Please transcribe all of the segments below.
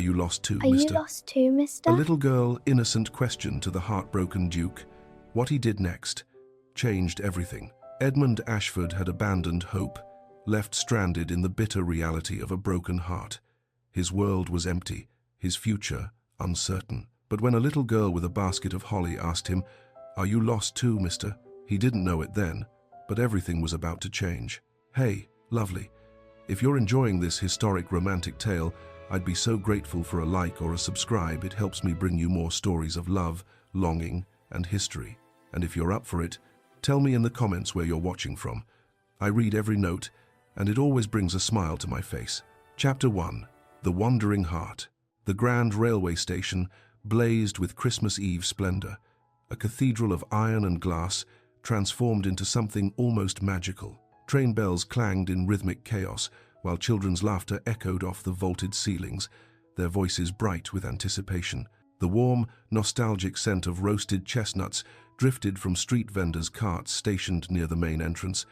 Are you lost too, Are you mister? lost too, mister? A little girl, innocent question to the heartbroken Duke. What he did next changed everything. Edmund Ashford had abandoned hope, left stranded in the bitter reality of a broken heart. His world was empty, his future uncertain. But when a little girl with a basket of holly asked him, "Are you lost too, mister?" he didn't know it then, but everything was about to change. Hey, lovely. If you're enjoying this historic romantic tale, I'd be so grateful for a like or a subscribe. It helps me bring you more stories of love, longing, and history. And if you're up for it, tell me in the comments where you're watching from. I read every note, and it always brings a smile to my face. Chapter 1. The Wandering Heart. The grand railway station blazed with Christmas Eve splendor, a cathedral of iron and glass transformed into something almost magical. Train bells clanged in rhythmic chaos, while children's laughter echoed off the vaulted ceilings, their voices bright with anticipation. The warm, nostalgic scent of roasted chestnuts drifted from street vendors' carts stationed near the main entrance,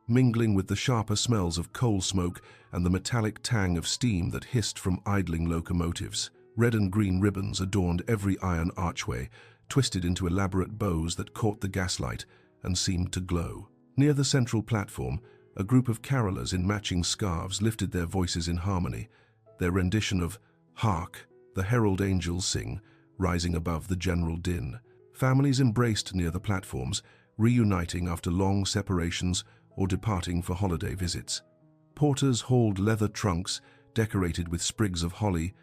mingling with the sharper smells of coal smoke and the metallic tang of steam that hissed from idling locomotives. Red and green ribbons adorned every iron archway, twisted into elaborate bows that caught the gaslight and seemed to glow. Near the central platform, a group of carolers in matching scarves lifted their voices in harmony, their rendition of "Hark, the herald angels sing," rising above the general din. Families embraced near the platforms, reuniting after long separations or departing for holiday visits. Porters hauled leather trunks decorated with sprigs of holly,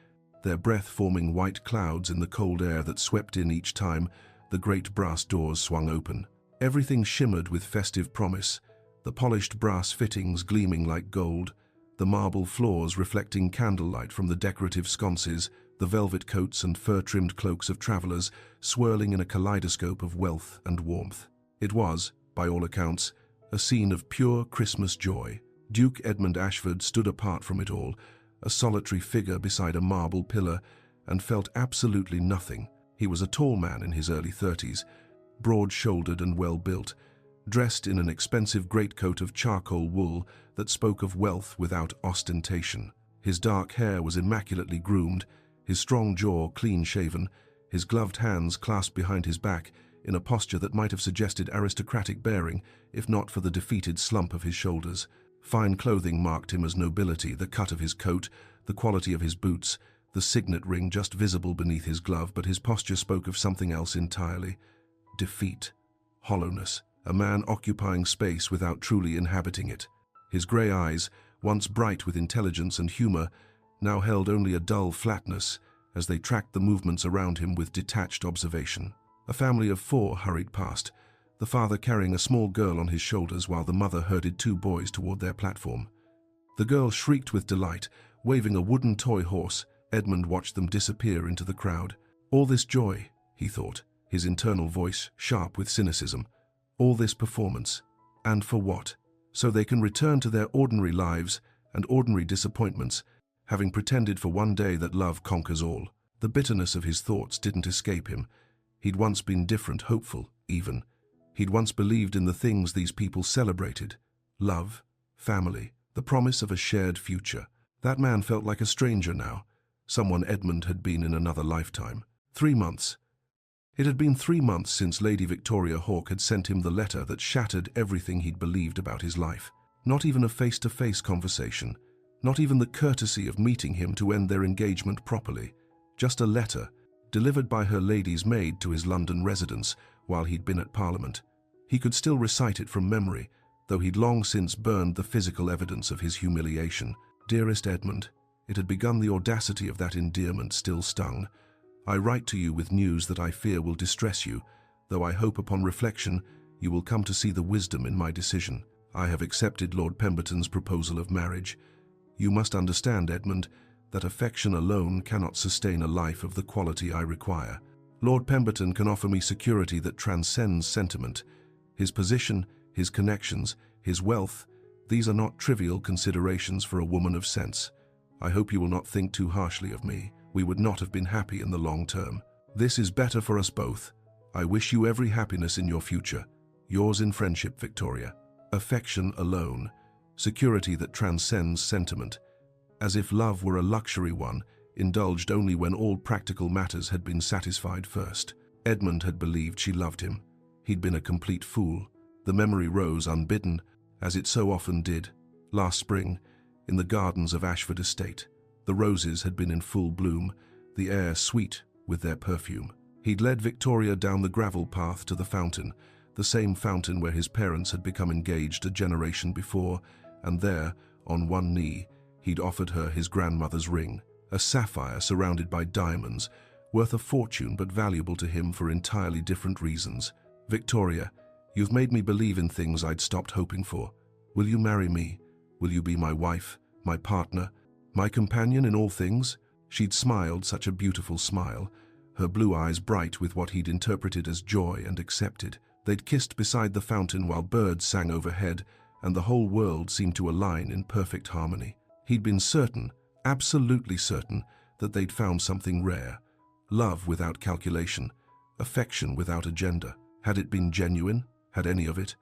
their breath forming white clouds in the cold air that swept in each time the great brass doors swung open. Everything shimmered with festive promise, the polished brass fittings gleaming like gold, the marble floors reflecting candlelight from the decorative sconces, the velvet coats and fur-trimmed cloaks of travelers swirling in a kaleidoscope of wealth and warmth. It was, by all accounts, a scene of pure Christmas joy. Duke Edmund Ashford stood apart from it all, a solitary figure beside a marble pillar, and felt absolutely nothing. He was a tall man in his early 30s, broad-shouldered and well-built, dressed in an expensive greatcoat of charcoal wool that spoke of wealth without ostentation. His dark hair was immaculately groomed, his strong jaw clean-shaven, his gloved hands clasped behind his back in a posture that might have suggested aristocratic bearing, if not for the defeated slump of his shoulders. Fine clothing marked him as nobility, the cut of his coat, the quality of his boots, the signet ring just visible beneath his glove, but his posture spoke of something else entirely. Defeat, hollowness, a man occupying space without truly inhabiting it. His grey eyes, once bright with intelligence and humor, now held only a dull flatness as they tracked the movements around him with detached observation. A family of 4 hurried past, the father carrying a small girl on his shoulders while the mother herded 2 boys toward their platform. The girl shrieked with delight, waving a wooden toy horse. Edmund watched them disappear into the crowd. All this joy, he thought, his internal voice sharp with cynicism. All this performance. And for what? So they can return to their ordinary lives and ordinary disappointments, having pretended for one day that love conquers all. The bitterness of his thoughts didn't escape him. He'd once been different, hopeful, even. He'd once believed in the things these people celebrated. Love, family, the promise of a shared future. That man felt like a stranger now, someone Edmund had been in another lifetime. 3 months. It had been 3 months since Lady Victoria Hawke had sent him the letter that shattered everything he'd believed about his life. Not even a face-to-face conversation, not even the courtesy of meeting him to end their engagement properly. Just a letter, delivered by her lady's maid to his London residence while he'd been at Parliament. He could still recite it from memory, though he'd long since burned the physical evidence of his humiliation. Dearest Edmund, it had begun. The audacity of that endearment still stung. I write to you with news that I fear will distress you, though I hope upon reflection you will come to see the wisdom in my decision. I have accepted Lord Pemberton's proposal of marriage. You must understand, Edmund, that affection alone cannot sustain a life of the quality I require. Lord Pemberton can offer me security that transcends sentiment. His position, his connections, his wealth, these are not trivial considerations for a woman of sense. I hope you will not think too harshly of me. We would not have been happy in the long term. This is better for us both. I wish you every happiness in your future. Yours in friendship, Victoria. Affection alone, security that transcends sentiment. As if love were a luxury one, indulged only when all practical matters had been satisfied first. Edmund had believed she loved him. He'd been a complete fool. The memory rose unbidden, as it so often did. Last spring, in the gardens of Ashford Estate, the roses had been in full bloom, the air sweet with their perfume. He'd led Victoria down the gravel path to the fountain, the same fountain where his parents had become engaged a generation before, and there, on one knee, he'd offered her his grandmother's ring, a sapphire surrounded by diamonds, worth a fortune but valuable to him for entirely different reasons. "Victoria, you've made me believe in things I'd stopped hoping for. Will you marry me? Will you be my wife, my partner, my companion in all things?" She'd smiled such a beautiful smile, her blue eyes bright with what he'd interpreted as joy and accepted. They'd kissed beside the fountain while birds sang overhead, and the whole world seemed to align in perfect harmony. He'd been certain, absolutely certain, that they'd found something rare. Love without calculation, affection without agenda. Had it been genuine? Had any of it?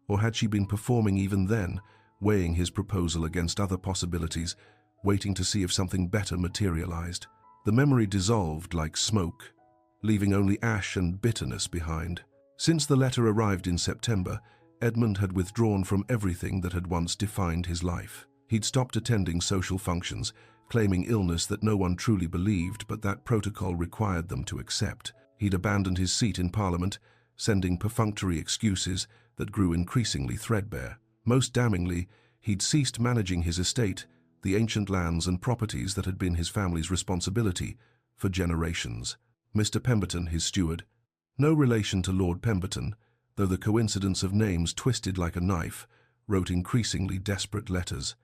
Or had she been performing even then, weighing his proposal against other possibilities, waiting to see if something better materialized? The memory dissolved like smoke, leaving only ash and bitterness behind. Since the letter arrived in September, Edmund had withdrawn from everything that had once defined his life. He'd stopped attending social functions, claiming illness that no one truly believed but that protocol required them to accept. He'd abandoned his seat in Parliament, sending perfunctory excuses that grew increasingly threadbare. Most damningly, he'd ceased managing his estate, the ancient lands and properties that had been his family's responsibility for generations. Mr. Pemberton, his steward, no relation to Lord Pemberton, though the coincidence of names twisted like a knife, wrote increasingly desperate letters.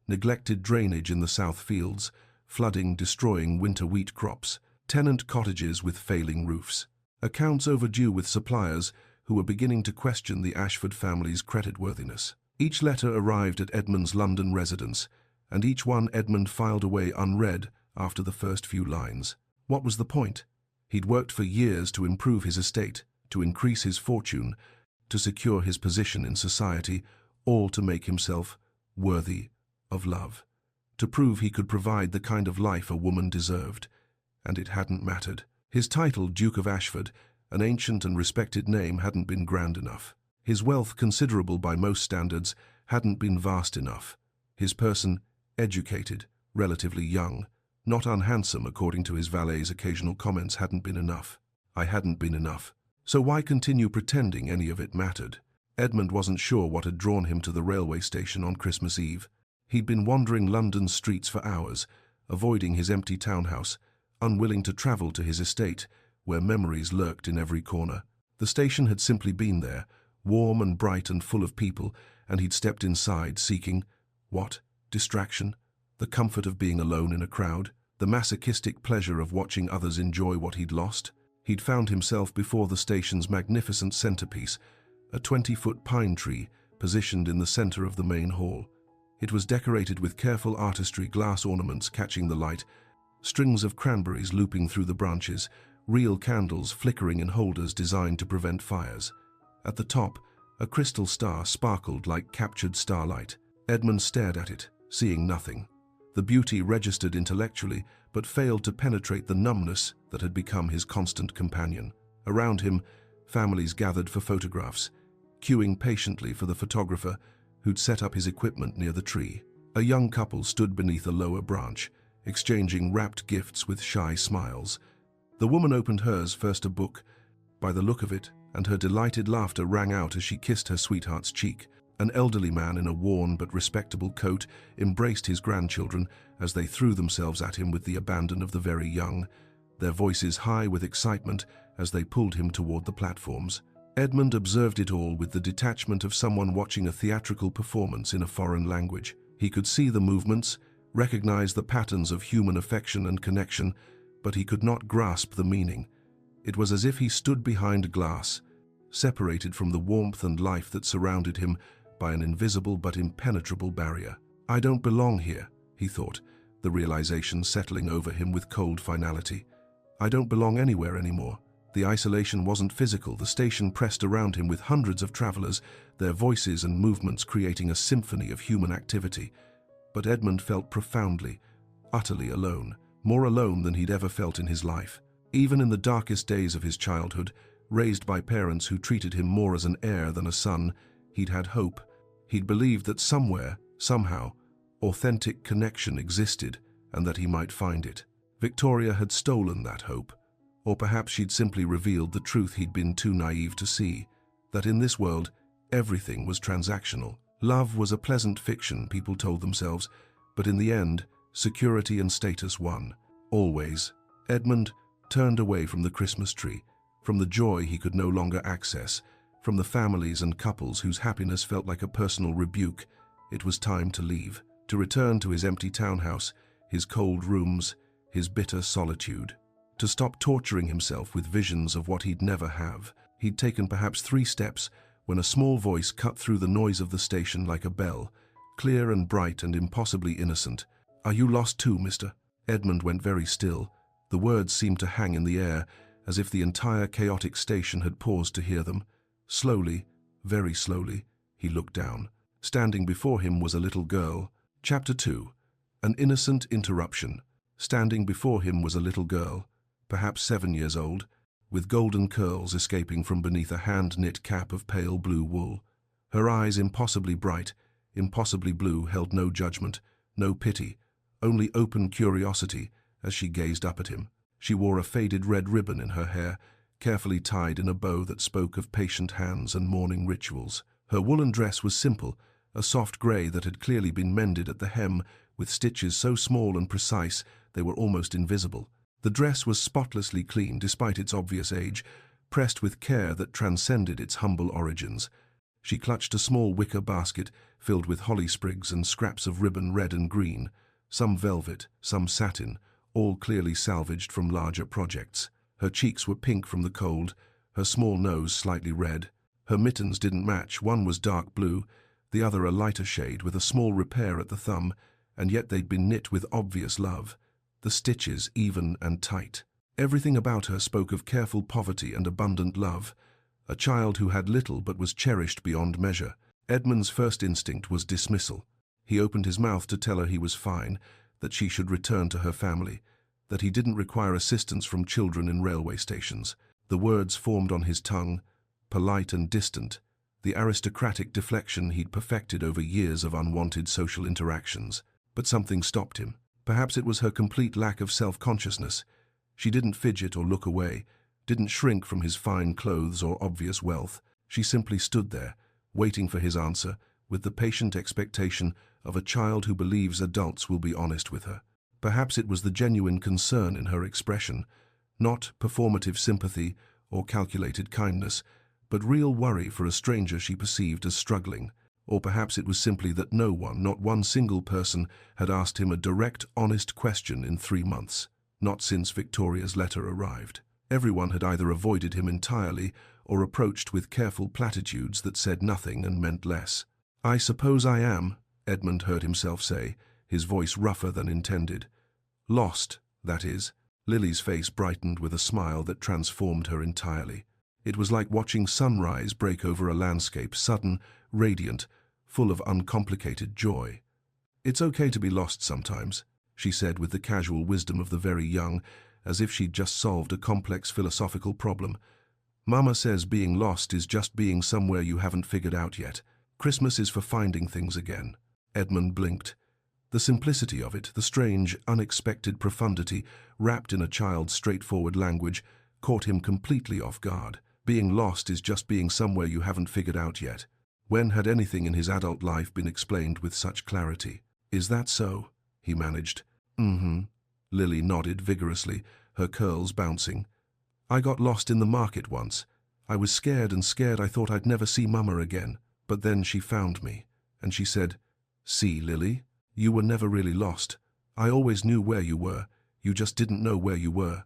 Neglected drainage in the south fields, flooding, destroying winter wheat crops, tenant cottages with failing roofs, accounts overdue with suppliers who were beginning to question the Ashford family's creditworthiness. Each letter arrived at Edmund's London residence, and each one Edmund filed away unread after the first few lines. What was the point? He'd worked for years to improve his estate, to increase his fortune, to secure his position in society, all to make himself worthy of love, to prove he could provide the kind of life a woman deserved. And it hadn't mattered. His title, Duke of Ashford, an ancient and respected name, hadn't been grand enough. His wealth, considerable by most standards, hadn't been vast enough. His person, educated, relatively young, not unhandsome according to his valet's occasional comments, hadn't been enough. I hadn't been enough. So why continue pretending any of it mattered? Edmund wasn't sure what had drawn him to the railway station on Christmas Eve. He'd been wandering London's streets for hours, avoiding his empty townhouse, unwilling to travel to his estate, where memories lurked in every corner. The station had simply been there, warm and bright and full of people, and he'd stepped inside, seeking, what? Distraction? The comfort of being alone in a crowd? The masochistic pleasure of watching others enjoy what he'd lost? He'd found himself before the station's magnificent centerpiece, a 20-foot pine tree positioned in the center of the main hall. It was decorated with careful artistry, glass ornaments catching the light, strings of cranberries looping through the branches, real candles flickering in holders designed to prevent fires. At the top, a crystal star sparkled like captured starlight. Edmund stared at it, seeing nothing. The beauty registered intellectually, but failed to penetrate the numbness that had become his constant companion. Around him, families gathered for photographs, queuing patiently for the photographer who'd set up his equipment near the tree. A young couple stood beneath a lower branch, exchanging wrapped gifts with shy smiles. The woman opened hers, first a book, by the look of it, and her delighted laughter rang out as she kissed her sweetheart's cheek. An elderly man in a worn but respectable coat embraced his grandchildren as they threw themselves at him with the abandon of the very young, their voices high with excitement as they pulled him toward the platforms. Edmund observed it all with the detachment of someone watching a theatrical performance in a foreign language. He could see the movements, recognize the patterns of human affection and connection, but he could not grasp the meaning. It was as if he stood behind glass, separated from the warmth and life that surrounded him by an invisible but impenetrable barrier. I don't belong here, he thought, the realization settling over him with cold finality. I don't belong anywhere anymore. The isolation wasn't physical. The station pressed around him with hundreds of travelers, their voices and movements creating a symphony of human activity. But Edmund felt profoundly, utterly alone. more alone than he'd ever felt in his life. Even in the darkest days of his childhood, raised by parents who treated him more as an heir than a son, he'd had hope. He'd believed that somewhere, somehow, authentic connection existed and that he might find it. Victoria had stolen that hope, or perhaps she'd simply revealed the truth he'd been too naive to see, that in this world, everything was transactional. Love was a pleasant fiction, people told themselves, but in the end, security and status won. Always. Edmund turned away from the Christmas tree, from the joy he could no longer access, from the families and couples whose happiness felt like a personal rebuke. It was time to leave, to return to his empty townhouse, his cold rooms, his bitter solitude, to stop torturing himself with visions of what he'd never have. He'd taken perhaps 3 steps when a small voice cut through the noise of the station like a bell, clear and bright and impossibly innocent. "Are you lost too, mister?" Edmund went very still. The words seemed to hang in the air, as if the entire chaotic station had paused to hear them. Slowly, very slowly, he looked down. Standing before him was a little girl. Chapter 2. An innocent interruption. Standing before him was a little girl, perhaps 7 years old, with golden curls escaping from beneath a hand-knit cap of pale blue wool. Her eyes, impossibly bright, impossibly blue, held no judgment, no pity, only open curiosity as she gazed up at him. She wore a faded red ribbon in her hair, carefully tied in a bow that spoke of patient hands and mourning rituals. Her woolen dress was simple, a soft grey that had clearly been mended at the hem, with stitches so small and precise they were almost invisible. The dress was spotlessly clean despite its obvious age, pressed with care that transcended its humble origins. She clutched a small wicker basket filled with holly sprigs and scraps of ribbon red and green, some velvet, some satin, all clearly salvaged from larger projects. Her cheeks were pink from the cold, her small nose slightly red. Her mittens didn't match, one was dark blue, the other a lighter shade with a small repair at the thumb, and yet they'd been knit with obvious love, the stitches even and tight. Everything about her spoke of careful poverty and abundant love, a child who had little but was cherished beyond measure. Edmund's first instinct was dismissal. He opened his mouth to tell her he was fine, that she should return to her family, that he didn't require assistance from children in railway stations. The words formed on his tongue, polite and distant, the aristocratic deflection he'd perfected over years of unwanted social interactions. But something stopped him. Perhaps it was her complete lack of self-consciousness. She didn't fidget or look away, didn't shrink from his fine clothes or obvious wealth. She simply stood there, waiting for his answer, with the patient expectation of a child who believes adults will be honest with her. Perhaps it was the genuine concern in her expression, not performative sympathy or calculated kindness, but real worry for a stranger she perceived as struggling. Or perhaps it was simply that no one, not one single person, had asked him a direct, honest question in 3 months, not since Victoria's letter arrived. Everyone had either avoided him entirely or approached with careful platitudes that said nothing and meant less. "I suppose I am," Edmund heard himself say, his voice rougher than intended. "Lost, that is." Lily's face brightened with a smile that transformed her entirely. It was like watching sunrise break over a landscape, sudden, radiant, full of uncomplicated joy. "It's okay to be lost sometimes," she said with the casual wisdom of the very young, as if she'd just solved a complex philosophical problem. "Mama says being lost is just being somewhere you haven't figured out yet. Christmas is for finding things again." Edmund blinked. The simplicity of it, the strange, unexpected profundity, wrapped in a child's straightforward language, caught him completely off guard. Being lost is just being somewhere you haven't figured out yet. When had anything in his adult life been explained with such clarity? "Is that so?" he managed. "Mm-hmm." Lily nodded vigorously, her curls bouncing. "I got lost in the market once. I was scared I thought I'd never see Mama again. But then she found me, and she said, 'See, Lily, you were never really lost. I always knew where you were. You just didn't know where you were.'"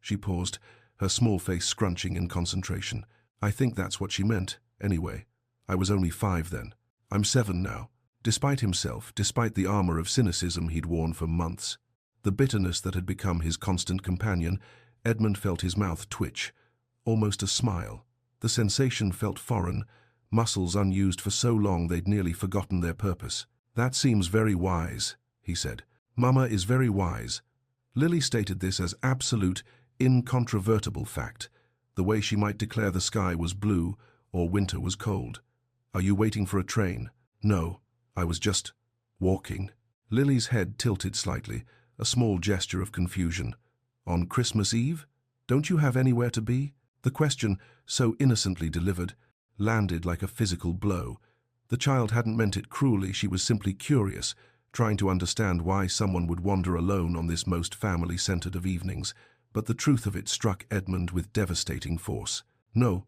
She paused, her small face scrunching in concentration. "I think that's what she meant, anyway. I was only 5 then. I'm 7 now." Despite himself, despite the armor of cynicism he'd worn for months, the bitterness that had become his constant companion, Edmund felt his mouth twitch, almost a smile. The sensation felt foreign, muscles unused for so long they'd nearly forgotten their purpose. "That seems very wise," he said. "Mama is very wise. Lily stated this as absolute, incontrovertible fact, the way she might declare the sky was blue or winter was cold. Are you waiting for a train? No, I was just walking. Lily's head tilted slightly, a small gesture of confusion. On Christmas Eve? Don't you have anywhere to be? The question, so innocently delivered, landed like a physical blow. The child hadn't meant it cruelly, she was simply curious, trying to understand why someone would wander alone on this most family-centered of evenings, but the truth of it struck Edmund with devastating force. No,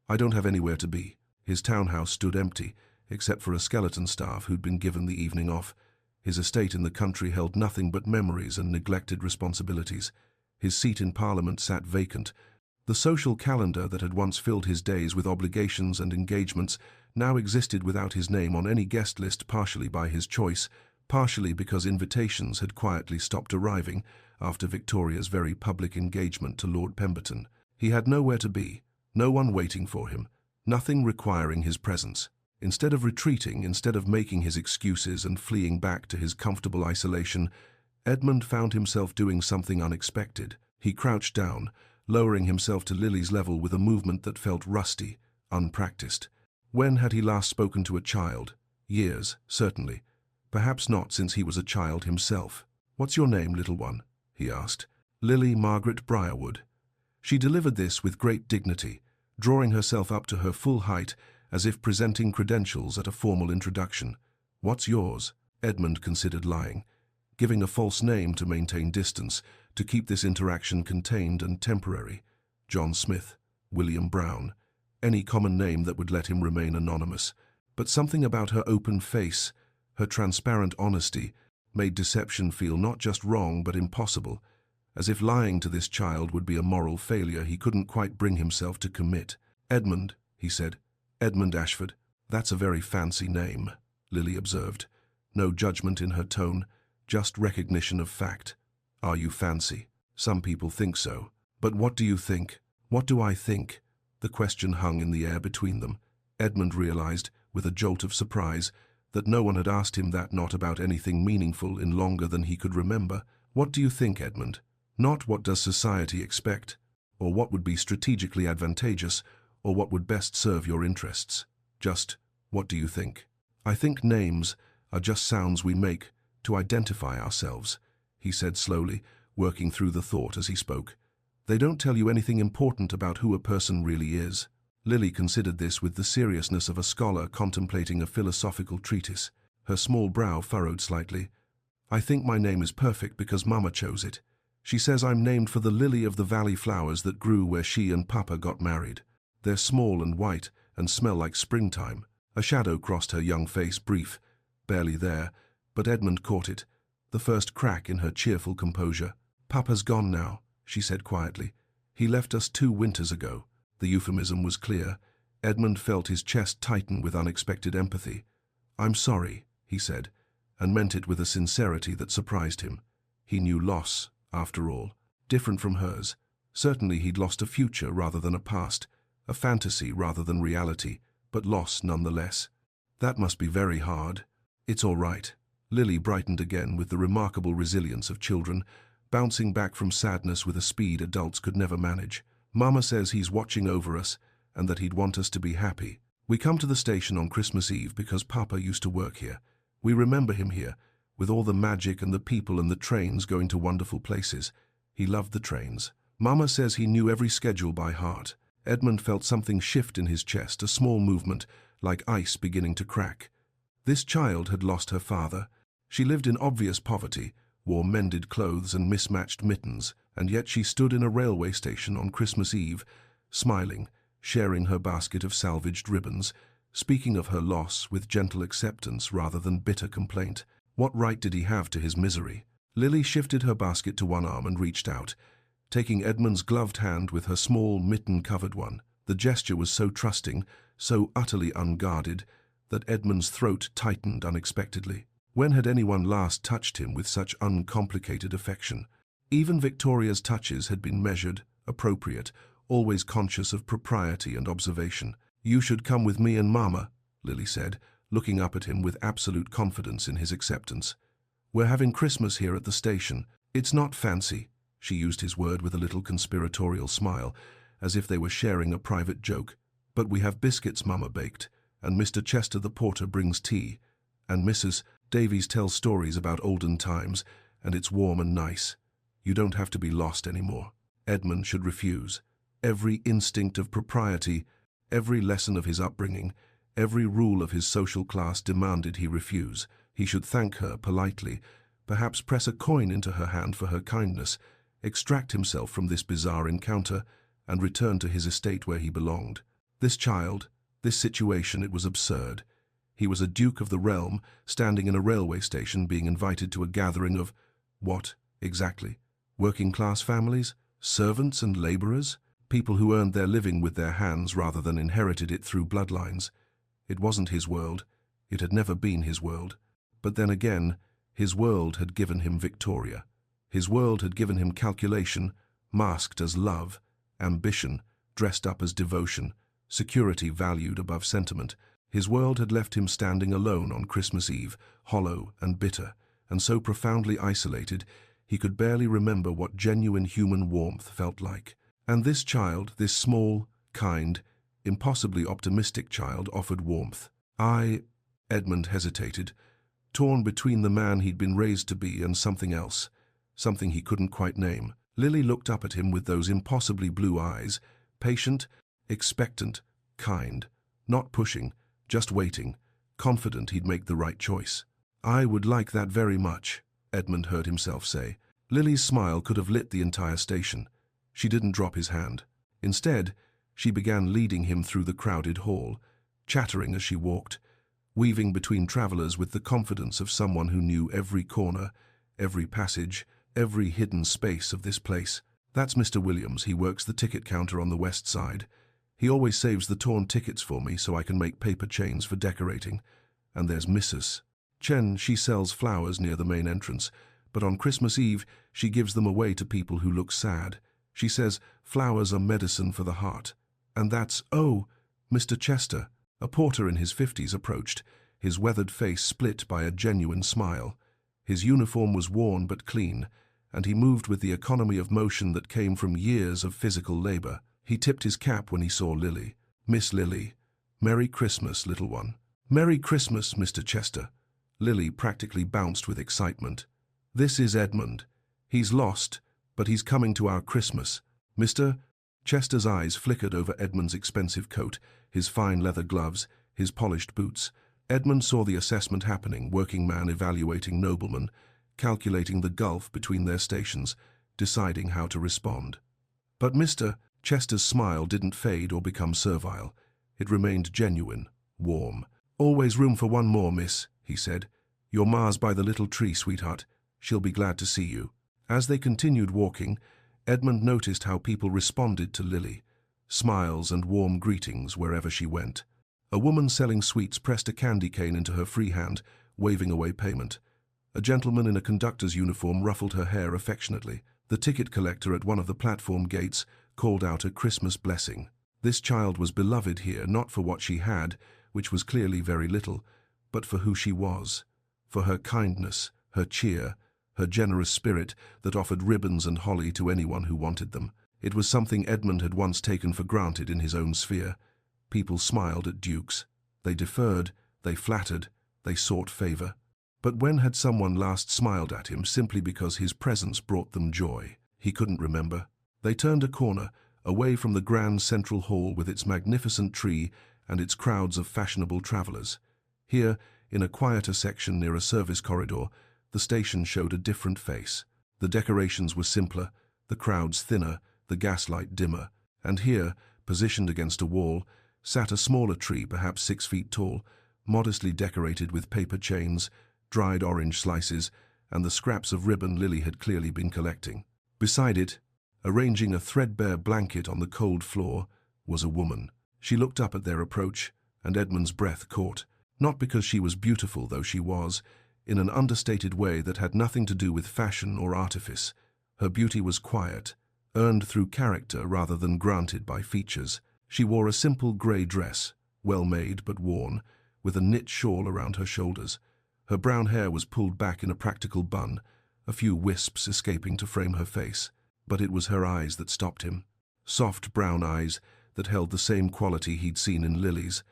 I don't have anywhere to be. His townhouse stood empty, except for a skeleton staff who'd been given the evening off. His estate in the country held nothing but memories and neglected responsibilities. His seat in Parliament sat vacant. The social calendar that had once filled his days with obligations and engagements now existed without his name on any guest list, partially by his choice, partially because invitations had quietly stopped arriving after Victoria's very public engagement to Lord Pemberton. He had nowhere to be, no one waiting for him, nothing requiring his presence. Instead of retreating, instead of making his excuses and fleeing back to his comfortable isolation, Edmund found himself doing something unexpected. He crouched down, lowering himself to Lily's level with a movement that felt rusty, unpracticed. When had he last spoken to a child? Years, certainly. Perhaps not since he was a child himself. "What's your name, little one?" he asked. "Lily Margaret Briarwood." She delivered this with great dignity, drawing herself up to her full height as if presenting credentials at a formal introduction. "What's yours?" Edmund considered lying, giving a false name to maintain distance, to keep this interaction contained and temporary. John Smith, William Brown, any common name that would let him remain anonymous. But something about her open face, her transparent honesty, made deception feel not just wrong but impossible, as if lying to this child would be a moral failure he couldn't quite bring himself to commit. "Edmund," he said. "Edmund Ashford." "That's a very fancy name," Lily observed. No judgment in her tone, just recognition of fact. "Are you fancy?" "Some people think so. But what do you think?" "What do I think?" The question hung in the air between them. Edmund realized, with a jolt of surprise, that no one had asked him that, not about anything meaningful, in longer than he could remember. "What do you think, Edmund? Not what does society expect, or what would be strategically advantageous, or what would best serve your interests. Just, what do you think?" "I think names are just sounds we make to identify ourselves," he said slowly, working through the thought as he spoke. "They don't tell you anything important about who a person really is." Lily considered this with the seriousness of a scholar contemplating a philosophical treatise. Her small brow furrowed slightly. "I think my name is perfect because Mama chose it. She says I'm named for the lily of the valley flowers that grew where she and Papa got married. They're small and white and smell like springtime." A shadow crossed her young face, brief, barely there, but Edmund caught it, the first crack in her cheerful composure. "Papa's gone now," she said quietly. "He left us 2 winters ago." The euphemism was clear. Edmund felt his chest tighten with unexpected empathy. "I'm sorry," he said, and meant it with a sincerity that surprised him. He knew loss, after all, different from hers. Certainly he'd lost a future rather than a past, a fantasy rather than reality, but loss nonetheless. "That must be very hard." "It's all right." Lily brightened again with the remarkable resilience of children, bouncing back from sadness with a speed adults could never manage. "Mama says he's watching over us and that he'd want us to be happy. We come to the station on Christmas Eve because Papa used to work here. We remember him here, with all the magic and the people and the trains going to wonderful places. He loved the trains. Mama says he knew every schedule by heart." Edmund felt something shift in his chest, a small movement, like ice beginning to crack. This child had lost her father. She lived in obvious poverty, wore mended clothes and mismatched mittens, and yet she stood in a railway station on Christmas Eve, smiling, sharing her basket of salvaged ribbons, speaking of her loss with gentle acceptance rather than bitter complaint. What right did he have to his misery? Lily shifted her basket to one arm and reached out, taking Edmund's gloved hand with her small, mitten-covered one. The gesture was so trusting, so utterly unguarded, that Edmund's throat tightened unexpectedly. When had anyone last touched him with such uncomplicated affection? Even Victoria's touches had been measured, appropriate, always conscious of propriety and observation. "You should come with me and Mama," Lily said, looking up at him with absolute confidence in his acceptance. "We're having Christmas here at the station. It's not fancy, she used his word with a little conspiratorial smile, as if they were sharing a private joke. But we have biscuits Mama baked, and Mr. Chester the porter brings tea, and Mrs. Davies tells stories about olden times, and it's warm and nice. You don't have to be lost anymore. Edmund should refuse. Every instinct of propriety, every lesson of his upbringing, every rule of his social class demanded he refuse. He should thank her politely, perhaps press a coin into her hand for her kindness, extract himself from this bizarre encounter, and return to his estate where he belonged. This child, this situation, it was absurd. He was a duke of the realm, standing in a railway station being invited to a gathering of, what, exactly? Working-class families? Servants and labourers? People who earned their living with their hands rather than inherited it through bloodlines. It wasn't his world. It had never been his world. But then again, his world had given him Victoria. His world had given him calculation, masked as love, ambition, dressed up as devotion, security valued above sentiment. His world had left him standing alone on Christmas Eve, hollow and bitter, and so profoundly isolated he could barely remember what genuine human warmth felt like. And this child, this small, kind, impossibly optimistic child, offered warmth. Edmund hesitated, torn between the man he'd been raised to be and something else, something he couldn't quite name. Lily looked up at him with those impossibly blue eyes, patient, expectant, kind, not pushing, just waiting, confident he'd make the right choice. I would like that very much, Edmund heard himself say. Lily's smile could have lit the entire station. She didn't drop his hand. Instead, she began leading him through the crowded hall, chattering as she walked, weaving between travellers with the confidence of someone who knew every corner, every passage, every hidden space of this place. That's Mr. Williams. He works the ticket counter on the west side. He always saves the torn tickets for me so I can make paper chains for decorating. And there's Mrs. Chen. She sells flowers near the main entrance, but on Christmas Eve she gives them away to people who look sad. She says flowers are medicine for the heart. And that's, Mr. Chester. A porter in his 50s approached, his weathered face split by a genuine smile. His uniform was worn but clean, and he moved with the economy of motion that came from years of physical labor. He tipped his cap when he saw Lily. Miss Lily. Merry Christmas, little one. Merry Christmas, Mr. Chester. Lily practically bounced with excitement. This is Edmund. He's lost, but he's coming to our Christmas. Mr. Chester's eyes flickered over Edmund's expensive coat, his fine leather gloves, his polished boots. Edmund saw the assessment happening, working man evaluating nobleman, calculating the gulf between their stations, deciding how to respond. But Mr. Chester's smile didn't fade or become servile. It remained genuine, warm. Always room for one more, miss, he said. Your ma's by the little tree, sweetheart. She'll be glad to see you. As they continued walking, Edmund noticed how people responded to Lily. Smiles and warm greetings wherever she went. A woman selling sweets pressed a candy cane into her free hand, waving away payment. A gentleman in a conductor's uniform ruffled her hair affectionately. The ticket collector at one of the platform gates called out a Christmas blessing. This child was beloved here, not for what she had, which was clearly very little, but for who she was, for her kindness, her cheer, her generous spirit that offered ribbons and holly to anyone who wanted them. It was something Edmund had once taken for granted in his own sphere. People smiled at dukes. They deferred, they flattered, they sought favor. But when had someone last smiled at him simply because his presence brought them joy? He couldn't remember. They turned a corner, away from the grand central hall with its magnificent tree and its crowds of fashionable travelers. Here, in a quieter section near a service corridor, the station showed a different face. The decorations were simpler, the crowds thinner, the gaslight dimmer, and here, positioned against a wall, sat a smaller tree, perhaps 6 feet tall, modestly decorated with paper chains, dried orange slices, and the scraps of ribbon Lily had clearly been collecting. Beside it, arranging a threadbare blanket on the cold floor, was a woman. She looked up at their approach, and Edmund's breath caught, not because she was beautiful, though she was, in an understated way that had nothing to do with fashion or artifice. Her beauty was quiet, earned through character rather than granted by features. She wore a simple grey dress, well made but worn, with a knit shawl around her shoulders. Her brown hair was pulled back in a practical bun, a few wisps escaping to frame her face. But it was her eyes that stopped him. Soft brown eyes that held the same quality he'd seen in Lily's: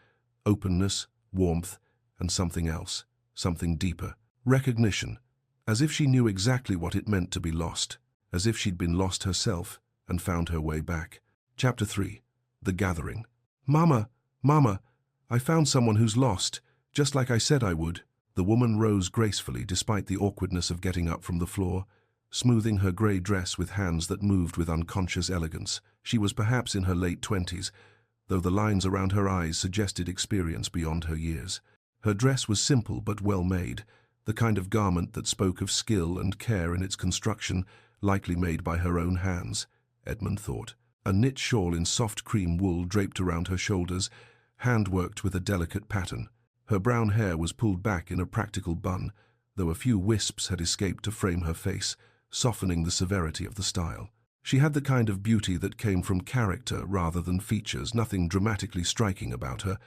openness, warmth, and something else, something deeper. Recognition, as if she knew exactly what it meant to be lost, as if she'd been lost herself and found her way back. Chapter 3. The Gathering. "Mama, Mama, I found someone who's lost, just like I said I would." The woman rose gracefully despite the awkwardness of getting up from the floor, smoothing her grey dress with hands that moved with unconscious elegance. She was perhaps in her late 20s, though the lines around her eyes suggested experience beyond her years. Her dress was simple but well made, the kind of garment that spoke of skill and care in its construction, likely made by her own hands, Edmund thought. A knit shawl in soft cream wool draped around her shoulders, hand-worked with a delicate pattern. Her brown hair was pulled back in a practical bun, though a few wisps had escaped to frame her face, softening the severity of the style. She had the kind of beauty that came from character rather than features, nothing dramatically striking about her,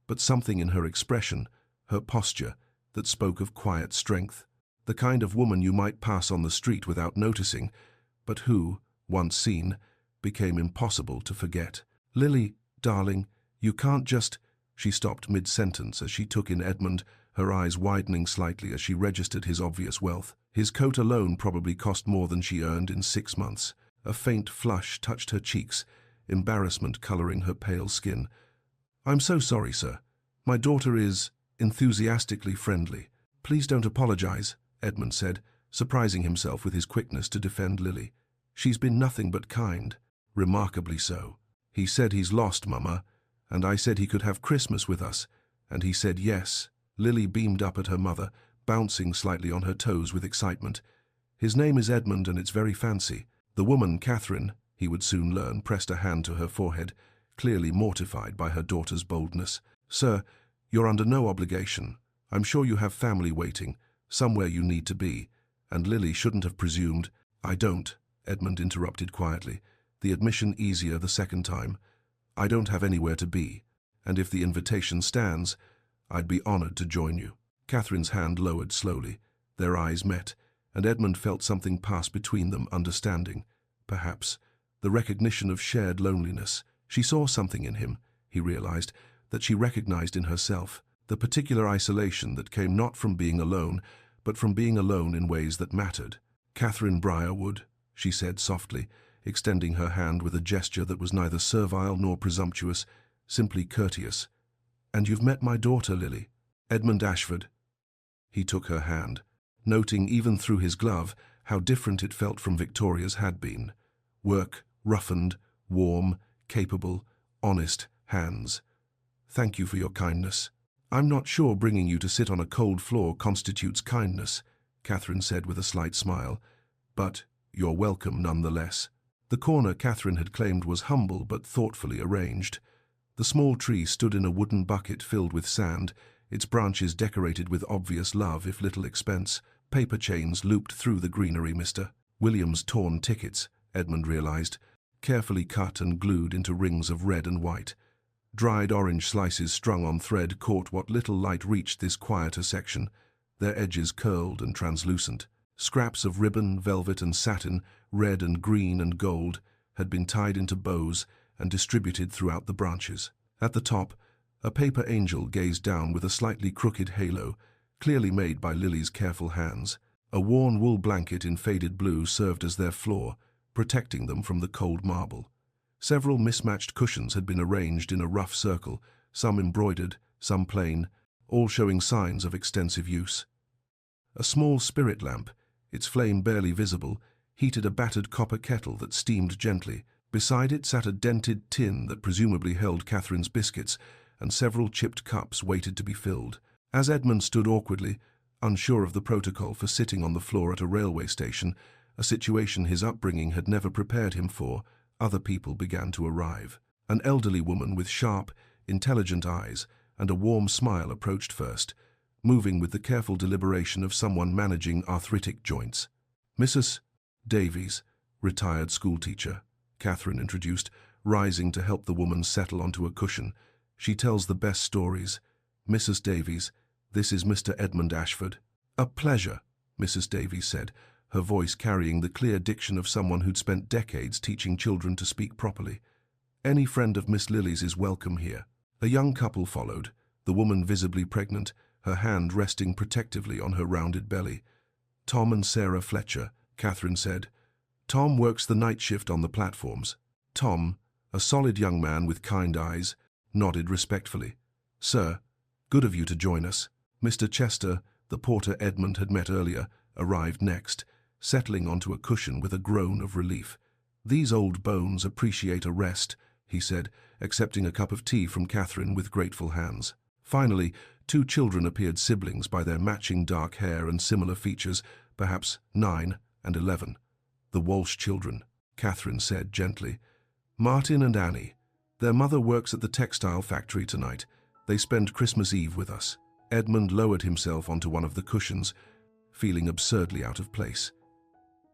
but something in her expression, her posture, that spoke of quiet strength. The kind of woman you might pass on the street without noticing, but who, once seen, became impossible to forget. "Lily, darling, you can't just—" She stopped mid-sentence as she took in Edmund, her eyes widening slightly as she registered his obvious wealth. His coat alone probably cost more than she earned in 6 months. A faint flush touched her cheeks, embarrassment coloring her pale skin. "I'm so sorry, sir. My daughter is enthusiastically friendly." "Please don't apologize," Edmund said, surprising himself with his quickness to defend Lily. "She's been nothing but kind." "Remarkably so. He said he's lost, Mama, and I said he could have Christmas with us, and he said yes." Lily beamed up at her mother, bouncing slightly on her toes with excitement. "His name is Edmund, and it's very fancy." The woman, Catherine, he would soon learn, pressed a hand to her forehead, clearly mortified by her daughter's boldness. "Sir, you're under no obligation. I'm sure you have family waiting, somewhere you need to be, and Lily shouldn't have presumed—" "I don't," Edmund interrupted quietly, the admission easier the second time. "I don't have anywhere to be, and if the invitation stands, I'd be honored to join you." Catherine's hand lowered slowly. Their eyes met, and Edmund felt something pass between them, understanding, perhaps, the recognition of shared loneliness. She saw something in him, he realized, that she recognized in herself, the particular isolation that came not from being alone, but from being alone in ways that mattered. "Catherine Briarwood," she said softly, extending her hand with a gesture that was neither servile nor presumptuous, simply courteous. "And you've met my daughter, Lily." "Edmund Ashford." He took her hand, noting even through his glove how different it felt from Victoria's had been. Work, roughened, warm, capable, honest hands. "Thank you for your kindness." "I'm not sure bringing you to sit on a cold floor constitutes kindness," Catherine said with a slight smile, "but you're welcome nonetheless." The corner Catherine had claimed was humble but thoughtfully arranged. The small tree stood in a wooden bucket filled with sand, its branches decorated with obvious love if little expense. Paper chains looped through the greenery. Mr. William's torn tickets, Edmund realized, carefully cut and glued into rings of red and white. Dried orange slices strung on thread caught what little light reached this quieter section, their edges curled and translucent. Scraps of ribbon, velvet and satin, red and green and gold, had been tied into bows and distributed throughout the branches. At the top, a paper angel gazed down with a slightly crooked halo, clearly made by Lily's careful hands. A worn wool blanket in faded blue served as their floor, protecting them from the cold marble. Several mismatched cushions had been arranged in a rough circle, some embroidered, some plain, all showing signs of extensive use. A small spirit lamp, its flame barely visible, heated a battered copper kettle that steamed gently. Beside it sat a dented tin that presumably held Catherine's biscuits, and several chipped cups waited to be filled. As Edmund stood awkwardly, unsure of the protocol for sitting on the floor at a railway station, a situation his upbringing had never prepared him for, other people began to arrive. An elderly woman with sharp, intelligent eyes and a warm smile approached first, moving with the careful deliberation of someone managing arthritic joints. "Mrs. Davies, retired schoolteacher," Catherine introduced, rising to help the woman settle onto a cushion. "She tells the best stories. Mrs. Davies, this is Mr. Edmund Ashford." "A pleasure," Mrs. Davies said, her voice carrying the clear diction of someone who'd spent decades teaching children to speak properly. "Any friend of Miss Lily's is welcome here." A young couple followed, the woman visibly pregnant, her hand resting protectively on her rounded belly. "Tom and Sarah Fletcher," Catherine said. "Tom works the night shift on the platforms." Tom, a solid young man with kind eyes, nodded respectfully. "Sir, good of you to join us." Mr. Chester, the porter Edmund had met earlier, arrived next, settling onto a cushion with a groan of relief. "These old bones appreciate a rest," he said, accepting a cup of tea from Catherine with grateful hands. Finally, two children appeared, siblings by their matching dark hair and similar features, perhaps 9 and 11. "The Walsh children," Catherine said gently. "Martin and Annie. Their mother works at the textile factory tonight. They spend Christmas Eve with us." Edmund lowered himself onto one of the cushions, feeling absurdly out of place.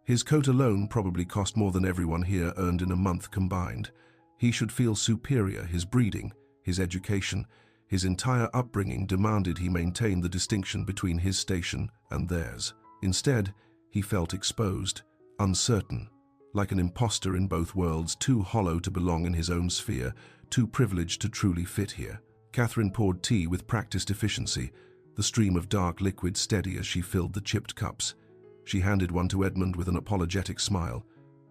His coat alone probably cost more than everyone here earned in a month combined. He should feel superior. His breeding, his education, his entire upbringing demanded he maintain the distinction between his station and theirs. Instead, he felt exposed, uncertain, like an imposter in both worlds, too hollow to belong in his own sphere, too privileged to truly fit here. Catherine poured tea with practiced efficiency, the stream of dark liquid steady as she filled the chipped cups. She handed one to Edmund with an apologetic smile.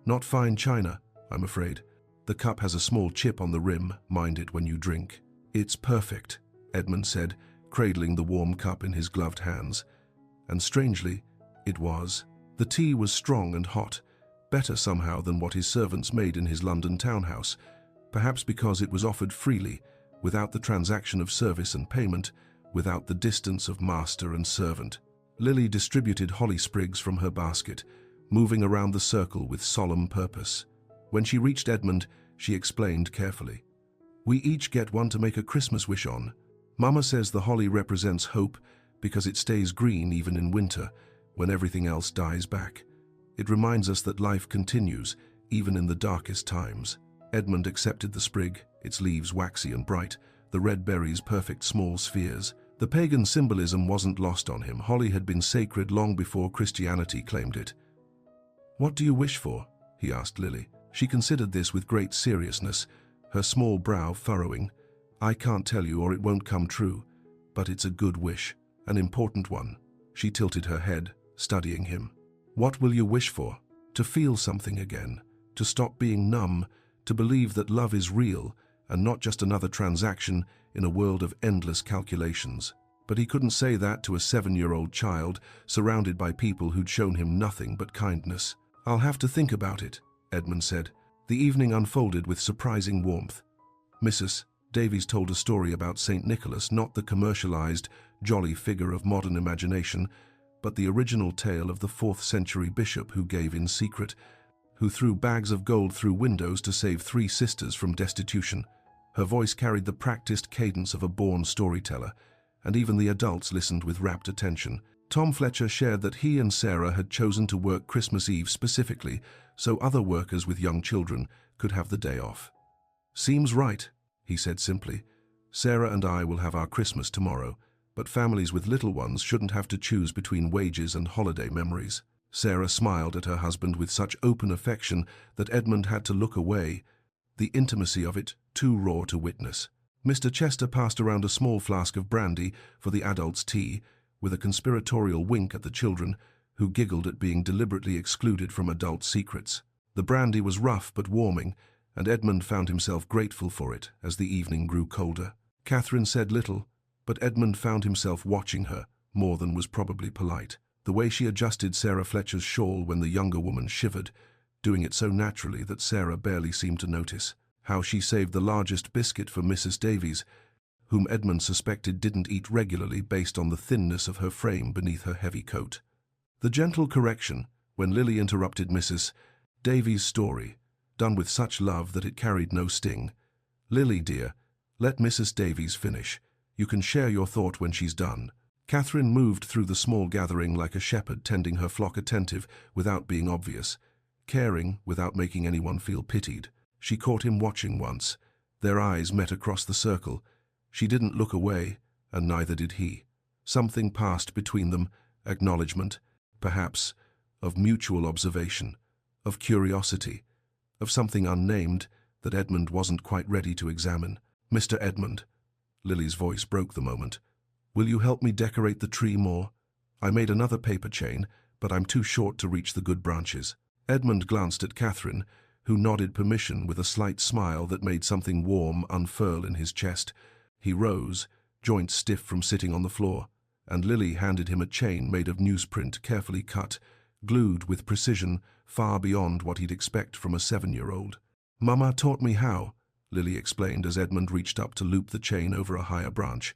"Not fine china, I'm afraid. The cup has a small chip on the rim, mind it when you drink." "It's perfect," Edmund said, cradling the warm cup in his gloved hands. And strangely, it was. The tea was strong and hot, better somehow than what his servants made in his London townhouse, perhaps because it was offered freely, without the transaction of service and payment, without the distance of master and servant. Lily distributed holly sprigs from her basket, moving around the circle with solemn purpose. When she reached Edmund, she explained carefully. "We each get one to make a Christmas wish on. Mama says the holly represents hope because it stays green even in winter, when everything else dies back. It reminds us that life continues, even in the darkest times." Edmund accepted the sprig, its leaves waxy and bright, the red berries perfect small spheres. The pagan symbolism wasn't lost on him. Holly had been sacred long before Christianity claimed it. "What do you wish for?" he asked Lily. She considered this with great seriousness, her small brow furrowing. "I can't tell you or it won't come true, but it's a good wish, an important one." She tilted her head, studying him. "What will you wish for? To feel something again, to stop being numb, to believe that love is real and not just another transaction in a world of endless calculations." But he couldn't say that to a 7-year-old child surrounded by people who'd shown him nothing but kindness. "I'll have to think about it," Edmund said. The evening unfolded with surprising warmth. Mrs. Davies told a story about St. Nicholas, not the commercialized, jolly figure of modern imagination, but the original tale of the 4th century bishop who gave in secret, who threw bags of gold through windows to save 3 sisters from destitution. Her voice carried the practiced cadence of a born storyteller, and even the adults listened with rapt attention. Tom Fletcher shared that he and Sarah had chosen to work Christmas Eve specifically so other workers with young children could have the day off. "Seems right," he said simply. "Sarah and I will have our Christmas tomorrow, but families with little ones shouldn't have to choose between wages and holiday memories." Sarah smiled at her husband with such open affection that Edmund had to look away, the intimacy of it too raw to witness. Mr. Chester passed around a small flask of brandy for the adults' tea, with a conspiratorial wink at the children, who giggled at being deliberately excluded from adult secrets. The brandy was rough but warming, and Edmund found himself grateful for it as the evening grew colder. Catherine said little, but Edmund found himself watching her more than was probably polite. The way she adjusted Sarah Fletcher's shawl when the younger woman shivered, doing it so naturally that Sarah barely seemed to notice. How she saved the largest biscuit for Mrs. Davies, whom Edmund suspected didn't eat regularly based on the thinness of her frame beneath her heavy coat. The gentle correction, when Lily interrupted Mrs. Davies' story, done with such love that it carried no sting. "Lily, dear, let Mrs. Davies finish. You can share your thought when she's done." Catherine moved through the small gathering like a shepherd tending her flock, attentive without being obvious, caring without making anyone feel pitied. She caught him watching once. Their eyes met across the circle. She didn't look away, and neither did he. Something passed between them, acknowledgement, perhaps, of mutual observation, of curiosity, of something unnamed that Edmund wasn't quite ready to examine. "Mr. Edmund," Lily's voice broke the moment, "will you help me decorate the tree more? I made another paper chain, but I'm too short to reach the good branches." Edmund glanced at Catherine, who nodded permission with a slight smile that made something warm unfurl in his chest. He rose, joints stiff from sitting on the floor, and Lily handed him a chain made of newsprint carefully cut, glued with precision far beyond what he'd expect from a 7-year-old. "Mama taught me how," Lily explained as Edmund reached up to loop the chain over a higher branch.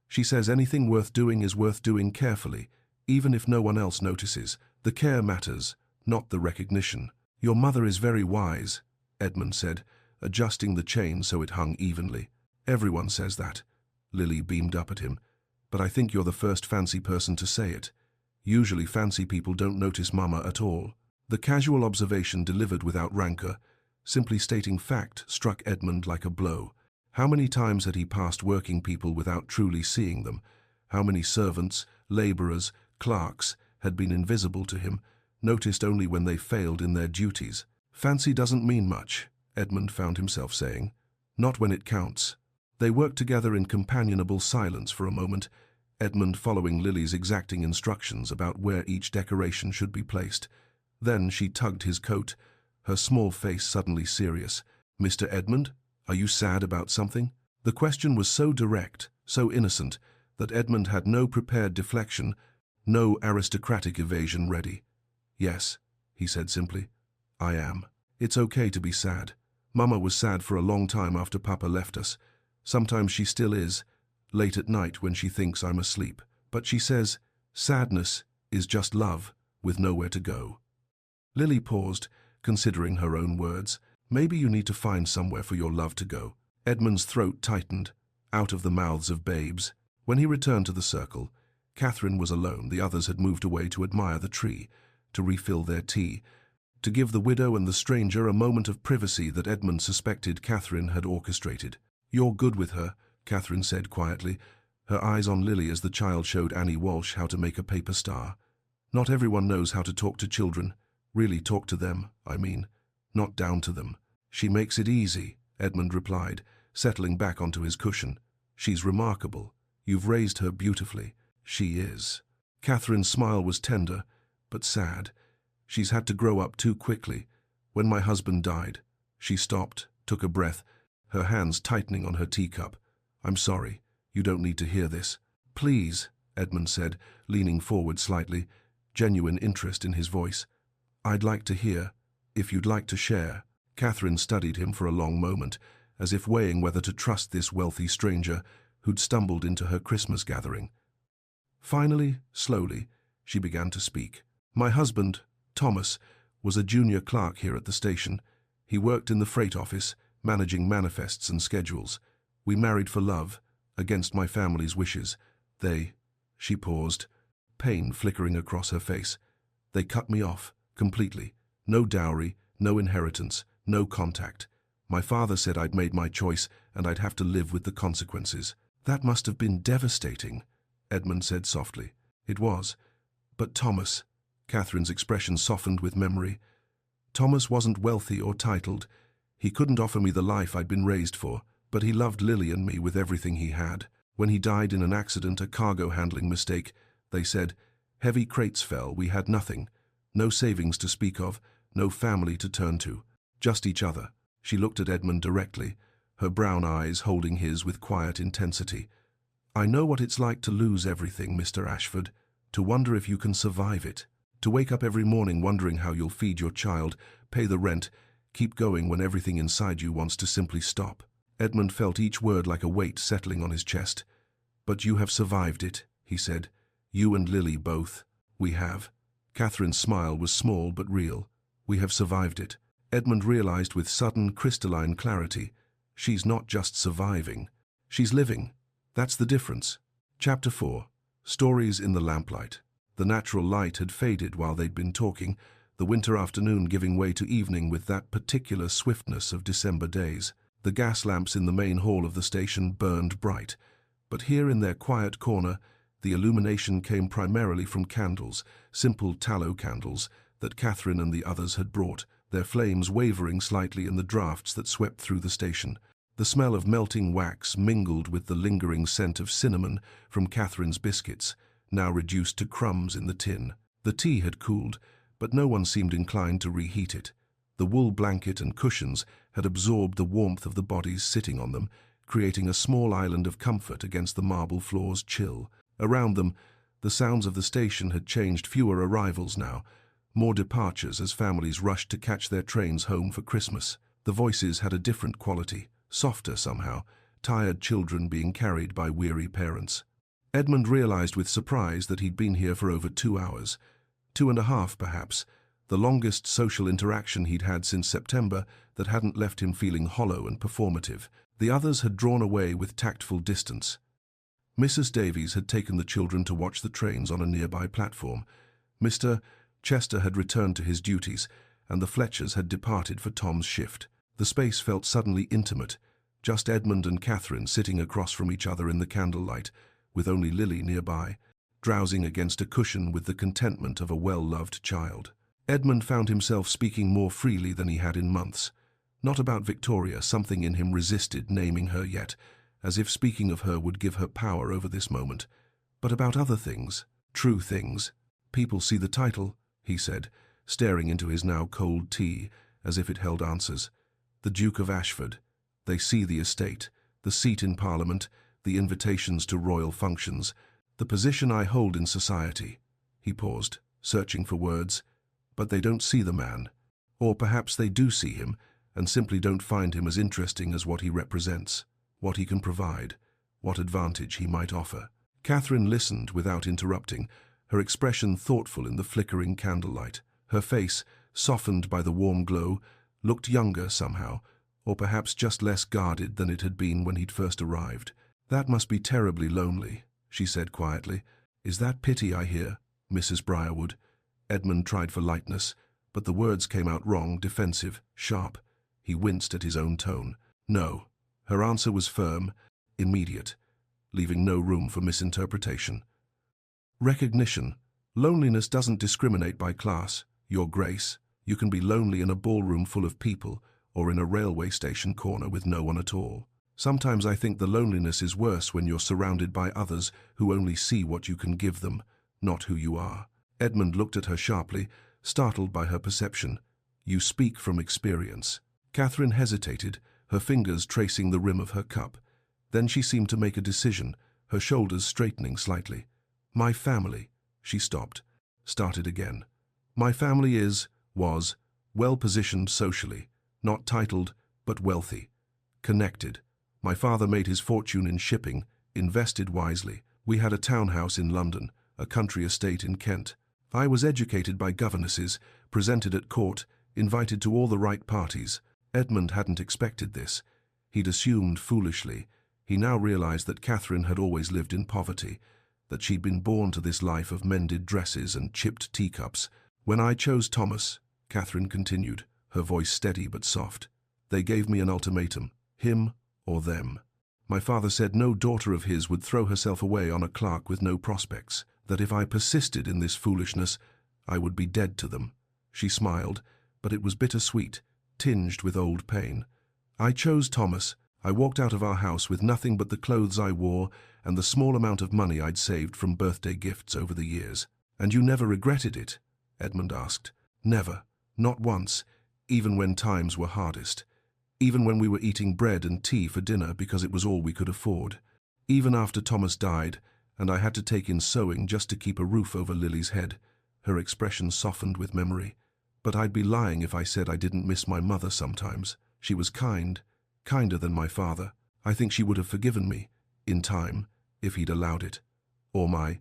"She says anything worth doing is worth doing carefully, even if no one else notices. The care matters, not the recognition." "Your mother is very wise," Edmund said, adjusting the chain so it hung evenly. "Everyone says that." Lily beamed up at him. "But I think you're the first fancy person to say it. Usually fancy people don't notice Mama at all." The casual observation delivered without rancor, simply stating fact, struck Edmund like a blow. How many times had he passed working people without truly seeing them? How many servants, labourers, clerks had been invisible to him, noticed only when they failed in their duties? "Fancy doesn't mean much," Edmund found himself saying. "Not when it counts." They worked together in companionable silence for a moment, Edmund following Lily's exacting instructions about where each decoration should be placed. Then she tugged his coat, her small face suddenly serious. "Mr. Edmund, are you sad about something?" The question was so direct, so innocent, that Edmund had no prepared deflection, no aristocratic evasion ready. "Yes," he said simply. "I am. It's okay to be sad. Mama was sad for a long time after Papa left us. Sometimes she still is, late at night when she thinks I'm asleep. But she says, sadness is just love with nowhere to go." Lily paused, considering her own words. "Maybe you need to find somewhere for your love to go." Edmund's throat tightened, out of the mouths of babes. When he returned to the circle, Catherine was alone. The others had moved away to admire the tree, to refill their tea, to give the widow and the stranger a moment of privacy that Edmund suspected Catherine had orchestrated. "You're good with her," Catherine said quietly, her eyes on Lily as the child showed Annie Walsh how to make a paper star. "Not everyone knows how to talk to children. Really talk to them, I mean, not down to them." "She makes it easy," Edmund replied, settling back onto his cushion. "She's remarkable. You've raised her beautifully." "She is." Catherine's smile was tender, but sad. "She's had to grow up too quickly. When my husband died." She stopped, took a breath, her hands tightening on her teacup. "I'm sorry. You don't need to hear this." "Please," Edmund said, leaning forward slightly, genuine interest in his voice. "I'd like to hear, if you'd like to share." Catherine studied him for a long moment, as if weighing whether to trust this wealthy stranger who'd stumbled into her Christmas gathering. Finally, slowly, she began to speak. "My husband, Thomas, was a junior clerk here at the station. He worked in the freight office, managing manifests and schedules. We married for love, against my family's wishes. She paused, pain flickering across her face. "They cut me off, completely. No dowry, no inheritance, no contact. My father said I'd made my choice and I'd have to live with the consequences." "That must have been devastating," Edmund said softly. "It was. But Thomas," Catherine's expression softened with memory. "Thomas wasn't wealthy or titled. He couldn't offer me the life I'd been raised for, but he loved Lily and me with everything he had. When he died in an accident, a cargo handling mistake, they said, heavy crates fell, we had nothing. No savings to speak of, no family to turn to. Just each other." She looked at Edmund directly, her brown eyes holding his with quiet intensity. "I know what it's like to lose everything, Mr. Ashford, to wonder if you can survive it. To wake up every morning wondering how you'll feed your child, pay the rent, keep going when everything inside you wants to simply stop." Edmund felt each word like a weight settling on his chest. "But you have survived it," he said. "You and Lily both." "We have." Catherine's smile was small but real. "We have survived it." Edmund realized with sudden, crystalline clarity, she's not just surviving. She's living. That's the difference. Chapter 4. Stories in the Lamplight. The natural light had faded while they'd been talking, the winter afternoon giving way to evening with that particular swiftness of December days. The gas lamps in the main hall of the station burned bright, but here in their quiet corner, the illumination came primarily from candles, simple tallow candles, that Catherine and the others had brought, their flames wavering slightly in the drafts that swept through the station. The smell of melting wax mingled with the lingering scent of cinnamon from Catherine's biscuits, now reduced to crumbs in the tin. The tea had cooled, but no one seemed inclined to reheat it. The wool blanket and cushions had absorbed the warmth of the bodies sitting on them, creating a small island of comfort against the marble floor's chill. Around them, the sounds of the station had changed. Fewer arrivals now, more departures as families rushed to catch their trains home for Christmas. The voices had a different quality, softer somehow, tired children being carried by weary parents. Edmund realized with surprise that he'd been here for over 2 hours, 2.5 perhaps, the longest social interaction he'd had since September that hadn't left him feeling hollow and performative. The others had drawn away with tactful distance. Mrs. Davies had taken the children to watch the trains on a nearby platform. Mr. Chester had returned to his duties, and the Fletchers had departed for Tom's shift. The space felt suddenly intimate, just Edmund and Catherine sitting across from each other in the candlelight, with only Lily nearby, drowsing against a cushion with the contentment of a well-loved child. Edmund found himself speaking more freely than he had in months. Not about Victoria, something in him resisted naming her yet, as if speaking of her would give her power over this moment, but about other things, true things. "People see the title," he said, staring into his now cold tea as if it held answers. "The Duke of Ashford. They see the estate, the seat in Parliament, the invitations to royal functions, the position I hold in society." He paused, searching for words. "But they don't see the man. Or perhaps they do see him, and simply don't find him as interesting as what he represents, what he can provide, what advantage he might offer." Catherine listened without interrupting, her expression thoughtful in the flickering candlelight. Her face, softened by the warm glow, looked younger somehow, or perhaps just less guarded than it had been when he'd first arrived. "That must be terribly lonely," she said quietly. "Is that pity I hear, Mrs. Briarwood?" Edmund tried for lightness, but the words came out wrong, defensive, sharp. He winced at his own tone. "No." Her answer was firm, immediate, leaving no room for misinterpretation. "Recognition. Loneliness doesn't discriminate by class, Your Grace. You can be lonely in a ballroom full of people, or in a railway station corner with no one at all. Sometimes I think the loneliness is worse when you're surrounded by others who only see what you can give them, not who you are." Edmund looked at her sharply, startled by her perception. "You speak from experience." Catherine hesitated, her fingers tracing the rim of her cup. Then she seemed to make a decision, her shoulders straightening slightly. "My family," she stopped, started again. "My family was, well-positioned socially, not titled, but wealthy, connected. My father made his fortune in shipping, invested wisely. We had a townhouse in London, a country estate in Kent. I was educated by governesses, presented at court, invited to all the right parties." Edmund hadn't expected this. He'd assumed foolishly. He now realized that Catherine had always lived in poverty, that she'd been born to this life of mended dresses and chipped teacups. "When I chose Thomas," Catherine continued, her voice steady but soft, "they gave me an ultimatum, him or them. My father said no daughter of his would throw herself away on a clerk with no prospects, that if I persisted in this foolishness, I would be dead to them." She smiled, but it was bittersweet, tinged with old pain. "I chose Thomas. I walked out of our house with nothing but the clothes I wore and the small amount of money I'd saved from birthday gifts over the years." "And you never regretted it?" Edmund asked. "Never. Not once, even when times were hardest. Even when we were eating bread and tea for dinner because it was all we could afford. Even after Thomas died, and I had to take in sewing just to keep a roof over Lily's head." Her expression softened with memory. "But I'd be lying if I said I didn't miss my mother sometimes. She was kind, kinder than my father. I think she would have forgiven me, in time, if he'd allowed it. Or my—"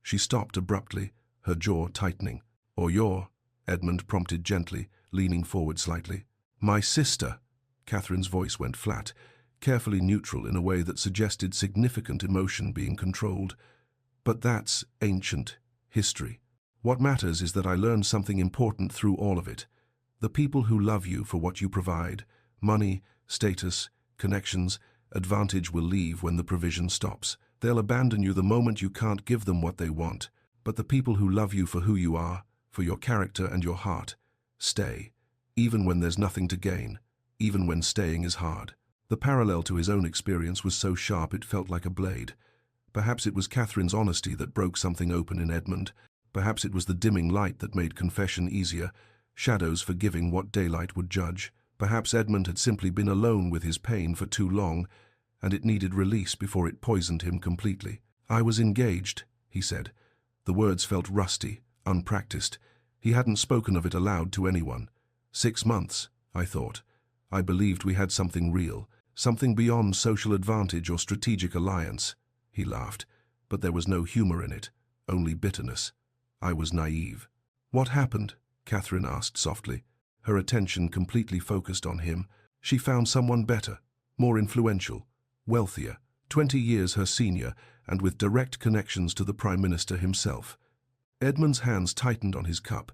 She stopped abruptly, her jaw tightening. "Or your," Edmund prompted gently, leaning forward slightly. "My sister." Catherine's voice went flat, carefully neutral in a way that suggested significant emotion being controlled. "But that's ancient history. What matters is that I learned something important through all of it. The people who love you for what you provide, money, status, connections, advantage, will leave when the provision stops. They'll abandon you the moment you can't give them what they want. But the people who love you for who you are, for your character and your heart. Stay, even when there's nothing to gain, even when staying is hard. The parallel to his own experience was so sharp it felt like a blade. Perhaps it was Catherine's honesty that broke something open in Edmund. Perhaps it was the dimming light that made confession easier, shadows forgiving what daylight would judge. Perhaps Edmund had simply been alone with his pain for too long, and it needed release before it poisoned him completely. "I was engaged," he said. The words felt rusty, unpracticed. He hadn't spoken of it aloud to anyone. 6 months, I thought. I believed we had something real, something beyond social advantage or strategic alliance. He laughed, but there was no humor in it, only bitterness. I was naive. "What happened?" Catherine asked softly, her attention completely focused on him. She found someone better, more influential, wealthier, 20 years her senior, and with direct connections to the Prime Minister himself. Edmund's hands tightened on his cup,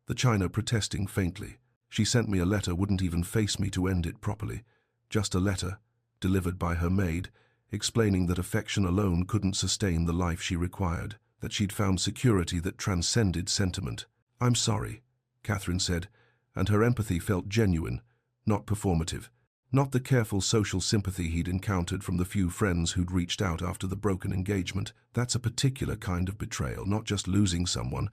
the china protesting faintly. "She sent me a letter, wouldn't even face me to end it properly. Just a letter, delivered by her maid, explaining that affection alone couldn't sustain the life she required, that she'd found security that transcended sentiment. I'm sorry," Catherine said, and her empathy felt genuine, not performative. Not the careful social sympathy he'd encountered from the few friends who'd reached out after the broken engagement. That's a particular kind of betrayal, not just losing someone,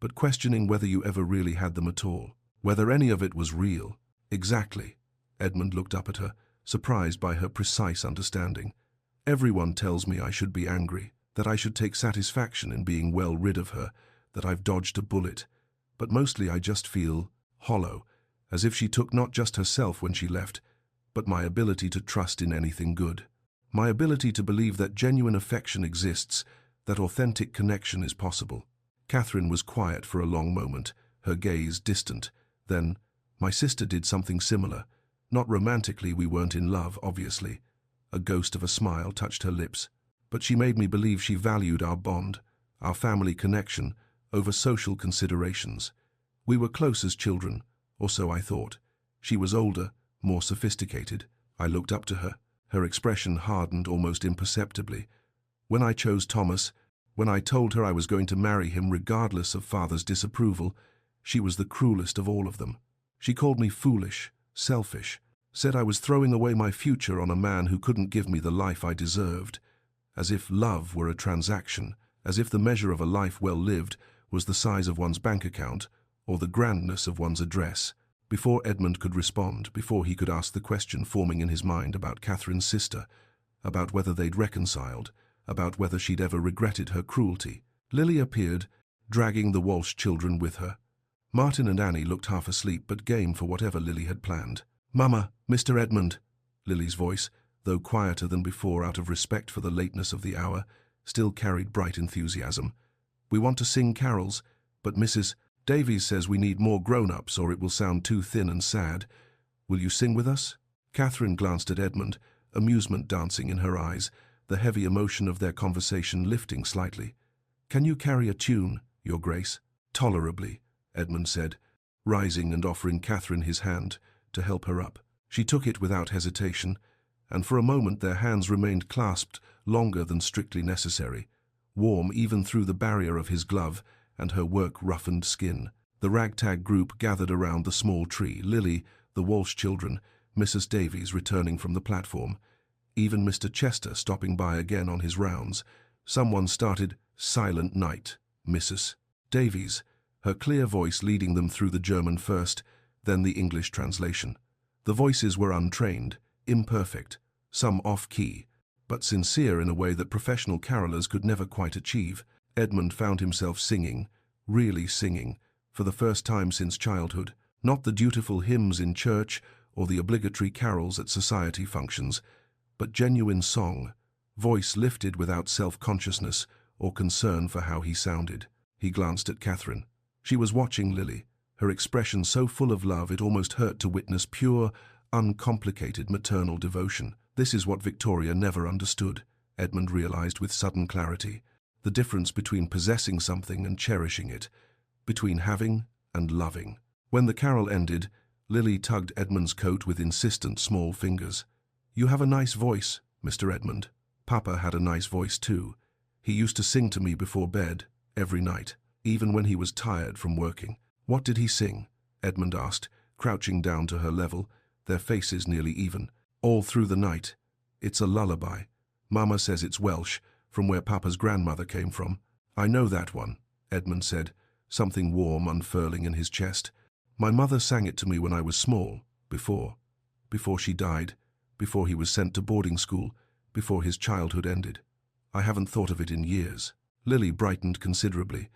but questioning whether you ever really had them at all. Whether any of it was real. Exactly. Edmund looked up at her, surprised by her precise understanding. "Everyone tells me I should be angry, that I should take satisfaction in being well rid of her, that I've dodged a bullet. But mostly I just feel hollow, as if she took not just herself when she left, but my ability to trust in anything good. My ability to believe that genuine affection exists, that authentic connection is possible." Catherine was quiet for a long moment, her gaze distant. Then, "My sister did something similar. Not romantically, we weren't in love, obviously." A ghost of a smile touched her lips. "But she made me believe she valued our bond, our family connection, over social considerations. We were close as children, or so I thought. She was older, more sophisticated. I looked up to her. Her expression hardened almost imperceptibly. When I chose Thomas, when I told her I was going to marry him regardless of father's disapproval, she was the cruelest of all of them. She called me foolish, selfish, said I was throwing away my future on a man who couldn't give me the life I deserved. As if love were a transaction, as if the measure of a life well lived was the size of one's bank account or the grandness of one's address. Before Edmund could respond, before he could ask the question forming in his mind about Catherine's sister, about whether they'd reconciled, about whether she'd ever regretted her cruelty, Lily appeared, dragging the Walsh children with her. Martin and Annie looked half asleep but game for whatever Lily had planned. "Mama, Mr. Edmund," Lily's voice, though quieter than before out of respect for the lateness of the hour, still carried bright enthusiasm. "We want to sing carols, but Mrs. Davies says we need more grown-ups or it will sound too thin and sad. Will you sing with us?" Catherine glanced at Edmund, amusement dancing in her eyes, the heavy emotion of their conversation lifting slightly. "Can you carry a tune, Your Grace?" "Tolerably," Edmund said, rising and offering Catherine his hand to help her up. She took it without hesitation, and for a moment their hands remained clasped longer than strictly necessary, warm even through the barrier of his glove and her work-roughened skin. The ragtag group gathered around the small tree, Lily, the Walsh children, Mrs. Davies returning from the platform, even Mr. Chester stopping by again on his rounds. Someone started, "Silent Night, Mrs. Davies," her clear voice leading them through the German first, then the English translation. The voices were untrained, imperfect, some off-key, but sincere in a way that professional carolers could never quite achieve. Edmund found himself singing, really singing, for the first time since childhood. Not the dutiful hymns in church or the obligatory carols at society functions, but genuine song, voice lifted without self-consciousness or concern for how he sounded. He glanced at Catherine. She was watching Lily, her expression so full of love it almost hurt to witness pure, uncomplicated maternal devotion. This is what Victoria never understood, Edmund realized with sudden clarity. The difference between possessing something and cherishing it, between having and loving. When the carol ended, Lily tugged Edmund's coat with insistent small fingers. "You have a nice voice, Mr. Edmund. Papa had a nice voice too. He used to sing to me before bed, every night." even when he was tired from working. What did he sing? Edmund asked, crouching down to her level, their faces nearly even. All through the night. It's a lullaby. Mama says it's Welsh, from where Papa's grandmother came from. I know that one, Edmund said, something warm unfurling in his chest. My mother sang it to me when I was small, before she died, before he was sent to boarding school, before his childhood ended. I haven't thought of it in years. Lily brightened considerably.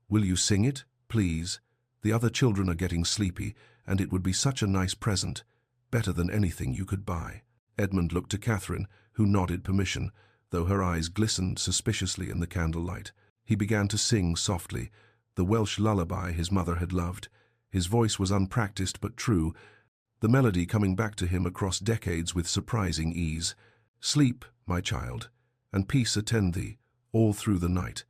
Will you sing it, please? The other children are getting sleepy, and it would be such a nice present, better than anything you could buy. Edmund looked to Catherine, who nodded permission, though her eyes glistened suspiciously in the candlelight. He began to sing softly, the Welsh lullaby his mother had loved. His voice was unpracticed but true, the melody coming back to him across decades with surprising ease. Sleep, my child, and peace attend thee, all through the night.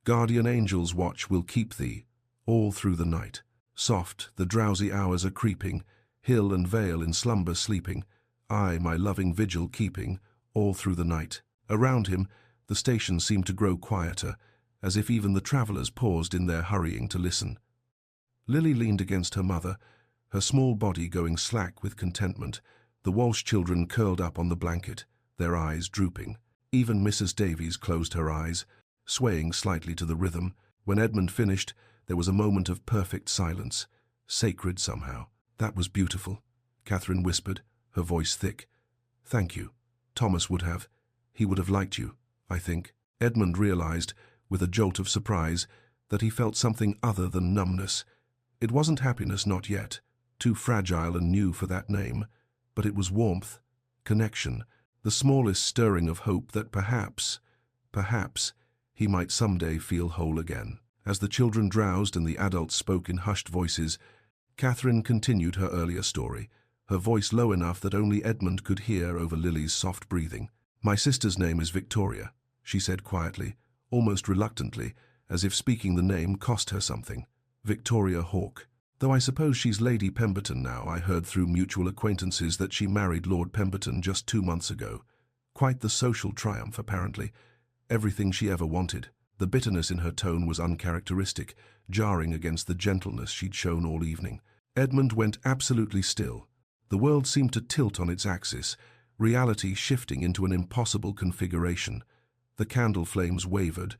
Guardian angels' watch will keep thee, all through the night. Soft, the drowsy hours are creeping, hill and vale in slumber sleeping, I my loving vigil keeping, all through the night. Around him, the station seemed to grow quieter, as if even the travellers paused in their hurrying to listen. Lily leaned against her mother, her small body going slack with contentment, the Walsh children curled up on the blanket, their eyes drooping. Even Mrs. Davies closed her eyes, swaying slightly to the rhythm. When Edmund finished, there was a moment of perfect silence, sacred somehow. That was beautiful, Catherine whispered, her voice thick. Thank you. Thomas would have. He would have liked you, I think. Edmund realized, with a jolt of surprise, that he felt something other than numbness. It wasn't happiness, not yet, too fragile and new for that name, but it was warmth, connection, the smallest stirring of hope that perhaps, he might someday feel whole again. As the children drowsed and the adults spoke in hushed voices, Catherine continued her earlier story, her voice low enough that only Edmund could hear over Lily's soft breathing. My sister's name is Victoria, she said quietly, almost reluctantly, as if speaking the name cost her something. Victoria Hawke. Though I suppose she's Lady Pemberton now. I heard through mutual acquaintances that she married Lord Pemberton just 2 months ago. Quite the social triumph, apparently. Everything she ever wanted. The bitterness in her tone was uncharacteristic, jarring against the gentleness she'd shown all evening. Edmund went absolutely still. The world seemed to tilt on its axis, reality shifting into an impossible configuration. The candle flames wavered,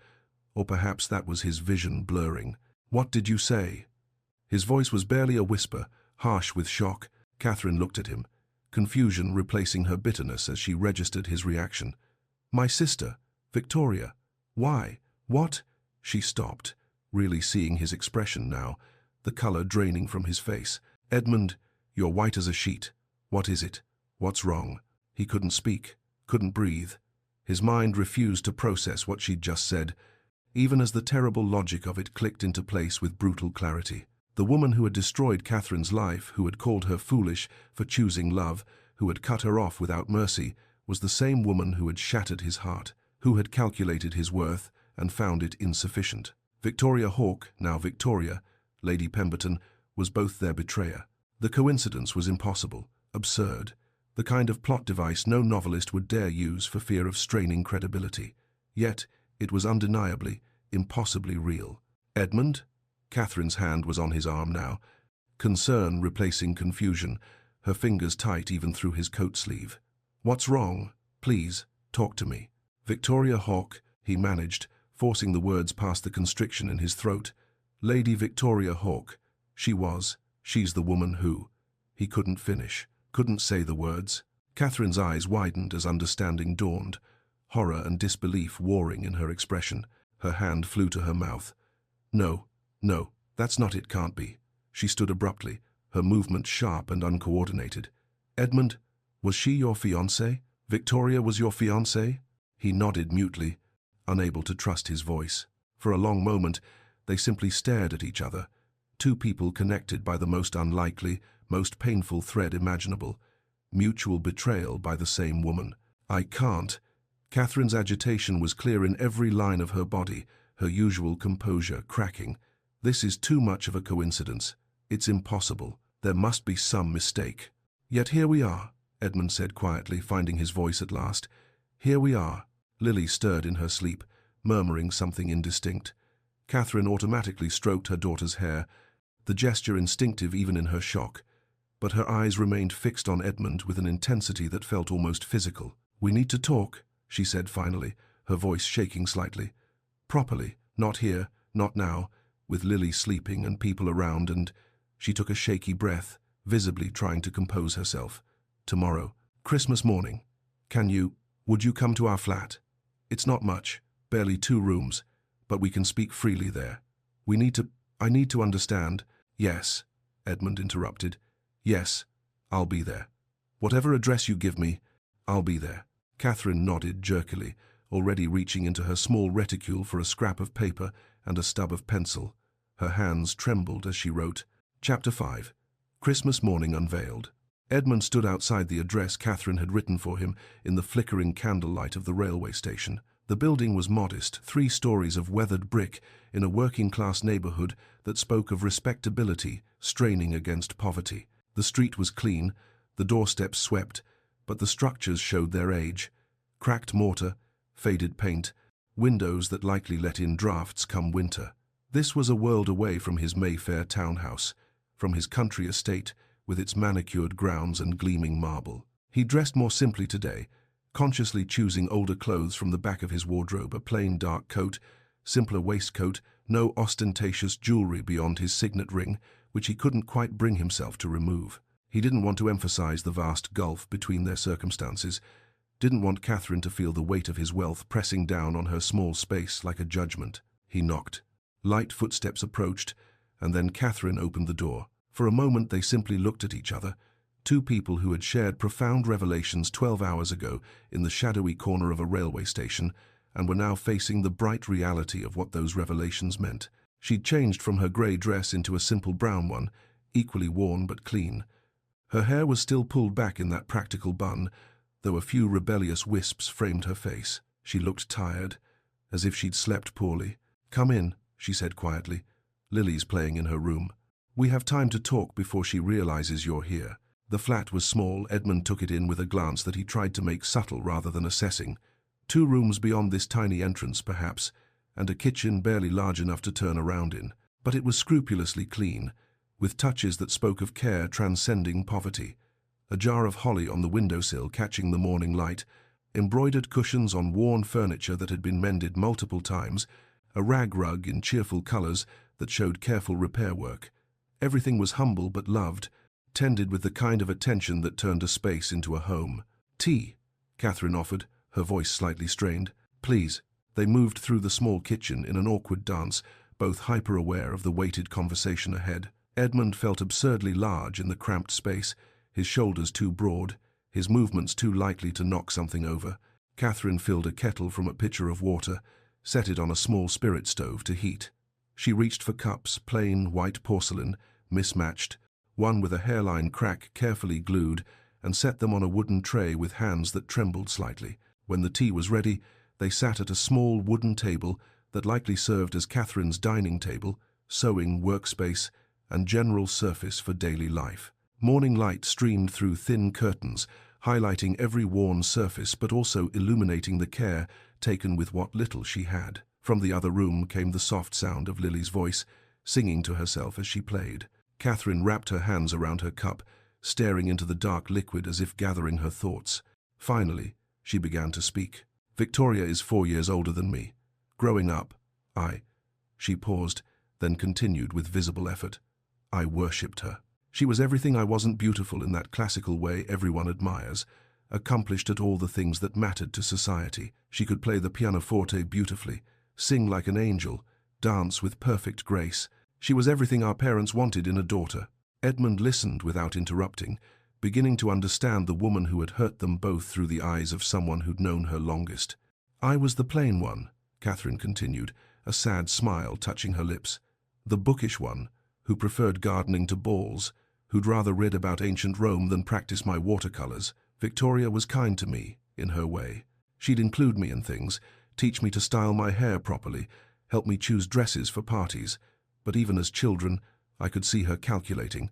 or perhaps that was his vision blurring. What did you say? His voice was barely a whisper, harsh with shock. Catherine looked at him, confusion replacing her bitterness as she registered his reaction. My sister, Victoria. Why? What? She stopped, really seeing his expression now, the color draining from his face. Edmund, you're white as a sheet. What is it? What's wrong? He couldn't speak, couldn't breathe. His mind refused to process what she'd just said, even as the terrible logic of it clicked into place with brutal clarity. The woman who had destroyed Catherine's life, who had called her foolish for choosing love, who had cut her off without mercy, was the same woman who had shattered his heart, who had calculated his worth and found it insufficient. Victoria Hawke, now Victoria, Lady Pemberton, was both their betrayer. The coincidence was impossible, absurd, the kind of plot device no novelist would dare use for fear of straining credibility. Yet, it was undeniably, impossibly real. Edmund? Catherine's hand was on his arm now, concern replacing confusion, her fingers tight even through his coat sleeve. What's wrong? Please, talk to me. Victoria Hawke, he managed, forcing the words past the constriction in his throat. Lady Victoria Hawke. She's the woman who... He couldn't finish, couldn't say the words. Catherine's eyes widened as understanding dawned, horror and disbelief warring in her expression. Her hand flew to her mouth. No, that's not it, can't be. She stood abruptly, her movement sharp and uncoordinated. Edmund, was she your fiancé? Victoria was your fiancé? He nodded mutely, unable to trust his voice. For a long moment, they simply stared at each other, two people connected by the most unlikely, most painful thread imaginable, mutual betrayal by the same woman. I can't. Catherine's agitation was clear in every line of her body, her usual composure cracking. This is too much of a coincidence. It's impossible. There must be some mistake. Yet here we are, Edmund said quietly, finding his voice at last. Here we are. Lily stirred in her sleep, murmuring something indistinct. Catherine automatically stroked her daughter's hair, the gesture instinctive even in her shock, but her eyes remained fixed on Edmund with an intensity that felt almost physical. "We need to talk," she said finally, her voice shaking slightly. "Properly, not here, not now, with Lily sleeping and people around," and she took a shaky breath, visibly trying to compose herself. "Tomorrow, Christmas morning. Would you come to our flat? It's not much, barely 2 rooms, but we can speak freely there. I need to understand." "Yes," Edmund interrupted. "Yes, I'll be there. Whatever address you give me, I'll be there." Catherine nodded jerkily, already reaching into her small reticule for a scrap of paper and a stub of pencil. Her hands trembled as she wrote. Chapter 5. Christmas Morning Unveiled. Edmund stood outside the address Catherine had written for him in the flickering candlelight of the railway station. The building was modest, 3 stories of weathered brick in a working-class neighborhood that spoke of respectability straining against poverty. The street was clean, the doorsteps swept, but the structures showed their age. Cracked mortar, faded paint, windows that likely let in drafts come winter. This was a world away from his Mayfair townhouse, from his country estate with its manicured grounds and gleaming marble. He dressed more simply today, consciously choosing older clothes from the back of his wardrobe, a plain dark coat, simpler waistcoat, no ostentatious jewelry beyond his signet ring, which he couldn't quite bring himself to remove. He didn't want to emphasize the vast gulf between their circumstances, didn't want Catherine to feel the weight of his wealth pressing down on her small space like a judgment. He knocked. Light footsteps approached, and then Catherine opened the door. For a moment they simply looked at each other, 2 people who had shared profound revelations 12 hours ago in the shadowy corner of a railway station, and were now facing the bright reality of what those revelations meant. She'd changed from her grey dress into a simple brown one, equally worn but clean. Her hair was still pulled back in that practical bun, though a few rebellious wisps framed her face. She looked tired, as if she'd slept poorly. "Come in," she said quietly. "Lily's playing in her room. We have time to talk before she realizes you're here." The flat was small. Edmund took it in with a glance that he tried to make subtle rather than assessing. 2 rooms beyond this tiny entrance, perhaps, and a kitchen barely large enough to turn around in. But it was scrupulously clean, with touches that spoke of care transcending poverty. A jar of holly on the windowsill catching the morning light, embroidered cushions on worn furniture that had been mended multiple times, a rag rug in cheerful colors that showed careful repair work. Everything was humble but loved, tended with the kind of attention that turned a space into a home. "Tea," Catherine offered, her voice slightly strained. "Please." They moved through the small kitchen in an awkward dance, both hyper-aware of the weighted conversation ahead. Edmund felt absurdly large in the cramped space, his shoulders too broad, his movements too likely to knock something over. Catherine filled a kettle from a pitcher of water, set it on a small spirit stove to heat. She reached for cups, plain white porcelain, mismatched, one with a hairline crack carefully glued, and set them on a wooden tray with hands that trembled slightly. When the tea was ready, they sat at a small wooden table that likely served as Catherine's dining table, sewing, workspace, and general surface for daily life. Morning light streamed through thin curtains, highlighting every worn surface but also illuminating the care taken with what little she had. From the other room came the soft sound of Lily's voice, singing to herself as she played. Catherine wrapped her hands around her cup, staring into the dark liquid as if gathering her thoughts. Finally, she began to speak. "Victoria is 4 years older than me. Growing up, She paused, then continued with visible effort. I worshipped her. She was everything I wasn't, beautiful in that classical way everyone admires, accomplished at all the things that mattered to society. She could play the pianoforte beautifully, sing like an angel, dance with perfect grace. She was everything our parents wanted in a daughter. Edmund listened without interrupting, beginning to understand the woman who had hurt them both through the eyes of someone who'd known her longest. I was the plain one, Catherine continued, a sad smile touching her lips. The bookish one, who preferred gardening to balls, who'd rather read about ancient Rome than practice my watercolors. Victoria was kind to me, in her way. She'd include me in things, teach me to style my hair properly, help me choose dresses for parties. But even as children, I could see her calculating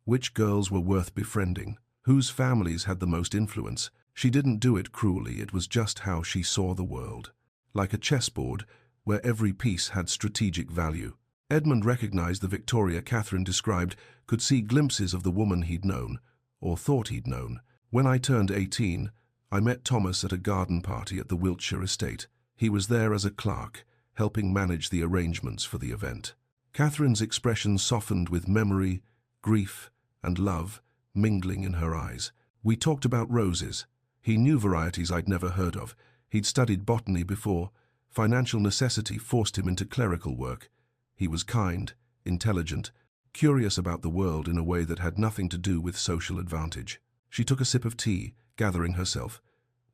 which girls were worth befriending, whose families had the most influence. She didn't do it cruelly, it was just how she saw the world. Like a chessboard, where every piece had strategic value. Edmund recognized the Victoria Catherine described, could see glimpses of the woman he'd known, or thought he'd known. When I turned 18, I met Thomas at a garden party at the Wiltshire estate. He was there as a clerk, helping manage the arrangements for the event. Catherine's expression softened with memory, grief, and love mingling in her eyes. We talked about roses. He knew varieties I'd never heard of. He'd studied botany before. Financial necessity forced him into clerical work. He was kind, intelligent, curious about the world in a way that had nothing to do with social advantage. She took a sip of tea, gathering herself.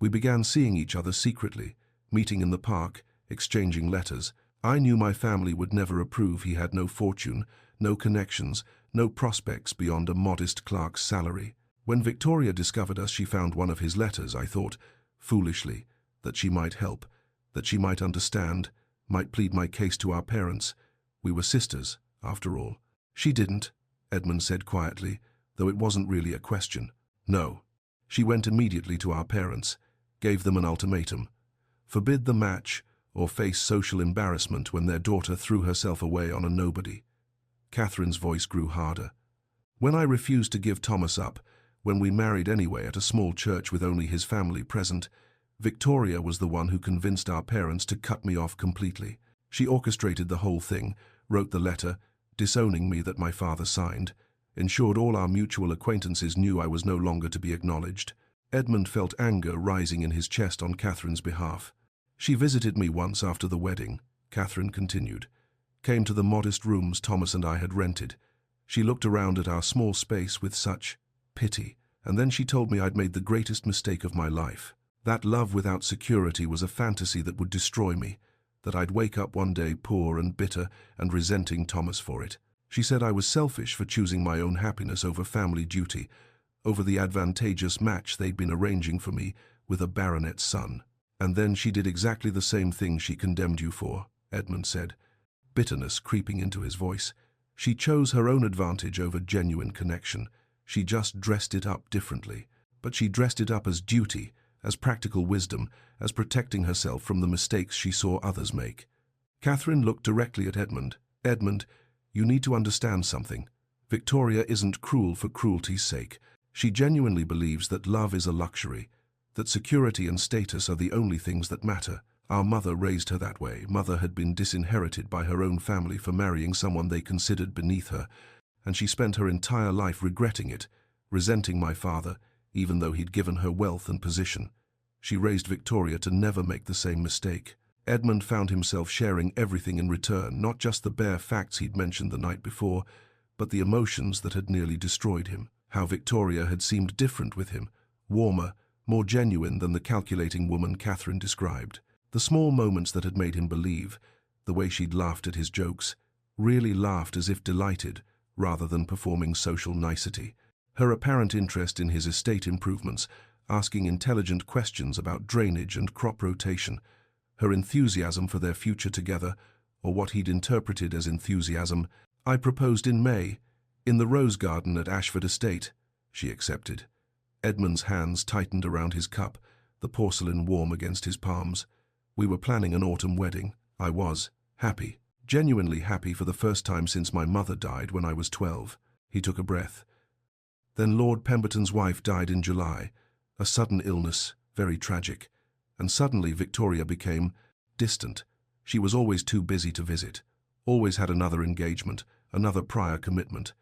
We began seeing each other secretly, meeting in the park, exchanging letters. I knew my family would never approve. He had no fortune, no connections, no prospects beyond a modest clerk's salary. When Victoria discovered us, she found one of his letters. I thought, foolishly, that she might help, that she might understand, might plead my case to our parents. We were sisters, after all. She didn't, Edmund said quietly, though it wasn't really a question. No. She went immediately to our parents, gave them an ultimatum. Forbid the match or face social embarrassment when their daughter threw herself away on a nobody. Catherine's voice grew harder. When I refused to give Thomas up, when we married anyway at a small church with only his family present, Victoria was the one who convinced our parents to cut me off completely. She orchestrated the whole thing, wrote the letter, disowning me that my father signed, ensured all our mutual acquaintances knew I was no longer to be acknowledged. Edmund felt anger rising in his chest on Catherine's behalf. She visited me once after the wedding, Catherine continued, came to the modest rooms Thomas and I had rented. She looked around at our small space with such pity, and then she told me I'd made the greatest mistake of my life. That love without security was a fantasy that would destroy me, that I'd wake up one day poor and bitter and resenting Thomas for it. She said I was selfish for choosing my own happiness over family duty, over the advantageous match they'd been arranging for me with a baronet's son. And then she did exactly the same thing she condemned you for, Edmund said, bitterness creeping into his voice. She chose her own advantage over genuine connection. She just dressed it up differently. But she dressed it up as duty, as practical wisdom, as protecting herself from the mistakes she saw others make. Catherine looked directly at Edmund. Edmund, you need to understand something. Victoria isn't cruel for cruelty's sake. She genuinely believes that love is a luxury, that security and status are the only things that matter. Our mother raised her that way. Mother had been disinherited by her own family for marrying someone they considered beneath her, and she spent her entire life regretting it, resenting my father, even though he'd given her wealth and position. She raised Victoria to never make the same mistake. Edmund found himself sharing everything in return, not just the bare facts he'd mentioned the night before, but the emotions that had nearly destroyed him. How Victoria had seemed different with him, warmer, more genuine than the calculating woman Catherine described. The small moments that had made him believe, the way she'd laughed at his jokes, really laughed as if delighted, rather than performing social nicety. Her apparent interest in his estate improvements, asking intelligent questions about drainage and crop rotation, her enthusiasm for their future together, or what he'd interpreted as enthusiasm. I proposed in May, in the rose garden at Ashford Estate, she accepted. Edmund's hands tightened around his cup, the porcelain warm against his palms. We were planning an autumn wedding. I was happy, genuinely happy for the first time since my mother died when I was 12. He took a breath. Then Lord Pemberton's wife died in July, a sudden illness, very tragic, and suddenly Victoria became distant. She was always too busy to visit, always had another engagement, another prior commitment.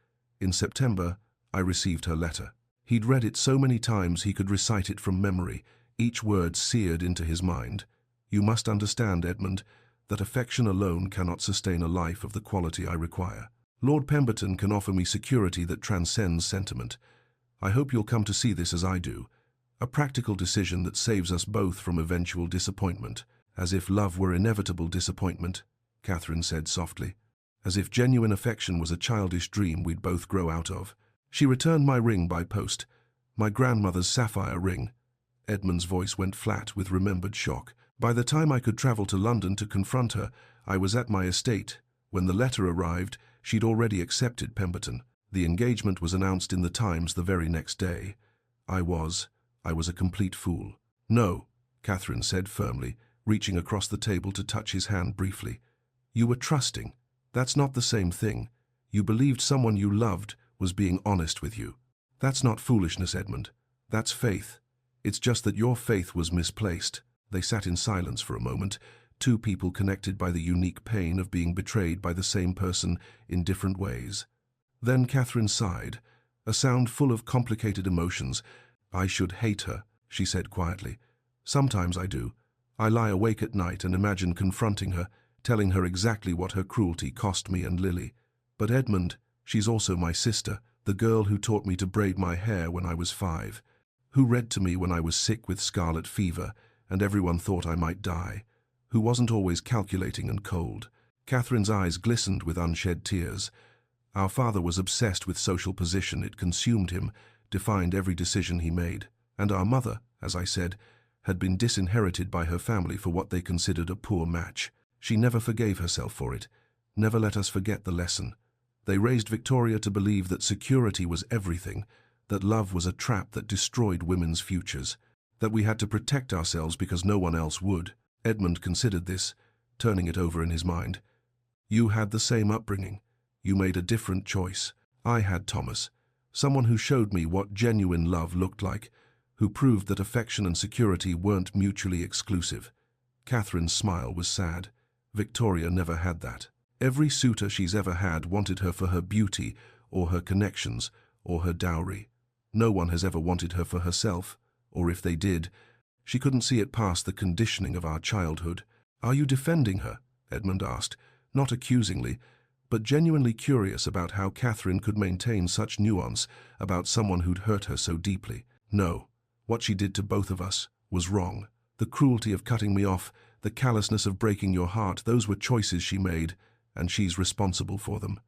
In September, I received her letter. He'd read it so many times he could recite it from memory, each word seared into his mind. You must understand, Edmund, that affection alone cannot sustain a life of the quality I require. Lord Pemberton can offer me security that transcends sentiment. I hope you'll come to see this as I do. A practical decision that saves us both from eventual disappointment. As if love were inevitable disappointment, Catherine said softly. As if genuine affection was a childish dream we'd both grow out of. She returned my ring by post, my grandmother's sapphire ring. Edmund's voice went flat with remembered shock. By the time I could travel to London to confront her, I was at my estate. When the letter arrived, she'd already accepted Pemberton. The engagement was announced in the Times the very next day. I was a complete fool. No, Catherine said firmly, reaching across the table to touch his hand briefly. "You were trusting. That's not the same thing. You believed someone you loved was being honest with you. That's not foolishness, Edmund. That's faith. It's just that your faith was misplaced." They sat in silence for a moment, two people connected by the unique pain of being betrayed by the same person in different ways. Then Catherine sighed, a sound full of complicated emotions. "I should hate her," she said quietly. "Sometimes I do. I lie awake at night and imagine confronting her, telling her exactly what her cruelty cost me and Lily. But Edmund, she's also my sister, the girl who taught me to braid my hair when I was 5, who read to me when I was sick with scarlet fever and everyone thought I might die, who wasn't always calculating and cold." Catherine's eyes glistened with unshed tears. "Our father was obsessed with social position. It consumed him, defined every decision he made. And our mother, as I said, had been disinherited by her family for what they considered a poor match. She never forgave herself for it, never let us forget the lesson. They raised Victoria to believe that security was everything, that love was a trap that destroyed women's futures, that we had to protect ourselves because no one else would." Edmund considered this, turning it over in his mind. "You had the same upbringing. You made a different choice. I had Thomas, someone who showed me what genuine love looked like, who proved that affection and security weren't mutually exclusive." Catherine's smile was sad. Victoria never had that. Every suitor she's ever had wanted her for her beauty, or her connections, or her dowry. No one has ever wanted her for herself, or if they did, she couldn't see it past the conditioning of our childhood. "Are you defending her?" Edmund asked, not accusingly, but genuinely curious about how Catherine could maintain such nuance about someone who'd hurt her so deeply. "No. What she did to both of us was wrong. The cruelty of cutting me off, the callousness of breaking your heart, those were choices she made, and she's responsible for them."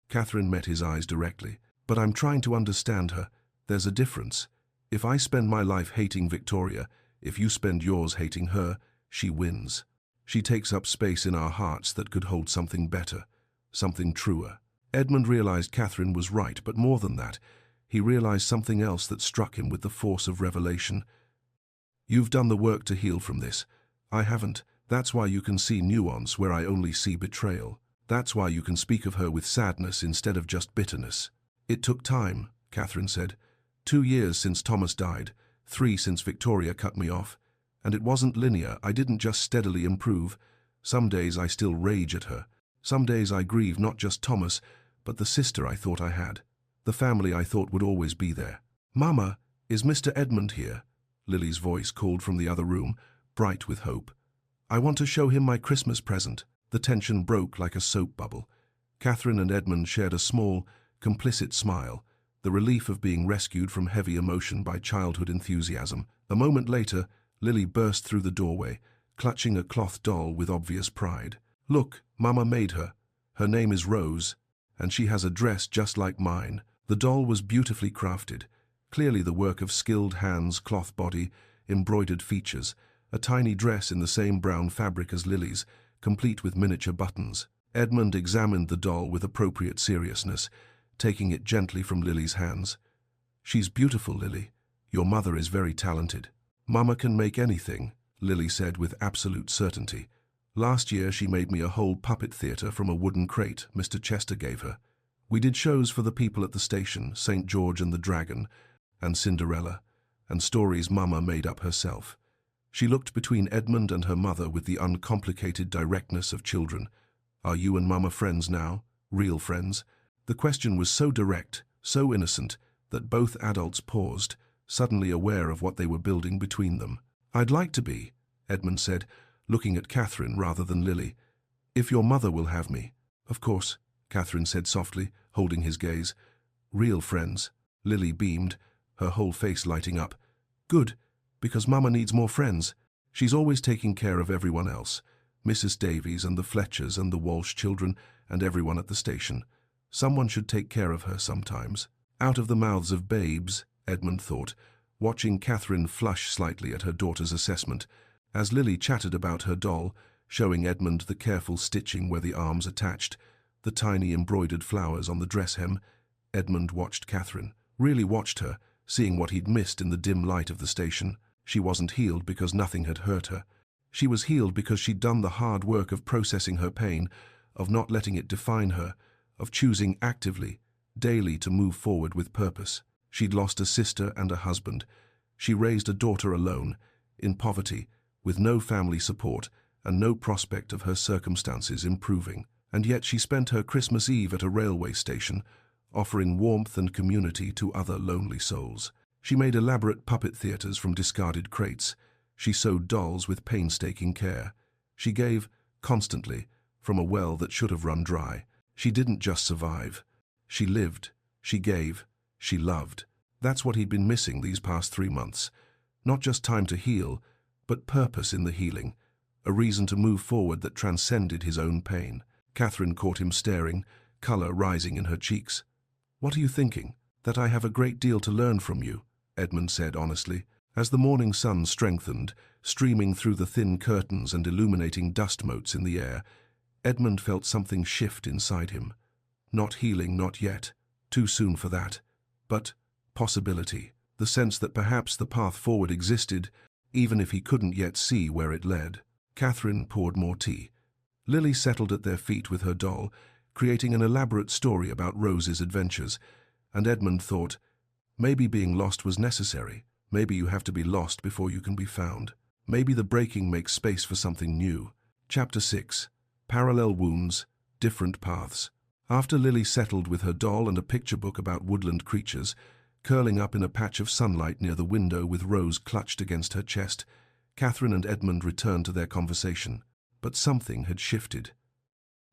Catherine met his eyes directly. "But I'm trying to understand her. There's a difference. If I spend my life hating Victoria, if you spend yours hating her, she wins. She takes up space in our hearts that could hold something better, something truer." Edmund realized Catherine was right, but more than that, he realized something else that struck him with the force of revelation. "You've done the work to heal from this. I haven't. That's why you can see nuance where I only see betrayal. That's why you can speak of her with sadness instead of just bitterness." "It took time," Catherine said. 2 years since Thomas died, 3 since Victoria cut me off. And it wasn't linear. I didn't just steadily improve. Some days I still rage at her. Some days I grieve not just Thomas, but the sister I thought I had, the family I thought would always be there." "Mama, is Mr. Edmund here?" Lily's voice called from the other room, bright with hope. "I want to show him my Christmas present." The tension broke like a soap bubble. Catherine and Edmund shared a small, complicit smile, the relief of being rescued from heavy emotion by childhood enthusiasm. A moment later, Lily burst through the doorway, clutching a cloth doll with obvious pride. "Look, Mama made her. Her name is Rose, and she has a dress just like mine." The doll was beautifully crafted, clearly the work of skilled hands, cloth body, embroidered features, a tiny dress in the same brown fabric as Lily's, complete with miniature buttons. Edmund examined the doll with appropriate seriousness, taking it gently from Lily's hands. "She's beautiful, Lily. Your mother is very talented." "Mama can make anything," Lily said with absolute certainty. "Last year she made me a whole puppet theatre from a wooden crate Mr. Chester gave her. We did shows for the people at the station, St. George and the Dragon, and Cinderella, and stories Mama made up herself." She looked between Edmund and her mother with the uncomplicated directness of children. "Are you and Mama friends now? Real friends?" The question was so direct, so innocent, that both adults paused, suddenly aware of what they were building between them. "I'd like to be," Edmund said, looking at Catherine rather than Lily. "If your mother will have me." "Of course," Catherine said softly, holding his gaze. "Real friends." Lily beamed, her whole face lighting up. "Good, because Mama needs more friends. She's always taking care of everyone else. Mrs. Davies and the Fletchers and the Walsh children and everyone at the station. Someone should take care of her sometimes." Out of the mouths of babes, Edmund thought, watching Catherine flush slightly at her daughter's assessment, as Lily chattered about her doll, showing Edmund the careful stitching where the arms attached, the tiny embroidered flowers on the dress hem. Edmund watched Catherine, really watched her, seeing what he'd missed in the dim light of the station. She wasn't healed because nothing had hurt her. She was healed because she'd done the hard work of processing her pain, of not letting it define her, of choosing actively, daily to move forward with purpose. She'd lost a sister and a husband. She raised a daughter alone, in poverty, with no family support and no prospect of her circumstances improving. And yet she spent her Christmas Eve at a railway station, offering warmth and community to other lonely souls. She made elaborate puppet theatres from discarded crates. She sewed dolls with painstaking care. She gave, constantly, from a well that should have run dry. She didn't just survive. She lived, she gave, she loved. That's what he'd been missing these past 3 months. Not just time to heal, but purpose in the healing, a reason to move forward that transcended his own pain. Catherine caught him staring, colour rising in her cheeks. "What are you thinking?" "That I have a great deal to learn from you," Edmund said honestly. As the morning sun strengthened, streaming through the thin curtains and illuminating dust motes in the air, Edmund felt something shift inside him. Not healing, not yet. Too soon for that. But possibility. The sense that perhaps the path forward existed, even if he couldn't yet see where it led. Catherine poured more tea. Lily settled at their feet with her doll, creating an elaborate story about Rose's adventures, and Edmund thought, maybe being lost was necessary. Maybe you have to be lost before you can be found. Maybe the breaking makes space for something new. Chapter 6. Parallel Wounds, Different Paths. After Lily settled with her doll and a picture book about woodland creatures, curling up in a patch of sunlight near the window with Rose clutched against her chest, Catherine and Edmund returned to their conversation. But something had shifted.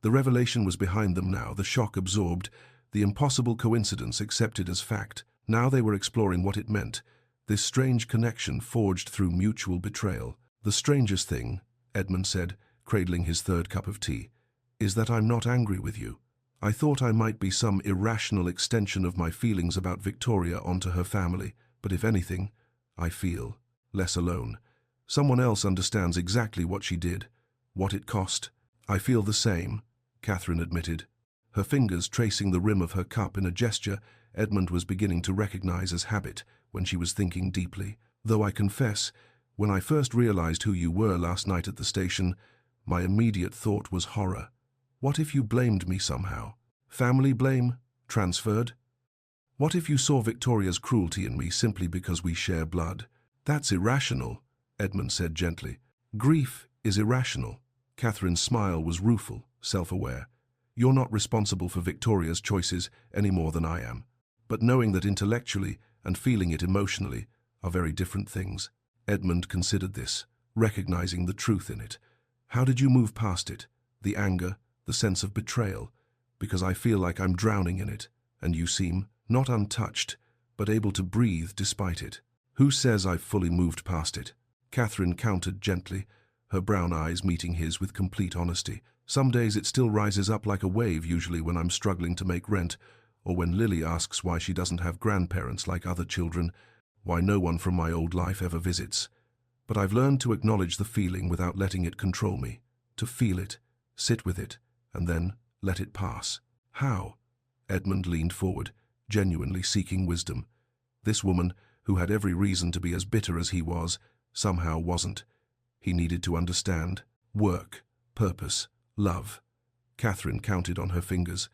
The revelation was behind them now, the shock absorbed, the impossible coincidence accepted as fact. Now they were exploring what it meant, this strange connection forged through mutual betrayal. "The strangest thing," Edmund said, cradling his third cup of tea, "is that I'm not angry with you. I thought I might be some irrational extension of my feelings about Victoria onto her family, but if anything, I feel less alone. Someone else understands exactly what she did, what it cost." "I feel the same," Catherine admitted, her fingers tracing the rim of her cup in a gesture Edmund was beginning to recognize as habit when she was thinking deeply. "Though I confess, when I first realized who you were last night at the station, my immediate thought was horror. What if you blamed me somehow? Family blame? Transferred? What if you saw Victoria's cruelty in me simply because we share blood?" "That's irrational," Edmund said gently. "Grief is irrational." Catherine's smile was rueful, self-aware. "You're not responsible for Victoria's choices any more than I am. But knowing that intellectually and feeling it emotionally are very different things." Edmund considered this, recognizing the truth in it. "How did you move past it? The anger, the sense of betrayal? Because I feel like I'm drowning in it, and you seem not untouched, but able to breathe despite it." "Who says I've fully moved past it?" Catherine countered gently, her brown eyes meeting his with complete honesty. "Some days it still rises up like a wave, usually when I'm struggling to make rent, or when Lily asks why she doesn't have grandparents like other children, why no one from my old life ever visits. But I've learned to acknowledge the feeling without letting it control me, to feel it, sit with it, and then let it pass." "How?" Edmund leaned forward, genuinely seeking wisdom. This woman, who had every reason to be as bitter as he was, somehow wasn't. He needed to understand. Work, purpose, love. Catherine counted on her fingers.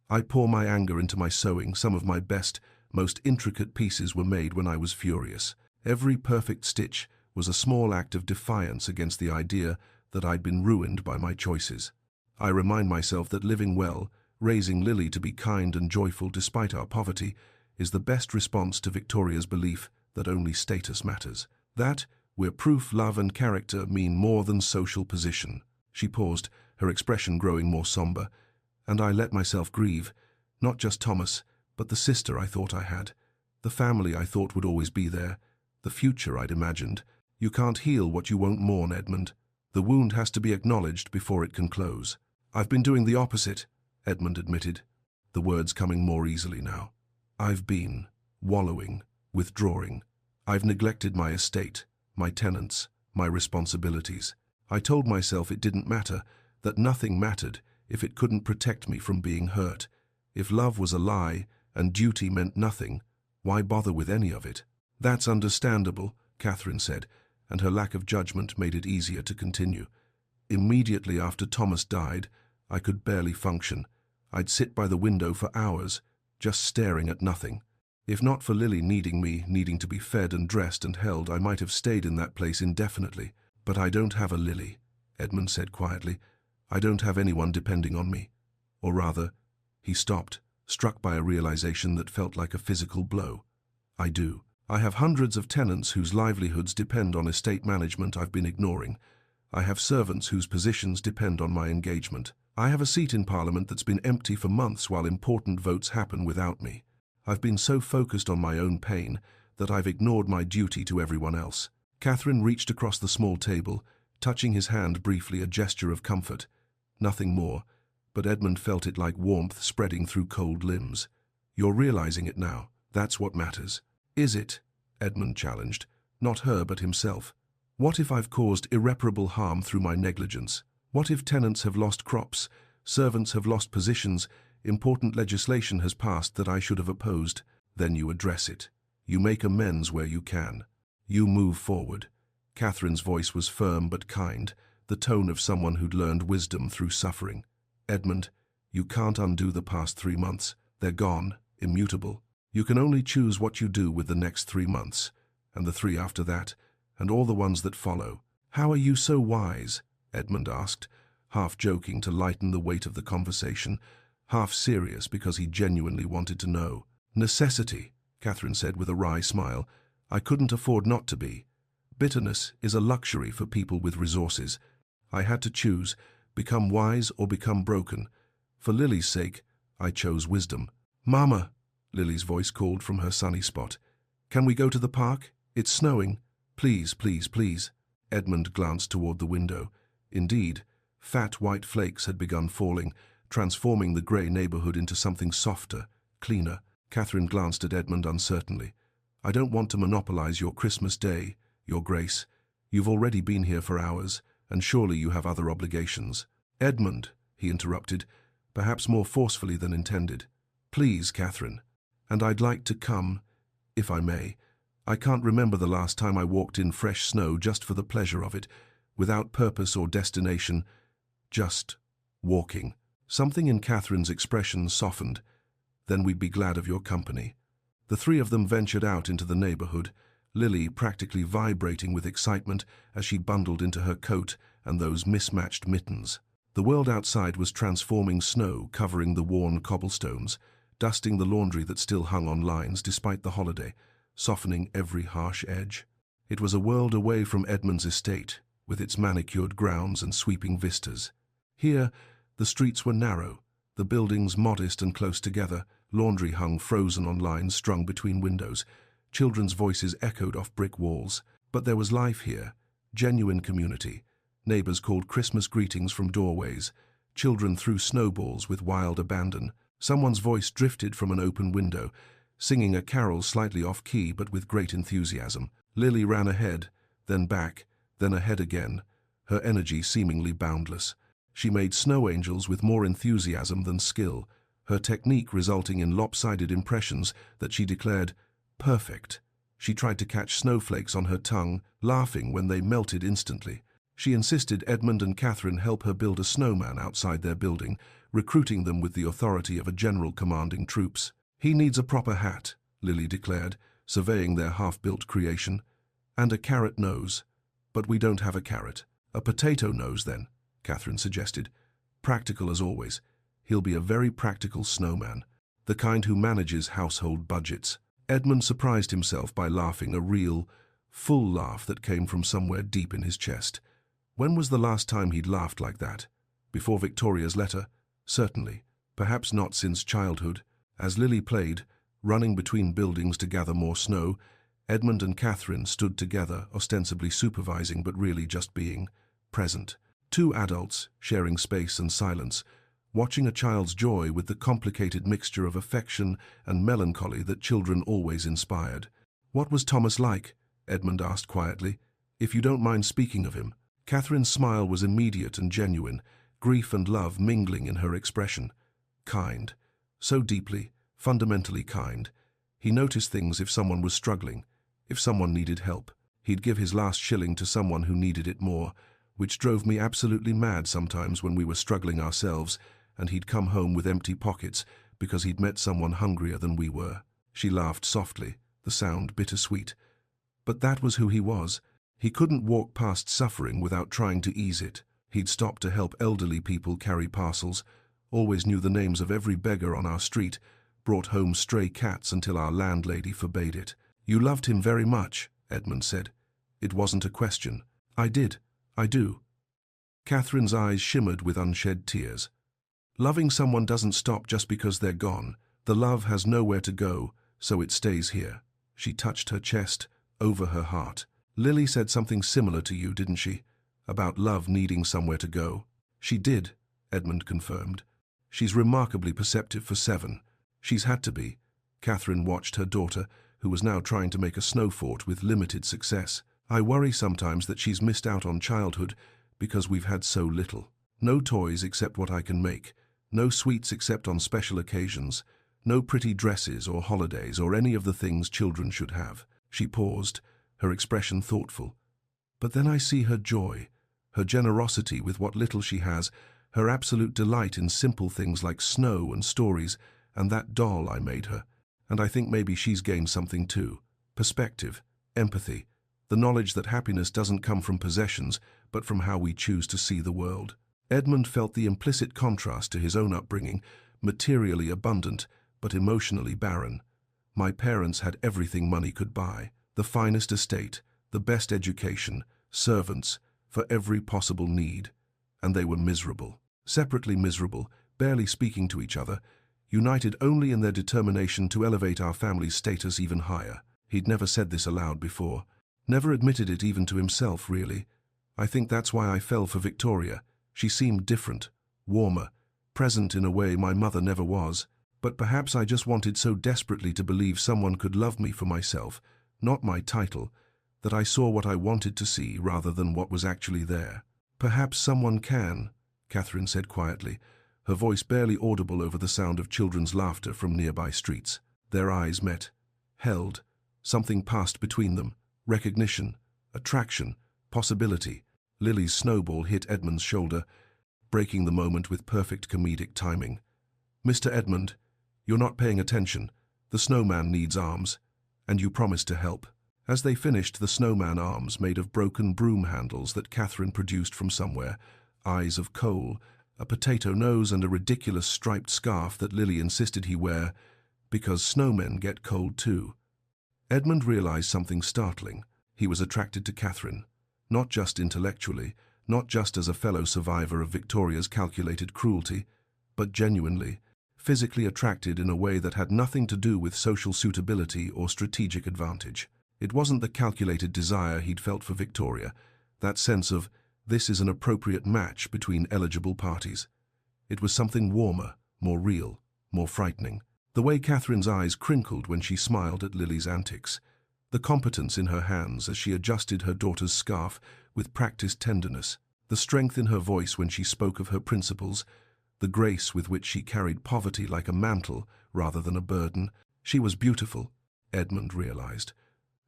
"I pour my anger into my sewing. Some of my best, most intricate pieces were made when I was furious. Every perfect stitch was a small act of defiance against the idea that I'd been ruined by my choices. I remind myself that living well, raising Lily to be kind and joyful despite our poverty, is the best response to Victoria's belief that only status matters. That, where proof, love, and character mean more than social position." She paused, her expression growing more somber. "And I let myself grieve, not just Thomas, but the sister I thought I had, the family I thought would always be there, the future I'd imagined. You can't heal what you won't mourn, Edmund. The wound has to be acknowledged before it can close." "I've been doing the opposite," Edmund admitted, the words coming more easily now. "I've been wallowing, withdrawing. I've neglected my estate, my tenants, my responsibilities. I told myself it didn't matter, that nothing mattered if it couldn't protect me from being hurt. If love was a lie and duty meant nothing, why bother with any of it?" "That's understandable," Catherine said, and her lack of judgment made it easier to continue. Immediately after Thomas died, I could barely function. I'd sit by the window for hours, just staring at nothing. If not for Lily needing me, needing to be fed and dressed and held, I might have stayed in that place indefinitely. But I don't have a Lily, Edmund said quietly. I don't have anyone depending on me. Or rather, he stopped, struck by a realization that felt like a physical blow. I do. I have hundreds of tenants whose livelihoods depend on estate management I've been ignoring. I have servants whose positions depend on my engagement. I have a seat in Parliament that's been empty for months while important votes happen without me. I've been so focused on my own pain that I've ignored my duty to everyone else. Catherine reached across the small table, touching his hand briefly, a gesture of comfort. Nothing more, but Edmund felt it like warmth spreading through cold limbs. You're realizing it now. That's what matters. Is it? Edmund challenged. Not her, but himself. What if I've caused irreparable harm through my negligence? What if tenants have lost crops, servants have lost positions, important legislation has passed that I should have opposed? Then you address it. You make amends where you can. You move forward. Catherine's voice was firm but kind, the tone of someone who'd learned wisdom through suffering. Edmund, you can't undo the past 3 months. They're gone, immutable. You can only choose what you do with the next 3 months, and the 3 after that, and all the ones that follow. How are you so wise? Edmund asked, half joking to lighten the weight of the conversation, half serious because he genuinely wanted to know. Necessity, Catherine said with a wry smile. I couldn't afford not to be. Bitterness is a luxury for people with resources. I had to choose, become wise or become broken. For Lily's sake, I chose wisdom. Mama, Lily's voice called from her sunny spot. Can we go to the park? It's snowing. Please, please, please. Edmund glanced toward the window. Indeed, fat white flakes had begun falling, transforming the grey neighborhood into something softer, cleaner. Catherine glanced at Edmund uncertainly. I don't want to monopolize your Christmas day, Your Grace. You've already been here for hours, and surely you have other obligations. Edmund, he interrupted, perhaps more forcefully than intended. Please, Catherine. And I'd like to come, if I may. I can't remember the last time I walked in fresh snow just for the pleasure of it, without purpose or destination, just walking. Something in Catherine's expression softened. Then we'd be glad of your company. The 3 of them ventured out into the neighborhood, Lily practically vibrating with excitement as she bundled into her coat and those mismatched mittens. The world outside was transforming snow, covering the worn cobblestones, dusting the laundry that still hung on lines despite the holiday, softening every harsh edge. It was a world away from Edmund's estate, with its manicured grounds and sweeping vistas. Here, the streets were narrow, the buildings modest and close together, laundry hung frozen on lines strung between windows. Children's voices echoed off brick walls. But there was life here, genuine community. Neighbors called Christmas greetings from doorways. Children threw snowballs with wild abandon. Someone's voice drifted from an open window, singing a carol slightly off-key but with great enthusiasm. Lily ran ahead, then back, then ahead again, her energy seemingly boundless. She made snow angels with more enthusiasm than skill, her technique resulting in lopsided impressions that she declared perfect. She tried to catch snowflakes on her tongue, laughing when they melted instantly. She insisted Edmund and Catherine help her build a snowman outside their building, recruiting them with the authority of a general commanding troops. He needs a proper hat, Lily declared, surveying their half-built creation. And a carrot nose. But we don't have a carrot. A potato nose, then, Catherine suggested. Practical as always. He'll be a very practical snowman, the kind who manages household budgets. Edmund surprised himself by laughing, a real, full laugh that came from somewhere deep in his chest. When was the last time he'd laughed like that? Before Victoria's letter? Certainly. Perhaps not since childhood. As Lily played, running between buildings to gather more snow, Edmund and Catherine stood together, ostensibly supervising but really just being present. 2 adults, sharing space and silence, watching a child's joy with the complicated mixture of affection and melancholy that children always inspired. What was Thomas like? Edmund asked quietly. If you don't mind speaking of him. Catherine's smile was immediate and genuine, grief and love mingling in her expression. Kind. So deeply, fundamentally kind. He noticed things if someone was struggling, if someone needed help. He'd give his last shilling to someone who needed it more, which drove me absolutely mad sometimes when we were struggling ourselves, and he'd come home with empty pockets because he'd met someone hungrier than we were. She laughed softly, the sound bittersweet. But that was who he was. He couldn't walk past suffering without trying to ease it. He'd stop to help elderly people carry parcels, always knew the names of every beggar on our street, brought home stray cats until our landlady forbade it. "You loved him very much," Edmund said. "It wasn't a question." "I did. I do." Catherine's eyes shimmered with unshed tears. "Loving someone doesn't stop just because they're gone. The love has nowhere to go, so it stays here." She touched her chest, over her heart. "Lily said something similar to you, didn't she? About love needing somewhere to go." "She did," Edmund confirmed. "She's remarkably perceptive for 7. She's had to be." Catherine watched her daughter, who was now trying to make a snow fort with limited success. "I worry sometimes that she's missed out on childhood because we've had so little. No toys except what I can make, no sweets except on special occasions, no pretty dresses or holidays or any of the things children should have." She paused, her expression thoughtful. "But then I see her joy, her generosity with what little she has, her absolute delight in simple things like snow and stories, and that doll I made her. And I think maybe she's gained something too. Perspective, empathy, the knowledge that happiness doesn't come from possessions, but from how we choose to see the world." Edmund felt the implicit contrast to his own upbringing, materially abundant, but emotionally barren. "My parents had everything money could buy, the finest estate, the best education, servants, for every possible need, and they were miserable. Separately miserable, barely speaking to each other, united only in their determination to elevate our family's status even higher." He'd never said this aloud before, never admitted it even to himself, really. "I think that's why I fell for Victoria. She seemed different, warmer, present in a way my mother never was. But perhaps I just wanted so desperately to believe someone could love me for myself, not my title, that I saw what I wanted to see rather than what was actually there." "Perhaps someone can," Catherine said quietly, her voice barely audible over the sound of children's laughter from nearby streets. Their eyes met, held. Something passed between them. Recognition, attraction, possibility. Lily's snowball hit Edmund's shoulder, breaking the moment with perfect comedic timing. "Mr. Edmund, you're not paying attention. The snowman needs arms, and you promised to help." As they finished, the snowman arms made of broken broom handles that Catherine produced from somewhere, eyes of coal, a potato nose and a ridiculous striped scarf that Lily insisted he wear, because snowmen get cold too. Edmund realized something startling. He was attracted to Catherine, not just intellectually, not just as a fellow survivor of Victoria's calculated cruelty, but genuinely, physically attracted in a way that had nothing to do with social suitability or strategic advantage. It wasn't the calculated desire he'd felt for Victoria, that sense of, this is an appropriate match between eligible parties. It was something warmer, more real, more frightening. The way Catherine's eyes crinkled when she smiled at Lily's antics, the competence in her hands as she adjusted her daughter's scarf with practiced tenderness, the strength in her voice when she spoke of her principles, the grace with which she carried poverty like a mantle rather than a burden. She was beautiful, Edmund realized.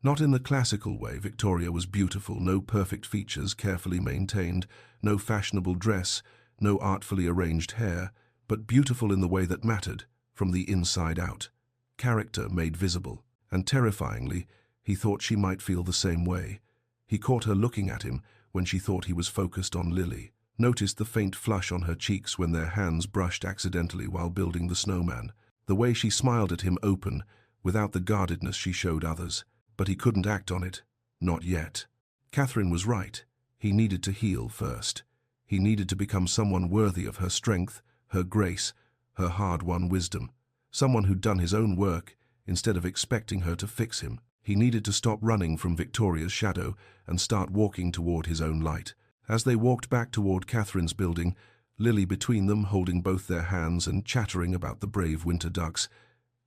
Not in the classical way Victoria was beautiful, no perfect features carefully maintained, no fashionable dress, no artfully arranged hair, but beautiful in the way that mattered, from the inside out. Character made visible, and terrifyingly, he thought she might feel the same way. He caught her looking at him when she thought he was focused on Lily, noticed the faint flush on her cheeks when their hands brushed accidentally while building the snowman, the way she smiled at him open, without the guardedness she showed others. But he couldn't act on it. Not yet. Catherine was right. He needed to heal first. He needed to become someone worthy of her strength, her grace, her hard-won wisdom. Someone who'd done his own work, instead of expecting her to fix him. He needed to stop running from Victoria's shadow and start walking toward his own light. As they walked back toward Catherine's building, Lily between them holding both their hands and chattering about the brave winter ducks,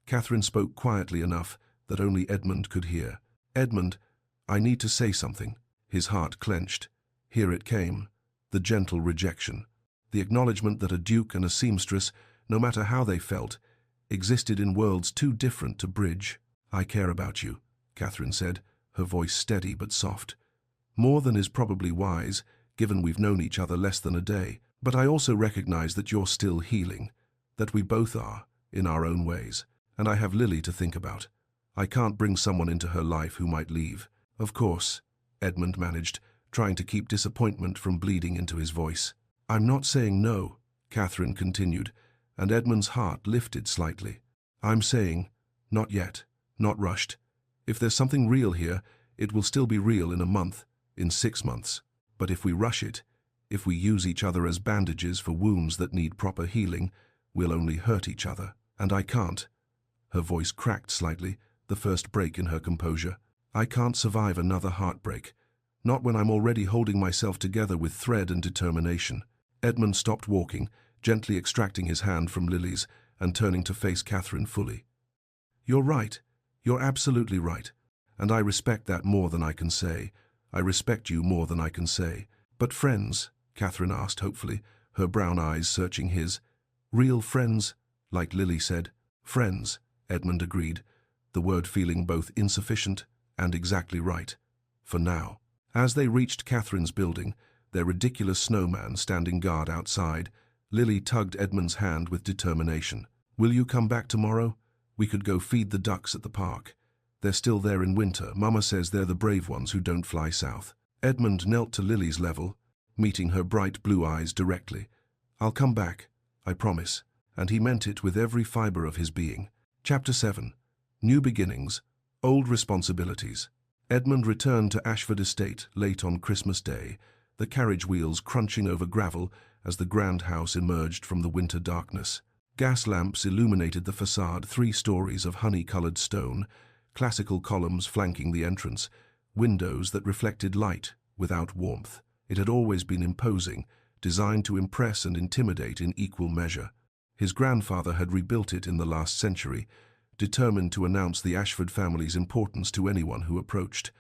Catherine spoke quietly enough that only Edmund could hear. "Edmund, I need to say something." His heart clenched. Here it came, the gentle rejection, the acknowledgement that a duke and a seamstress, no matter how they felt, existed in worlds too different to bridge. "I care about you," Catherine said, her voice steady but soft. "More than is probably wise, given we've known each other less than a day. But I also recognize that you're still healing, that we both are, in our own ways. And I have Lily to think about. I can't bring someone into her life who might leave." "Of course," Edmund managed, trying to keep disappointment from bleeding into his voice. "I'm not saying no," Catherine continued, and Edmund's heart lifted slightly. "I'm saying, not yet, not rushed. If there's something real here, it will still be real in a month, in 6 months. But if we rush it, if we use each other as bandages for wounds that need proper healing, we'll only hurt each other. And I can't." Her voice cracked slightly, the first break in her composure. "I can't survive another heartbreak. Not when I'm already holding myself together with thread and determination." Edmund stopped walking, gently extracting his hand from Lily's and turning to face Catherine fully. "You're right. You're absolutely right. And I respect that more than I can say. I respect you more than I can say. But friends?" Catherine asked hopefully, her brown eyes searching his. "Real friends, like Lily said." "Friends," Edmund agreed, the word feeling both insufficient and exactly right. For now. As they reached Catherine's building, their ridiculous snowman standing guard outside, Lily tugged Edmund's hand with determination. "Will you come back tomorrow? We could go feed the ducks at the park. They're still there in winter. Mama says they're the brave ones who don't fly south." Edmund knelt to Lily's level, meeting her bright blue eyes directly. "I'll come back, I promise." And he meant it with every fiber of his being. Chapter 7. New Beginnings, Old Responsibilities. Edmund returned to Ashford Estate late on Christmas Day, the carriage wheels crunching over gravel as the grand house emerged from the winter darkness. Gas lamps illuminated the facade, 3 stories of honey-colored stone, classical columns flanking the entrance, windows that reflected light without warmth. It had always been imposing, designed to impress and intimidate in equal measure. His grandfather had rebuilt it in the last century, determined to announce the Ashford family's importance to anyone who approached.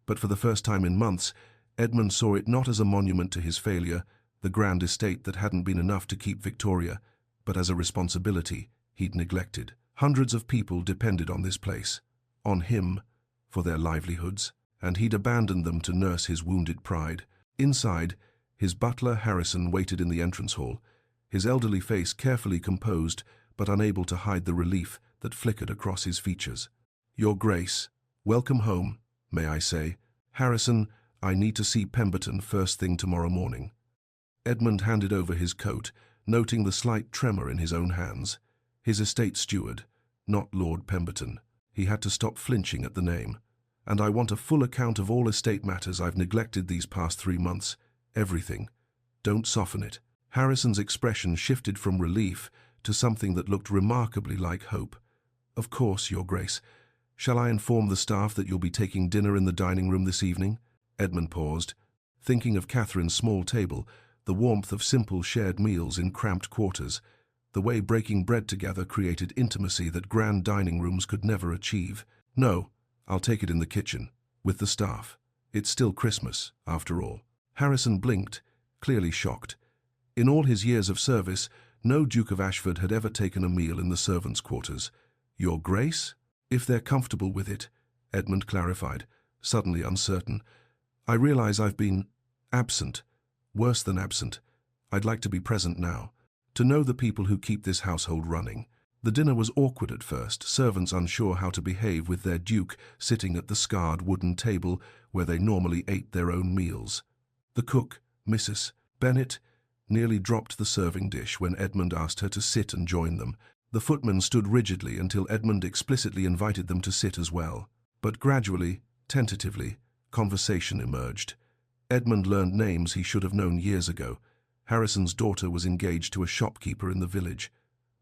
But for the first time in months, Edmund saw it not as a monument to his failure, the grand estate that hadn't been enough to keep Victoria, but as a responsibility he'd neglected. Hundreds of people depended on this place, on him, for their livelihoods, and he'd abandoned them to nurse his wounded pride. Inside, his butler Harrison waited in the entrance hall, his elderly face carefully composed but unable to hide the relief that flickered across his features. "Your Grace, welcome home, may I say. Harrison, I need to see Pemberton first thing tomorrow morning." Edmund handed over his coat, noting the slight tremor in his own hands. His estate steward, not Lord Pemberton. He had to stop flinching at the name. "And I want a full account of all estate matters I've neglected these past 3 months. Everything. Don't soften it." Harrison's expression shifted from relief to something that looked remarkably like hope. "Of course, Your Grace. Shall I inform the staff that you'll be taking dinner in the dining room this evening?" Edmund paused, thinking of Catherine's small table, the warmth of simple shared meals in cramped quarters, the way breaking bread together created intimacy that grand dining rooms could never achieve. "No, I'll take it in the kitchen, with the staff. It's still Christmas, after all." Harrison blinked, clearly shocked. In all his years of service, no Duke of Ashford had ever taken a meal in the servants' quarters. "Your Grace?" "If they're comfortable with it," Edmund clarified, suddenly uncertain. "I realize I've been absent, worse than absent. I'd like to be present now, to know the people who keep this household running." The dinner was awkward at first, servants unsure how to behave with their Duke sitting at the scarred wooden table where they normally ate their own meals. The cook, Mrs. Bennet, nearly dropped the serving dish when Edmund asked her to sit and join them. The footman stood rigidly until Edmund explicitly invited them to sit as well. But gradually, tentatively, conversation emerged. Edmund learned names he should have known years ago. Harrison's daughter was engaged to a shopkeeper in the village.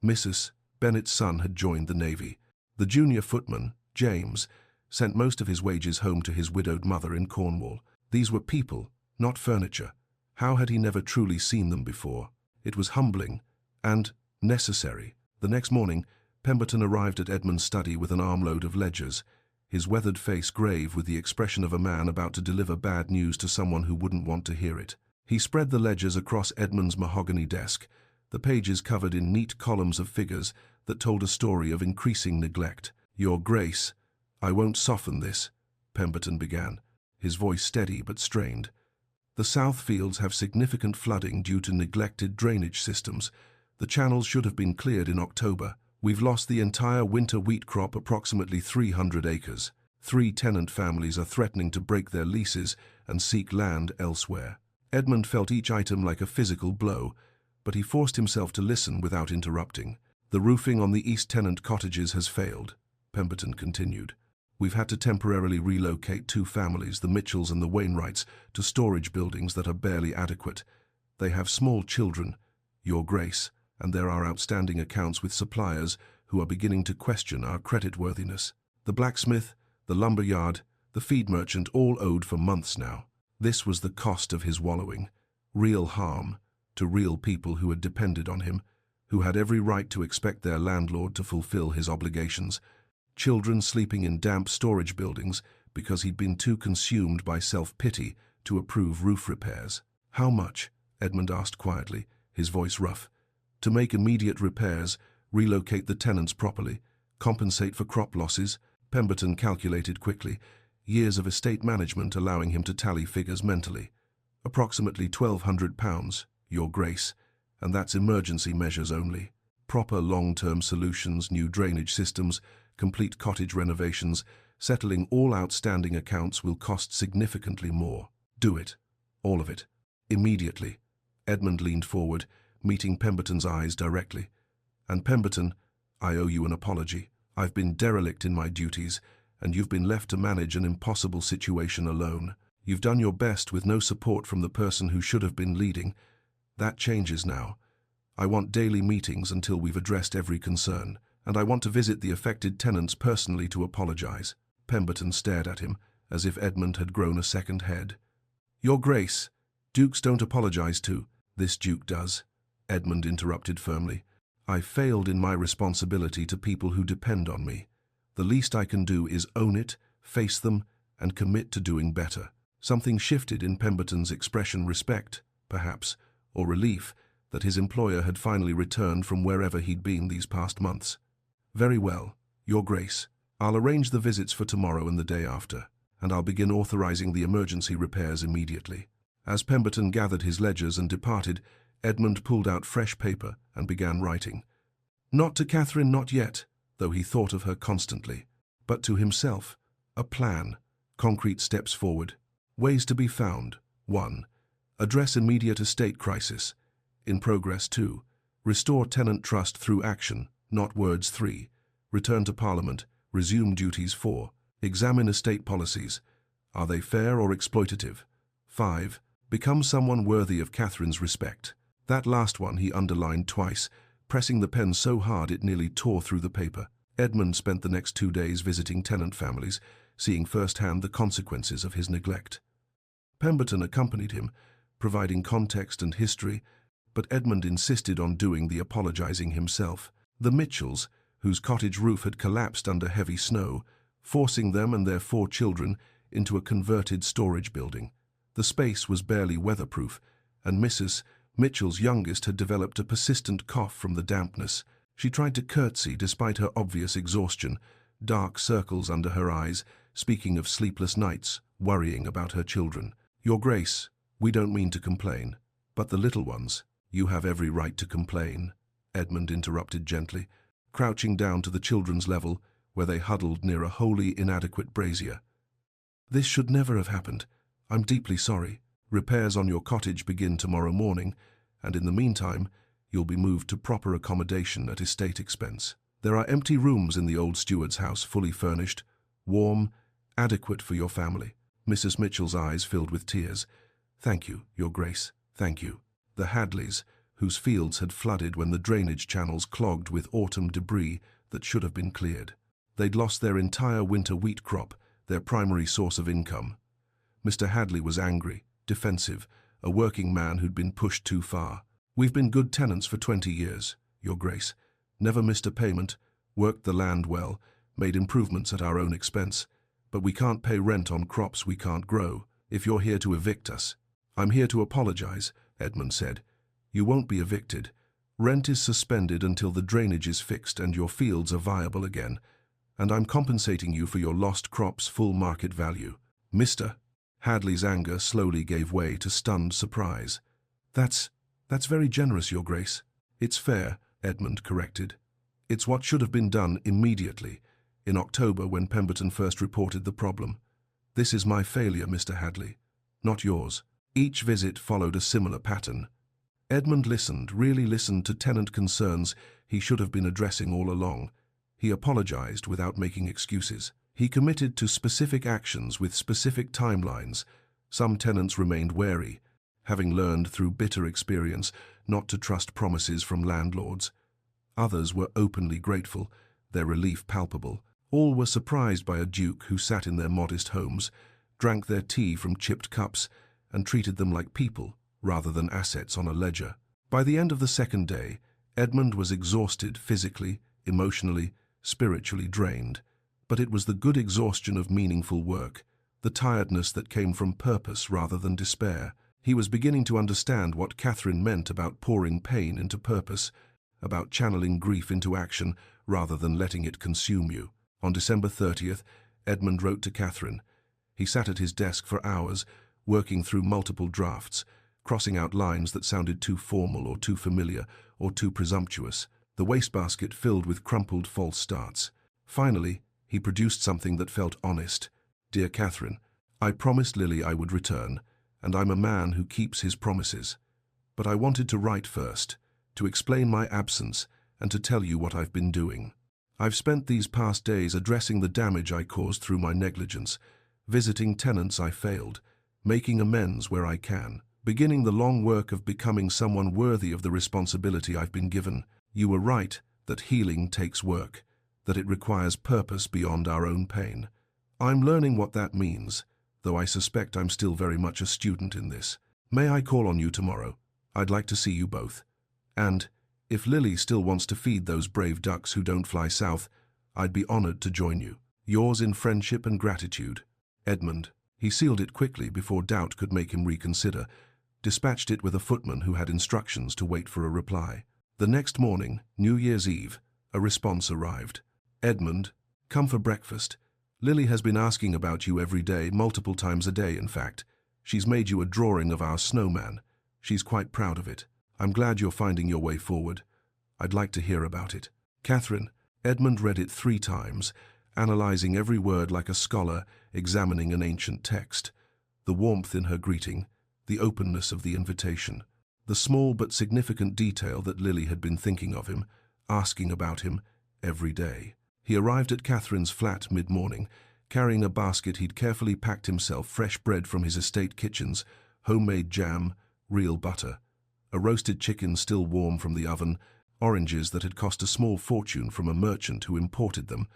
Mrs. Bennet's son had joined the Navy. The junior footman, James, sent most of his wages home to his widowed mother in Cornwall. These were people, not furniture. How had he never truly seen them before? It was humbling and necessary. The next morning, Pemberton arrived at Edmund's study with an armload of ledgers, his weathered face grave with the expression of a man about to deliver bad news to someone who wouldn't want to hear it. He spread the ledgers across Edmund's mahogany desk, the pages covered in neat columns of figures that told a story of increasing neglect. "Your Grace, I won't soften this," Pemberton began, his voice steady but strained. The south fields have significant flooding due to neglected drainage systems. The channels should have been cleared in October. We've lost the entire winter wheat crop, approximately 300 acres. 3 tenant families are threatening to break their leases and seek land elsewhere. Edmund felt each item like a physical blow, but he forced himself to listen without interrupting. The roofing on the east tenant cottages has failed, Pemberton continued. We've had to temporarily relocate 2 families, the Mitchells and the Wainwrights, to storage buildings that are barely adequate. They have small children, Your Grace, and there are outstanding accounts with suppliers who are beginning to question our creditworthiness. The blacksmith, the lumber yard, the feed merchant all owed for months now. This was the cost of his wallowing. Real harm to real people who had depended on him, who had every right to expect their landlord to fulfill his obligations. Children sleeping in damp storage buildings because he'd been too consumed by self-pity to approve roof repairs. How much? Edmund asked quietly, his voice rough. To make immediate repairs, relocate the tenants properly, compensate for crop losses, Pemberton calculated quickly, years of estate management allowing him to tally figures mentally. Approximately £1,200, Your Grace, and that's emergency measures only. Proper long-term solutions, new drainage systems, complete cottage renovations, settling all outstanding accounts will cost significantly more. Do it. All of it. Immediately. Edmund leaned forward, meeting Pemberton's eyes directly. And Pemberton, I owe you an apology. I've been derelict in my duties, and you've been left to manage an impossible situation alone. You've done your best with no support from the person who should have been leading. That changes now. I want daily meetings until we've addressed every concern, and I want to visit the affected tenants personally to apologize. Pemberton stared at him, as if Edmund had grown a second head. Your Grace, dukes don't apologize to. This duke does, Edmund interrupted firmly. I failed in my responsibility to people who depend on me. The least I can do is own it, face them, and commit to doing better. Something shifted in Pemberton's expression, respect, perhaps, or relief that his employer had finally returned from wherever he'd been these past months. Very well, Your Grace. I'll arrange the visits for tomorrow and the day after, and I'll begin authorizing the emergency repairs immediately. As Pemberton gathered his ledgers and departed, Edmund pulled out fresh paper and began writing. Not to Catherine, not yet, though he thought of her constantly, but to himself. A plan, concrete steps forward. Ways to be found. 1. Address immediate estate crisis. In progress. 2. Restore tenant trust through action, not words. 3. Return to Parliament. Resume duties. 4. Examine estate policies. Are they fair or exploitative? 5. Become someone worthy of Catherine's respect. That last one he underlined twice, pressing the pen so hard it nearly tore through the paper. Edmund spent the next 2 days visiting tenant families, seeing firsthand the consequences of his neglect. Pemberton accompanied him, providing context and history, but Edmund insisted on doing the apologizing himself. The Mitchells, whose cottage roof had collapsed under heavy snow, forcing them and their 4 children into a converted storage building. The space was barely weatherproof, and Mrs. Mitchell's youngest had developed a persistent cough from the dampness. She tried to curtsy despite her obvious exhaustion, dark circles under her eyes, speaking of sleepless nights, worrying about her children. Your Grace, we don't mean to complain, but the little ones, you have every right to complain, Edmund interrupted gently, crouching down to the children's level, where they huddled near a wholly inadequate brazier. This should never have happened. I'm deeply sorry. Repairs on your cottage begin tomorrow morning, and in the meantime, you'll be moved to proper accommodation at estate expense. There are empty rooms in the old steward's house, fully furnished, warm, adequate for your family. Mrs. Mitchell's eyes filled with tears. Thank you, Your Grace, thank you. The Hadleys, whose fields had flooded when the drainage channels clogged with autumn debris that should have been cleared. They'd lost their entire winter wheat crop, their primary source of income. Mr. Hadley was angry, defensive, a working man who'd been pushed too far. We've been good tenants for 20 years, Your Grace. Never missed a payment, worked the land well, made improvements at our own expense. But we can't pay rent on crops we can't grow. If you're here to evict us. I'm here to apologize, Edmund said. You won't be evicted. Rent is suspended until the drainage is fixed and your fields are viable again. and I'm compensating you for your lost crop's full market value. Mr. Hadley's anger slowly gave way to stunned surprise. That's very generous, Your Grace. It's fair, Edmund corrected. It's what should have been done immediately, in October when Pemberton first reported the problem. This is my failure, Mr. Hadley, not yours. Each visit followed a similar pattern. Edmund really listened to tenant concerns he should have been addressing all along. He apologized without making excuses. He committed to specific actions with specific timelines. Some tenants remained wary, having learned through bitter experience not to trust promises from landlords. Others were openly grateful, their relief palpable. All were surprised by a duke who sat in their modest homes, drank their tea from chipped cups, and treated them like people rather than assets on a ledger. By the end of the second day, Edmund was exhausted physically, emotionally, spiritually drained. But it was the good exhaustion of meaningful work, the tiredness that came from purpose rather than despair. He was beginning to understand what Catherine meant about pouring pain into purpose, about channeling grief into action rather than letting it consume you. On December 30th, Edmund wrote to Catherine. He sat at his desk for hours, working through multiple drafts, crossing out lines that sounded too formal or too familiar or too presumptuous, the wastebasket filled with crumpled false starts. Finally, he produced something that felt honest. Dear Catherine, I promised Lily I would return, and I'm a man who keeps his promises. But I wanted to write first, to explain my absence and to tell you what I've been doing. I've spent these past days addressing the damage I caused through my negligence, visiting tenants I failed, making amends where I can, beginning the long work of becoming someone worthy of the responsibility I've been given. You were right that healing takes work, that it requires purpose beyond our own pain. I'm learning what that means, though I suspect I'm still very much a student in this. May I call on you tomorrow? I'd like to see you both. And, if Lily still wants to feed those brave ducks who don't fly south, I'd be honored to join you. Yours in friendship and gratitude, Edmund. He sealed it quickly before doubt could make him reconsider, dispatched it with a footman who had instructions to wait for a reply. The next morning, New Year's Eve, a response arrived. Edmund, come for breakfast. Lily has been asking about you every day, multiple times a day, in fact. She's made you a drawing of our snowman. She's quite proud of it. I'm glad you're finding your way forward. I'd like to hear about it. Catherine. Edmund read it 3 times, analyzing every word like a scholar examining an ancient text. The warmth in her greeting, the openness of the invitation, the small but significant detail that Lily had been thinking of him, asking about him every day. He arrived at Catherine's flat mid-morning, carrying a basket he'd carefully packed himself, fresh bread from his estate kitchens, homemade jam, real butter, a roasted chicken still warm from the oven, oranges that had cost a small fortune from a merchant who imported them,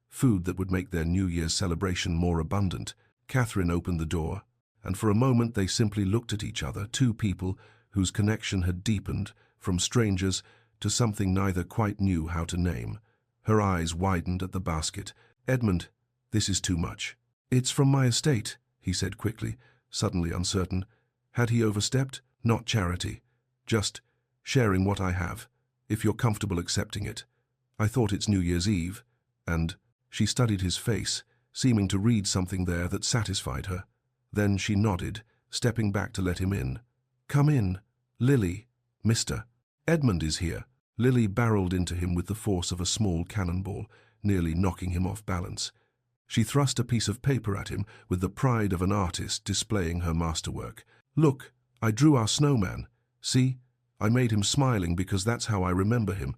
food that would make their New Year's celebration more abundant. Catherine opened the door, and for a moment they simply looked at each other, 2 people whose connection had deepened from strangers to something neither quite knew how to name. Her eyes widened at the basket. Edmund, this is too much. It's from my estate, he said quickly, suddenly uncertain. Had he overstepped? Not charity. Just sharing what I have, if you're comfortable accepting it. I thought it's New Year's Eve, and she studied his face, seeming to read something there that satisfied her. Then she nodded, stepping back to let him in. Come in, Lily, Mr. Edmund is here. Lily barreled into him with the force of a small cannonball, nearly knocking him off balance. She thrust a piece of paper at him with the pride of an artist displaying her masterwork. Look, I drew our snowman. See? I made him smiling because that's how I remember him.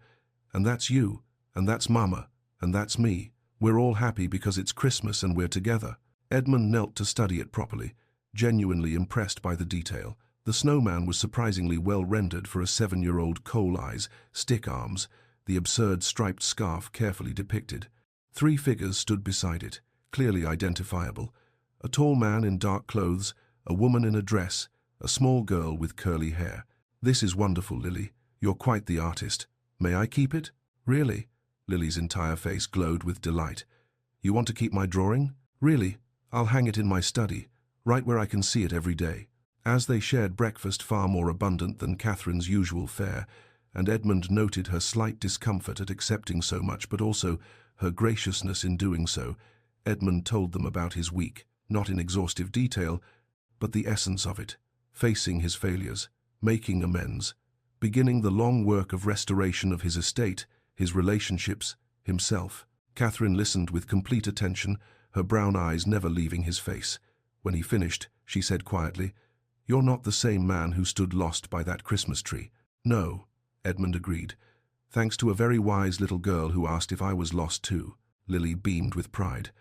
And that's you, and that's Mama, and that's me. We're all happy because it's Christmas and we're together. Edmund knelt to study it properly, genuinely impressed by the detail. The snowman was surprisingly well rendered for a 7-year-old, coal eyes, stick arms, the absurd striped scarf carefully depicted. 3 figures stood beside it, clearly identifiable. A tall man in dark clothes, a woman in a dress, a small girl with curly hair. This is wonderful, Lily. You're quite the artist. May I keep it? Really? Lily's entire face glowed with delight. You want to keep my drawing? Really? I'll hang it in my study, right where I can see it every day. As they shared breakfast far more abundant than Catherine's usual fare, and Edmund noted her slight discomfort at accepting so much but also her graciousness in doing so, Edmund told them about his week, not in exhaustive detail, but the essence of it, facing his failures, making amends, beginning the long work of restoration of his estate, his relationships, himself. Catherine listened with complete attention, her brown eyes never leaving his face. When he finished, she said quietly, "You're not the same man who stood lost by that Christmas tree." "No," Edmund agreed, "thanks to a very wise little girl who asked if I was lost too." Lily beamed with pride.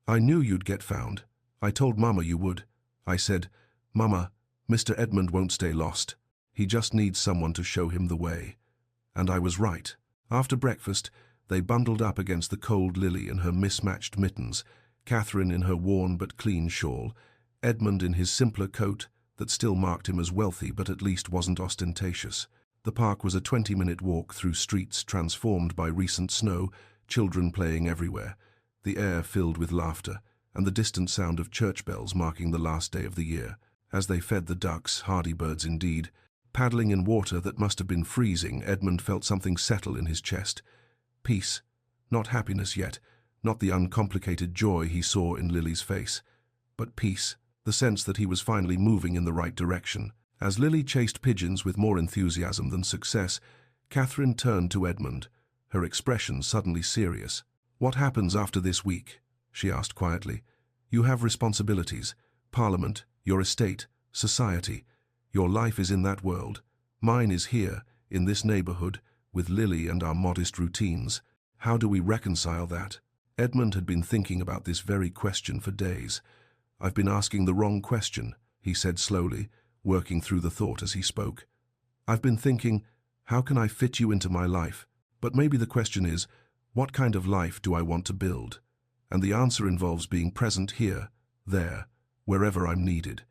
"I knew you'd get found. I told Mama you would. I said, 'Mama, Mr. Edmund won't stay lost. He just needs someone to show him the way.' And I was right." After breakfast, they bundled up against the cold Lily in her mismatched mittens, Catherine in her worn but clean shawl, Edmund in his simpler coat that still marked him as wealthy but at least wasn't ostentatious. The park was a 20-minute walk through streets transformed by recent snow, children playing everywhere, the air filled with laughter, and the distant sound of church bells marking the last day of the year. As they fed the ducks, hardy birds indeed, paddling in water that must have been freezing, Edmund felt something settle in his chest. Peace, not happiness yet, not the uncomplicated joy he saw in Lily's face, but peace, the sense that he was finally moving in the right direction. As Lily chased pigeons with more enthusiasm than success, Catherine turned to Edmund, her expression suddenly serious. "What happens after this week?" she asked quietly. "You have responsibilities, Parliament, your estate, society. Your life is in that world. Mine is here, in this neighborhood, with Lily and our modest routines. How do we reconcile that?" Edmund had been thinking about this very question for days. "I've been asking the wrong question," he said slowly, working through the thought as he spoke. "I've been thinking, how can I fit you into my life? But maybe the question is, what kind of life do I want to build? And the answer involves being present here, there, wherever I'm needed.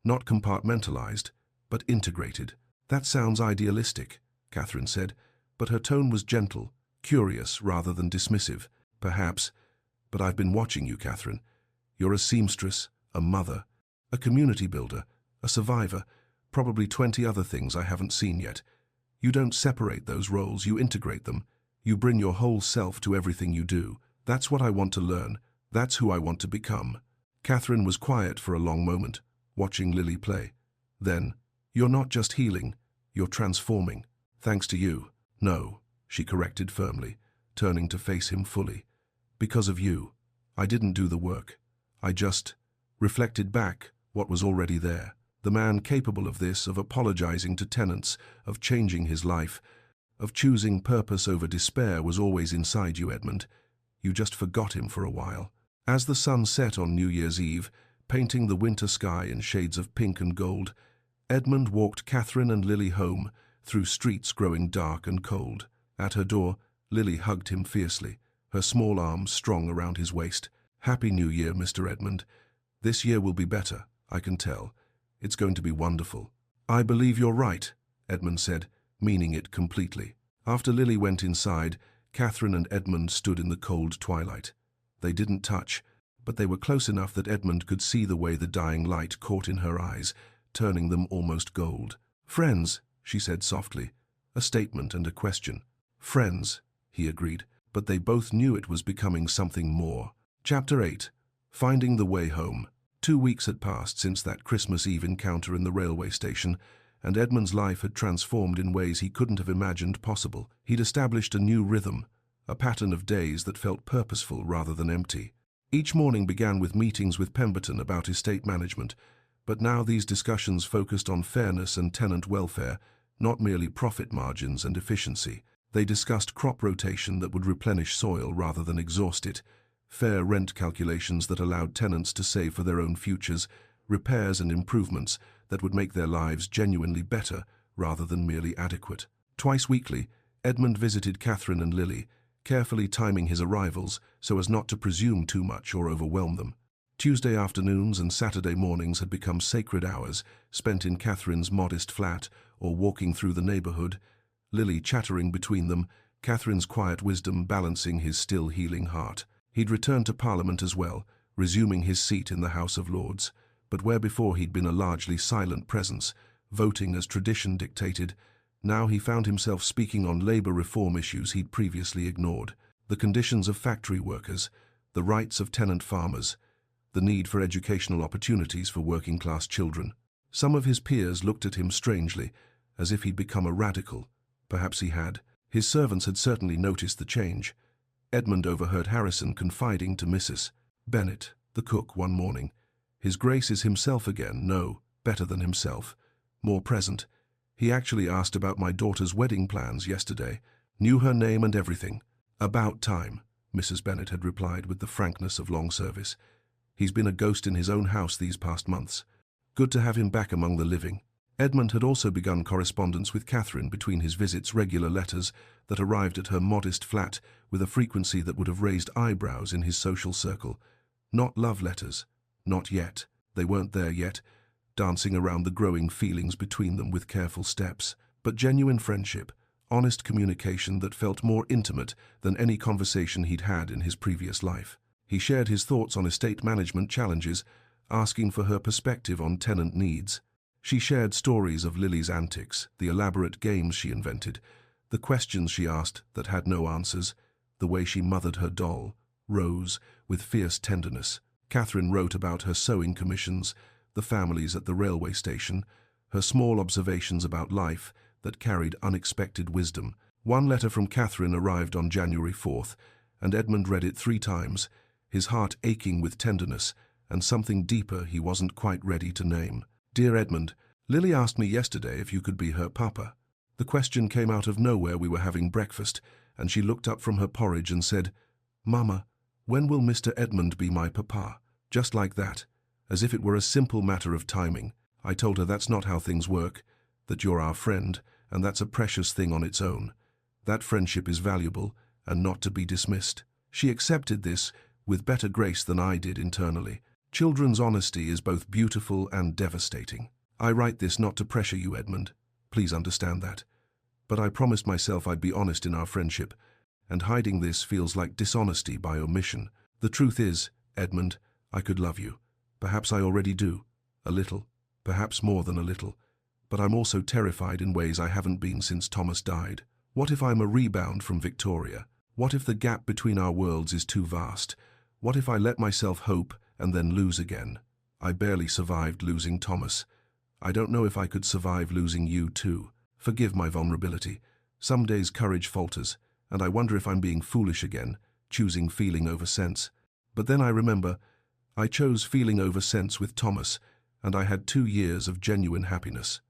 Not compartmentalized, but integrated." "That sounds idealistic," Catherine said, but her tone was gentle, curious rather than dismissive. "Perhaps, but I've been watching you, Catherine. You're a seamstress, a mother, a community builder, a survivor, probably 20 other things I haven't seen yet. You don't separate those roles, you integrate them. You bring your whole self to everything you do. That's what I want to learn. That's who I want to become." Catherine was quiet for a long moment, watching Lily play. Then, "You're not just healing, you're transforming. Thanks to you." "No," she corrected firmly, turning to face him fully. "Because of you. I didn't do the work. I just reflected back what was already there. The man capable of this, of apologizing to tenants, of changing his life, of choosing purpose over despair was always inside you, Edmund. You just forgot him for a while." As the sun set on New Year's Eve, painting the winter sky in shades of pink and gold, Edmund walked Catherine and Lily home, through streets growing dark and cold. At her door, Lily hugged him fiercely, her small arms strong around his waist. "Happy New Year, Mr. Edmund. This year will be better, I can tell. It's going to be wonderful." "I believe you're right," Edmund said, meaning it completely. After Lily went inside, Catherine and Edmund stood in the cold twilight. They didn't touch, but they were close enough that Edmund could see the way the dying light caught in her eyes, turning them almost gold. "Friends," she said softly, a statement and a question. "Friends," he agreed, but they both knew it was becoming something more. Chapter 8. Finding the Way Home. 2 weeks had passed since that Christmas Eve encounter in the railway station, and Edmund's life had transformed in ways he couldn't have imagined possible. He'd established a new rhythm, a pattern of days that felt purposeful rather than empty. Each morning began with meetings with Pemberton about estate management, but now these discussions focused on fairness and tenant welfare, not merely profit margins and efficiency. They discussed crop rotation that would replenish soil rather than exhaust it, fair rent calculations that allowed tenants to save for their own futures, repairs and improvements that would make their lives genuinely better rather than merely adequate. Twice weekly, Edmund visited Catherine and Lily, carefully timing his arrivals so as not to presume too much or overwhelm them. Tuesday afternoons and Saturday mornings had become sacred hours, spent in Catherine's modest flat or walking through the neighborhood, Lily chattering between them, Catherine's quiet wisdom balancing his still healing heart. He'd returned to Parliament as well, resuming his seat in the House of Lords, but where before he'd been a largely silent presence, voting as tradition dictated, now he found himself speaking on labor reform issues he'd previously ignored. the conditions of factory workers, the rights of tenant farmers, the need for educational opportunities for working-class children. Some of his peers looked at him strangely, as if he'd become a radical. Perhaps he had. His servants had certainly noticed the change. Edmund overheard Harrison confiding to Mrs. Bennet, the cook, one morning. His Grace is himself again, no, better than himself, more present. He actually asked about my daughter's wedding plans yesterday, knew her name and everything. About time, Mrs. Bennet had replied with the frankness of long service. He's been a ghost in his own house these past months. Good to have him back among the living. Edmund had also begun correspondence with Catherine between his visits, regular letters that arrived at her modest flat with a frequency that would have raised eyebrows in his social circle. Not love letters. Not yet. They weren't there yet, dancing around the growing feelings between them with careful steps. But genuine friendship, honest communication that felt more intimate than any conversation he'd had in his previous life. He shared his thoughts on estate management challenges, asking for her perspective on tenant needs. She shared stories of Lily's antics, the elaborate games she invented, the questions she asked that had no answers, the way she mothered her doll, Rose, with fierce tenderness. Catherine wrote about her sewing commissions, the families at the railway station, her small observations about life that carried unexpected wisdom. One letter from Catherine arrived on January 4th, and Edmund read it 3 times, his heart aching with tenderness and something deeper he wasn't quite ready to name. Dear Edmund, Lily asked me yesterday if you could be her papa. The question came out of nowhere. We were having breakfast, and she looked up from her porridge and said, Mama, when will Mr. Edmund be my papa? Just like that, as if it were a simple matter of timing. I told her that's not how things work, that you're our friend, and that's a precious thing on its own. That friendship is valuable and not to be dismissed. She accepted this with better grace than I did internally. Children's honesty is both beautiful and devastating. I write this not to pressure you, Edmund. Please understand that. But I promised myself I'd be honest in our friendship, and hiding this feels like dishonesty by omission. The truth is, Edmund, I could love you. Perhaps I already do. A little. Perhaps more than a little. But I'm also terrified in ways I haven't been since Thomas died. What if I'm a rebound from Victoria? What if the gap between our worlds is too vast? What if I let myself hope and then lose again? I barely survived losing Thomas. I don't know if I could survive losing you too. Forgive my vulnerability. Some days courage falters, and I wonder if I'm being foolish again, choosing feeling over sense. But then I remember, I chose feeling over sense with Thomas, and I had 2 years of genuine happiness.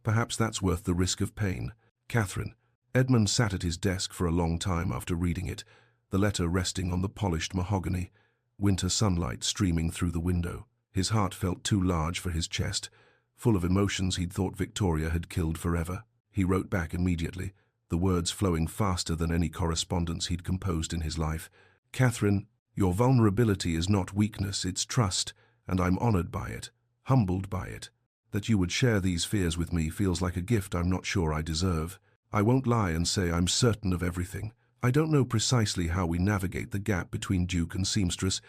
Perhaps that's worth the risk of pain. Catherine. Edmund sat at his desk for a long time after reading it, the letter resting on the polished mahogany, winter sunlight streaming through the window. His heart felt too large for his chest, full of emotions he'd thought Victoria had killed forever. He wrote back immediately, the words flowing faster than any correspondence he'd composed in his life. Catherine, your vulnerability is not weakness, it's trust, and I'm honored by it, humbled by it. That you would share these fears with me feels like a gift I'm not sure I deserve. I won't lie and say I'm certain of everything. I don't know precisely how we navigate the gap between Duke and seamstress,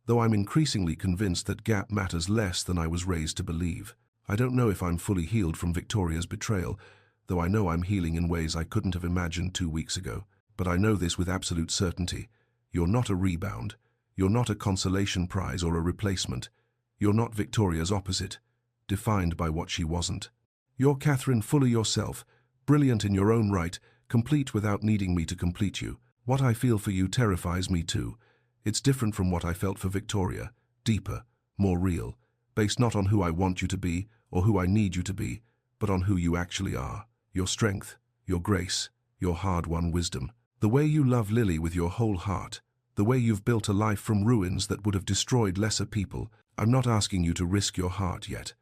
though I'm increasingly convinced that gap matters less than I was raised to believe. I don't know if I'm fully healed from Victoria's betrayal, though I know I'm healing in ways I couldn't have imagined 2 weeks ago. But I know this with absolute certainty. You're not a rebound. You're not a consolation prize or a replacement. You're not Victoria's opposite, defined by what she wasn't. You're Catherine, fully yourself, brilliant in your own right, complete without needing me to complete you. What I feel for you terrifies me too. It's different from what I felt for Victoria, deeper, more real, based not on who I want you to be or who I need you to be, but on who you actually are. Your strength, your grace, your hard-won wisdom. The way you love Lily with your whole heart. The way you've built a life from ruins that would have destroyed lesser people. I'm not asking you to risk your heart yet.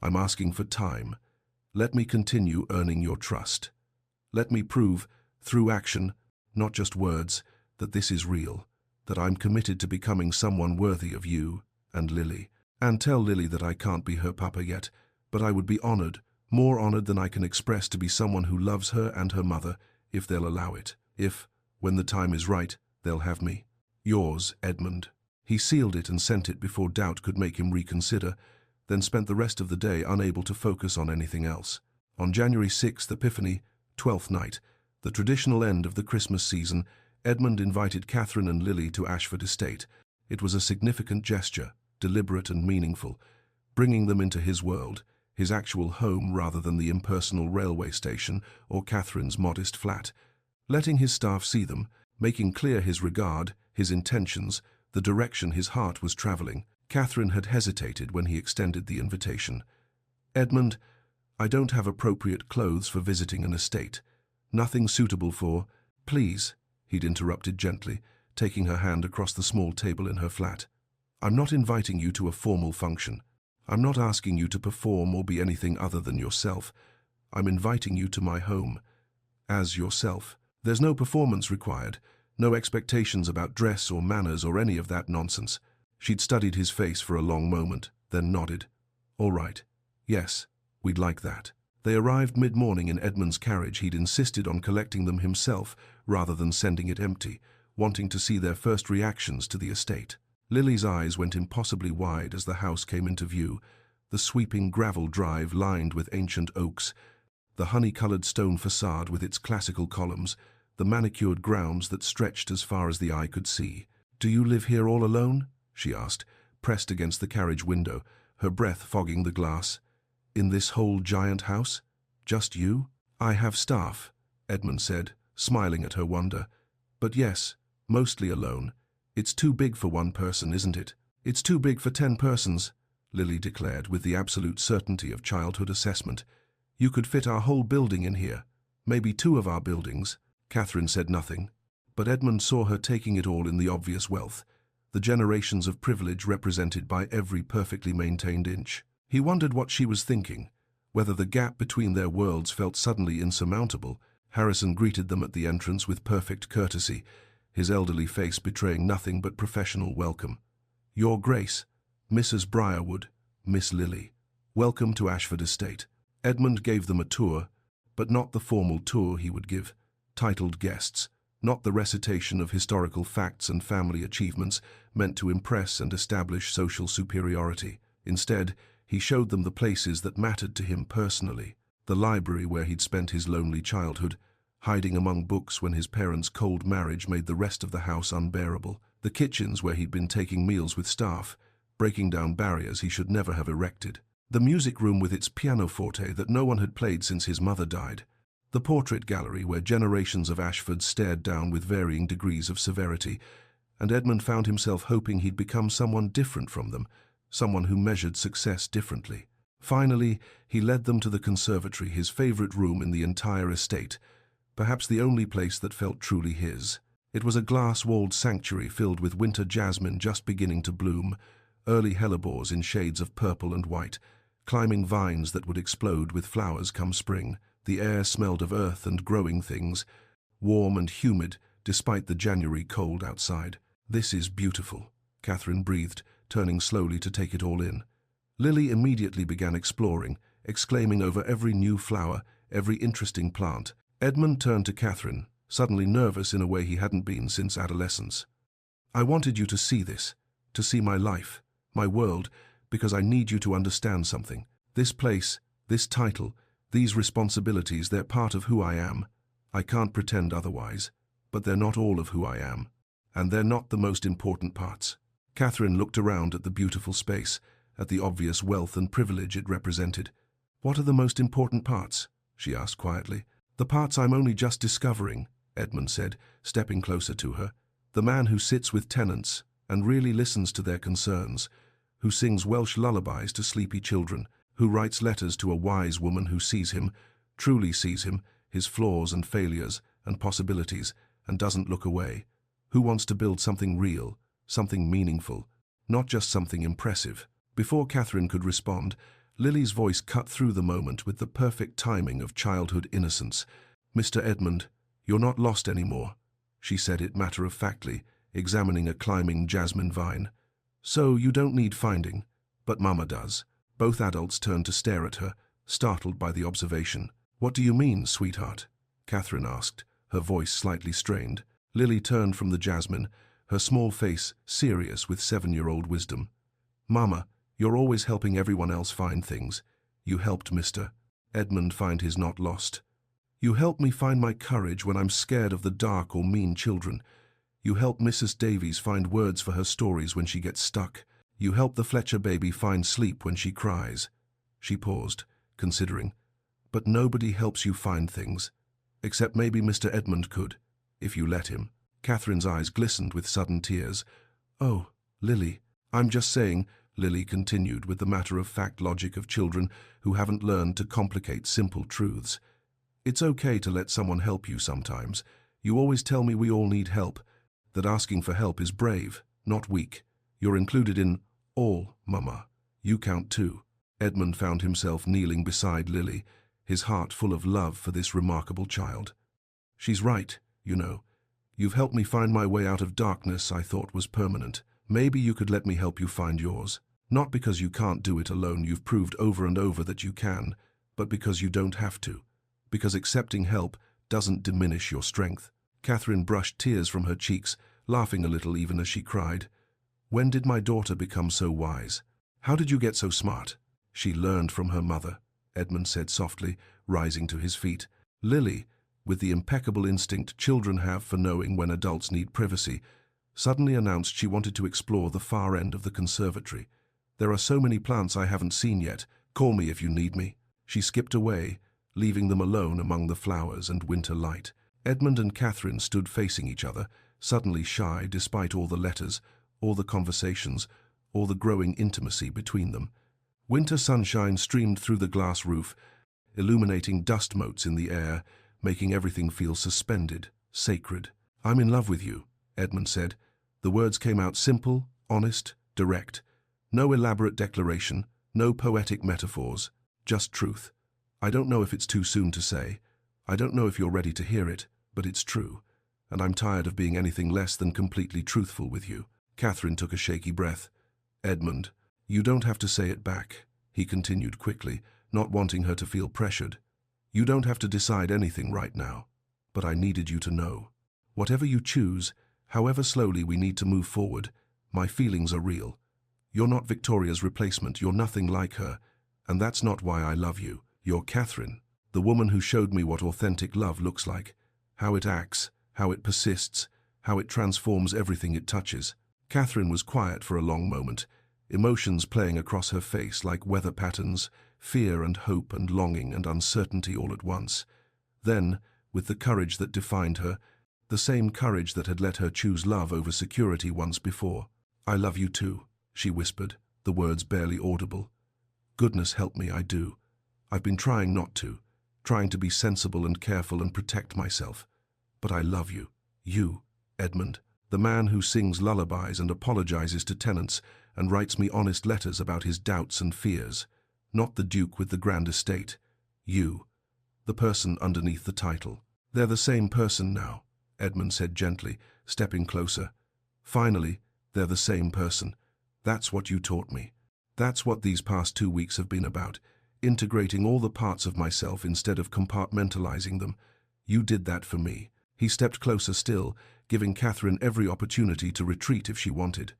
I'm asking for time. Let me continue earning your trust. Let me prove, through action, not just words, that this is real, that I'm committed to becoming someone worthy of you and Lily. And tell Lily that I can't be her papa yet, but I would be honored, more honored than I can express, to be someone who loves her and her mother, if they'll allow it. If, when the time is right, they'll have me. Yours, Edmund. He sealed it and sent it before doubt could make him reconsider, then spent the rest of the day unable to focus on anything else. On January 6th, Epiphany, 12th night, the traditional end of the Christmas season, Edmund invited Catherine and Lily to Ashford Estate. It was a significant gesture, deliberate and meaningful, bringing them into his world, his actual home rather than the impersonal railway station or Catherine's modest flat. Letting his staff see them, making clear his regard, his intentions, the direction his heart was travelling, Catherine had hesitated when he extended the invitation. "Edmund, I don't have appropriate clothes for visiting an estate. Nothing suitable for—" "Please," he'd interrupted gently, taking her hand across the small table in her flat. "I'm not inviting you to a formal function. I'm not asking you to perform or be anything other than yourself. I'm inviting you to my home. As yourself. There's no performance required, no expectations about dress or manners or any of that nonsense." She'd studied his face for a long moment, then nodded. "All right. Yes, we'd like that." They arrived mid-morning in Edmund's carriage. He'd insisted on collecting them himself rather than sending it empty, wanting to see their first reactions to the estate. Lily's eyes went impossibly wide as the house came into view, the sweeping gravel drive lined with ancient oaks, the honey-coloured stone facade with its classical columns, the manicured grounds that stretched as far as the eye could see. "Do you live here all alone?" she asked, pressed against the carriage window, her breath fogging the glass. "In this whole giant house? Just you?" "I have staff," Edmund said, smiling at her wonder. "But yes, mostly alone. It's too big for one person, isn't it?" "It's too big for 10 persons, Lily declared with the absolute certainty of childhood assessment. "You could fit our whole building in here. Maybe 2 of our buildings." Catherine said nothing, but Edmund saw her taking it all in the obvious wealth, the generations of privilege represented by every perfectly maintained inch. He wondered what she was thinking, whether the gap between their worlds felt suddenly insurmountable. Harrison greeted them at the entrance with perfect courtesy, his elderly face betraying nothing but professional welcome. "Your Grace, Mrs. Briarwood, Miss Lily. Welcome to Ashford Estate." Edmund gave them a tour, but not the formal tour he would give titled guests, not the recitation of historical facts and family achievements meant to impress and establish social superiority. Instead, he showed them the places that mattered to him personally, the library where he'd spent his lonely childhood, hiding among books when his parents' cold marriage made the rest of the house unbearable, the kitchens where he'd been taking meals with staff, breaking down barriers he should never have erected, the music room with its pianoforte that no one had played since his mother died, the portrait gallery where generations of Ashfords stared down with varying degrees of severity, and Edmund found himself hoping he'd become someone different from them, someone who measured success differently. Finally, he led them to the conservatory, his favorite room in the entire estate, perhaps the only place that felt truly his. It was a glass-walled sanctuary filled with winter jasmine just beginning to bloom, early hellebores in shades of purple and white, climbing vines that would explode with flowers come spring. The air smelled of earth and growing things, warm and humid despite the January cold outside. "This is beautiful," Catherine breathed, turning slowly to take it all in. Lily immediately began exploring, exclaiming over every new flower, every interesting plant. Edmund turned to Catherine, suddenly nervous in a way he hadn't been since adolescence. "I wanted you to see this, to see my life, my world, because I need you to understand something. This place, this title, these responsibilities, they're part of who I am. I can't pretend otherwise, but they're not all of who I am. And they're not the most important parts." Catherine looked around at the beautiful space, at the obvious wealth and privilege it represented. "What are the most important parts?" she asked quietly. "The parts I'm only just discovering," Edmund said, stepping closer to her. "The man who sits with tenants and really listens to their concerns, who sings Welsh lullabies to sleepy children, who writes letters to a wise woman who sees him, truly sees him, his flaws and failures and possibilities, and doesn't look away, who wants to build something real, something meaningful, not just something impressive." Before Catherine could respond, Lily's voice cut through the moment with the perfect timing of childhood innocence. "Mr. Edmund, you're not lost anymore," she said it matter-of-factly, examining a climbing jasmine vine. "So you don't need finding, but Mama does." Both adults turned to stare at her, startled by the observation. "What do you mean, sweetheart?" Catherine asked, her voice slightly strained. Lily turned from the jasmine, her small face serious with 7-year-old wisdom. "Mama, you're always helping everyone else find things. You helped Mr. Edmund find his not lost. You help me find my courage when I'm scared of the dark or mean children. You help Mrs. Davies find words for her stories when she gets stuck. You help the Fletcher baby find sleep when she cries." She paused, considering. "But nobody helps you find things. Except maybe Mr. Edmund could, if you let him." Catherine's eyes glistened with sudden tears. "Oh, Lily, I'm just saying," Lily continued with the matter-of-fact logic of children who haven't learned to complicate simple truths. "It's okay to let someone help you sometimes. You always tell me we all need help, that asking for help is brave, not weak. You're included in all, Mama. You count too." Edmund found himself kneeling beside Lily, his heart full of love for this remarkable child. "She's right, you know. You've helped me find my way out of darkness I thought was permanent. Maybe you could let me help you find yours. Not because you can't do it alone, you've proved over and over that you can, but because you don't have to. Because accepting help doesn't diminish your strength." Catherine brushed tears from her cheeks, laughing a little even as she cried. "When did my daughter become so wise? How did you get so smart?" "She learned from her mother," Edmund said softly, rising to his feet. Lily, with the impeccable instinct children have for knowing when adults need privacy, suddenly announced she wanted to explore the far end of the conservatory. "There are so many plants I haven't seen yet. Call me if you need me." She skipped away, leaving them alone among the flowers and winter light. Edmund and Catherine stood facing each other, suddenly shy despite all the letters, all the conversations, all the growing intimacy between them. Winter sunshine streamed through the glass roof, illuminating dust motes in the air, making everything feel suspended, sacred. "I'm in love with you," Edmund said. The words came out simple, honest, direct. No elaborate declaration, no poetic metaphors, just truth. "I don't know if it's too soon to say. I don't know if you're ready to hear it, but it's true. And I'm tired of being anything less than completely truthful with you." Catherine took a shaky breath. "Edmund, you don't have to say it back," he continued quickly, not wanting her to feel pressured. "You don't have to decide anything right now. But I needed you to know. Whatever you choose, however slowly we need to move forward, my feelings are real. You're not Victoria's replacement, you're nothing like her, and that's not why I love you. You're Catherine, the woman who showed me what authentic love looks like, how it acts, how it persists, how it transforms everything it touches." Catherine was quiet for a long moment, emotions playing across her face like weather patterns, fear and hope and longing and uncertainty all at once. Then, with the courage that defined her, the same courage that had let her choose love over security once before. "I love you too," she whispered, the words barely audible. "Goodness help me, I do. I've been trying not to, trying to be sensible and careful and protect myself. But I love you. You, Edmund, the man who sings lullabies and apologizes to tenants and writes me honest letters about his doubts and fears. Not the Duke with the grand estate. You, the person underneath the title." "They're the same person now," Edmund said gently, stepping closer. "Finally, they're the same person. That's what you taught me. That's what these past 2 weeks have been about, integrating all the parts of myself instead of compartmentalizing them. You did that for me." He stepped closer still, giving Catherine every opportunity to retreat if she wanted.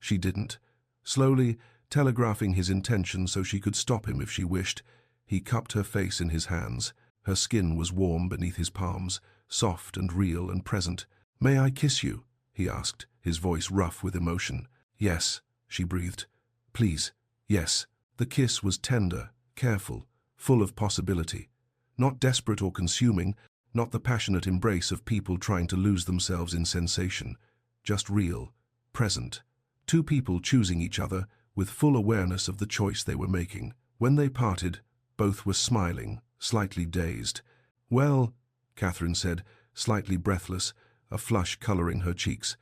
She didn't. Slowly, telegraphing his intention so she could stop him if she wished, he cupped her face in his hands. Her skin was warm beneath his palms, soft and real and present. "May I kiss you?" he asked, his voice rough with emotion. "Yes," she breathed. "Please, yes." The kiss was tender, careful, full of possibility. Not desperate or consuming, not the passionate embrace of people trying to lose themselves in sensation. Just real, present. Two people choosing each other with full awareness of the choice they were making. When they parted, both were smiling, slightly dazed. "Well," Catherine said, slightly breathless, a flush coloring her cheeks.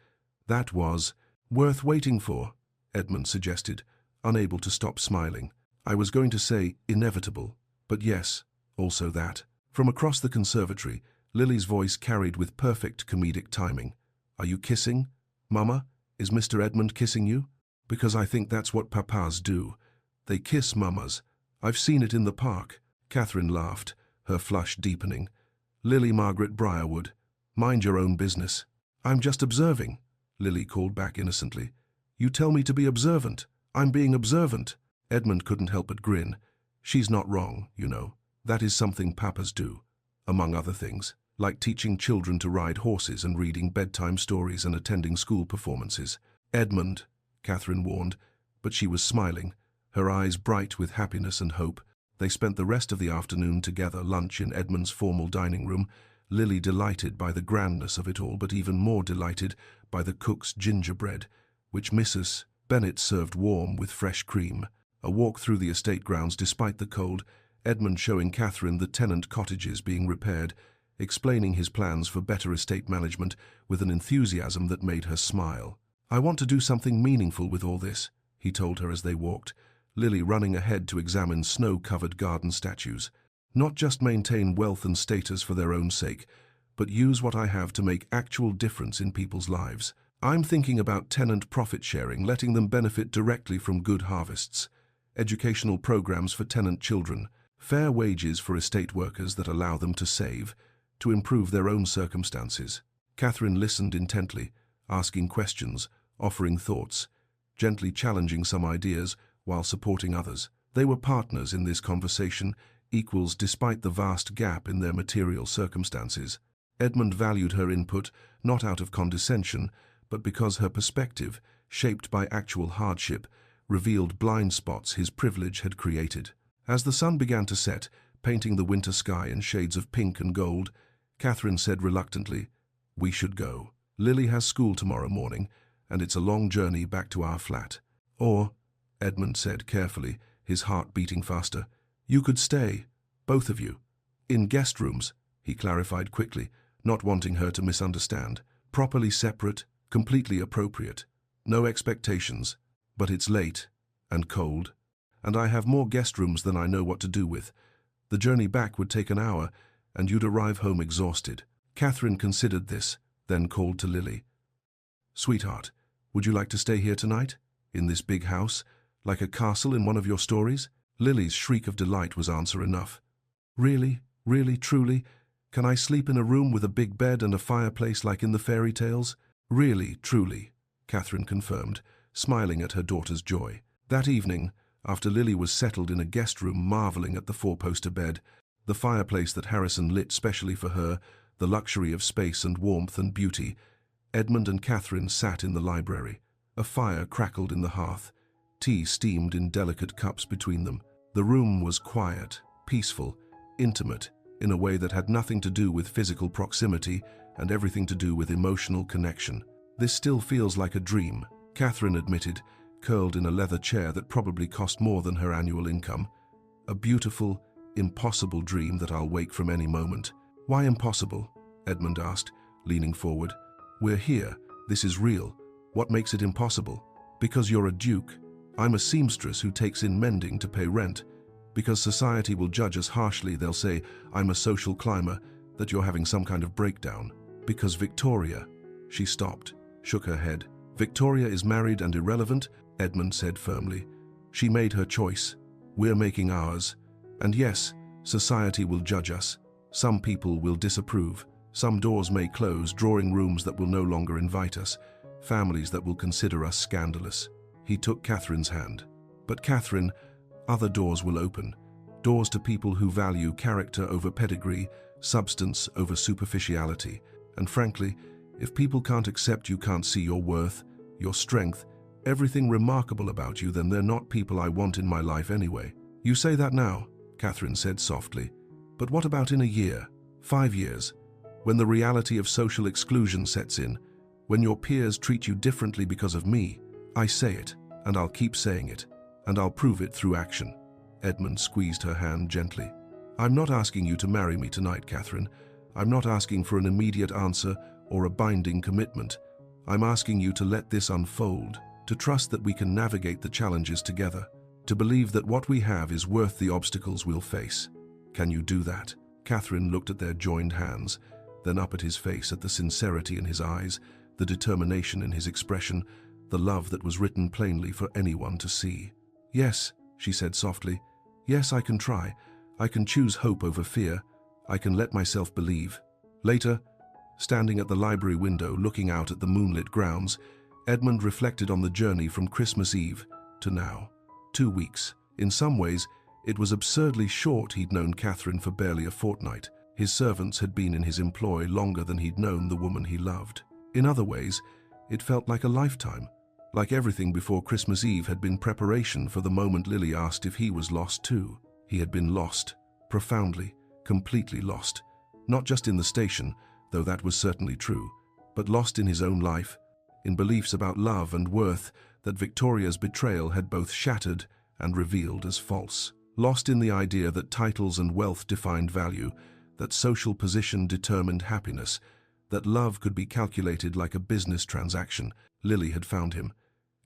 "That was worth waiting for," Edmund suggested, unable to stop smiling. "I was going to say inevitable, but yes, also that." From across the conservatory, Lily's voice carried with perfect comedic timing. "Are you kissing? Mama, is Mr. Edmund kissing you? Because I think that's what papas do. They kiss mamas. I've seen it in the park." Catherine laughed, her flush deepening. "Lily Margaret Briarwood, mind your own business." "I'm just observing," Lily called back innocently. "You tell me to be observant. I'm being observant." Edmund couldn't help but grin. "She's not wrong, you know. That is something papas do. among other things, like teaching children to ride horses and reading bedtime stories and attending school performances. Edmund, Catherine warned, but she was smiling, her eyes bright with happiness and hope. They spent the rest of the afternoon together, lunch in Edmund's formal dining room, Lily delighted by the grandness of it all, but even more delighted by the cook's gingerbread, which Mrs. Bennet served warm with fresh cream. A walk through the estate grounds despite the cold, Edmund showing Catherine the tenant cottages being repaired, explaining his plans for better estate management with an enthusiasm that made her smile. "I want to do something meaningful with all this," he told her as they walked, Lily running ahead to examine snow-covered garden statues. "Not just maintain wealth and status for their own sake, but use what I have to make actual difference in people's lives. I'm thinking about tenant profit sharing, letting them benefit directly from good harvests, educational programs for tenant children, fair wages for estate workers that allow them to save, to improve their own circumstances." Catherine listened intently, asking questions, offering thoughts, gently challenging some ideas while supporting others. They were partners in this conversation, equals despite the vast gap in their material circumstances. Edmund valued her input, not out of condescension, but because her perspective, shaped by actual hardship, revealed blind spots his privilege had created. As the sun began to set, painting the winter sky in shades of pink and gold, Catherine said reluctantly, "We should go. Lily has school tomorrow morning, and it's a long journey back to our flat." "Or," Edmund said carefully, his heart beating faster, "you could stay, both of you, in guest rooms," he clarified quickly, not wanting her to misunderstand. "Properly separate, completely appropriate. No expectations. But it's late, and cold, and I have more guest rooms than I know what to do with. The journey back would take an hour, and you'd arrive home exhausted." Catherine considered this, then called to Lily. "Sweetheart, would you like to stay here tonight? In this big house, like a castle in one of your stories?" Lily's shriek of delight was answer enough. "Really? Really? Truly? Can I sleep in a room with a big bed and a fireplace like in the fairy tales?" "Really, truly," Catherine confirmed, smiling at her daughter's joy. That evening, after Lily was settled in a guest room marveling at the four-poster bed, the fireplace that Harrison lit specially for her, the luxury of space and warmth and beauty, Edmund and Catherine sat in the library. A fire crackled in the hearth. Tea steamed in delicate cups between them. The room was quiet, peaceful, intimate, in a way that had nothing to do with physical proximity and everything to do with emotional connection. "This still feels like a dream," Catherine admitted, curled in a leather chair that probably cost more than her annual income. "A beautiful, impossible dream that I'll wake from any moment." "Why impossible?" Edmund asked, leaning forward. "We're here. This is real. What makes it impossible?" "Because you're a duke. I'm a seamstress who takes in mending to pay rent. Because society will judge us harshly, they'll say I'm a social climber, that you're having some kind of breakdown. Because Victoria—" She stopped, shook her head. "Victoria is married and irrelevant," Edmund said firmly. "She made her choice. We're making ours. And yes, society will judge us. Some people will disapprove. Some doors may close, drawing rooms that will no longer invite us, families that will consider us scandalous." He took Catherine's hand. "But Catherine, other doors will open. Doors to people who value character over pedigree, substance over superficiality. And frankly, if people can't accept you, can't see your worth, your strength, everything remarkable about you, then they're not people I want in my life anyway." "You say that now," Catherine said softly. "But what about in a year, 5 years, when the reality of social exclusion sets in, when your peers treat you differently because of me? I say it, and I'll keep saying it, and I'll prove it through action." Edmund squeezed her hand gently. "I'm not asking you to marry me tonight, Catherine. I'm not asking for an immediate answer or a binding commitment. I'm asking you to let this unfold, to trust that we can navigate the challenges together, to believe that what we have is worth the obstacles we'll face. Can you do that?" Catherine looked at their joined hands, then up at his face, at the sincerity in his eyes, the determination in his expression, the love that was written plainly for anyone to see. "Yes," she said softly. "Yes, I can try. I can choose hope over fear. I can let myself believe." Later, standing at the library window looking out at the moonlit grounds, Edmund reflected on the journey from Christmas Eve to now. 2 weeks. In some ways, it was absurdly short. He'd known Catherine for barely a fortnight. His servants had been in his employ longer than he'd known the woman he loved. In other ways, it felt like a lifetime. Like everything before Christmas Eve had been preparation for the moment Lily asked if he was lost too. He had been lost, profoundly, completely lost. Not just in the station, though that was certainly true, but lost in his own life, in beliefs about love and worth that Victoria's betrayal had both shattered and revealed as false. Lost in the idea that titles and wealth defined value, that social position determined happiness, that love could be calculated like a business transaction. Lily had found him.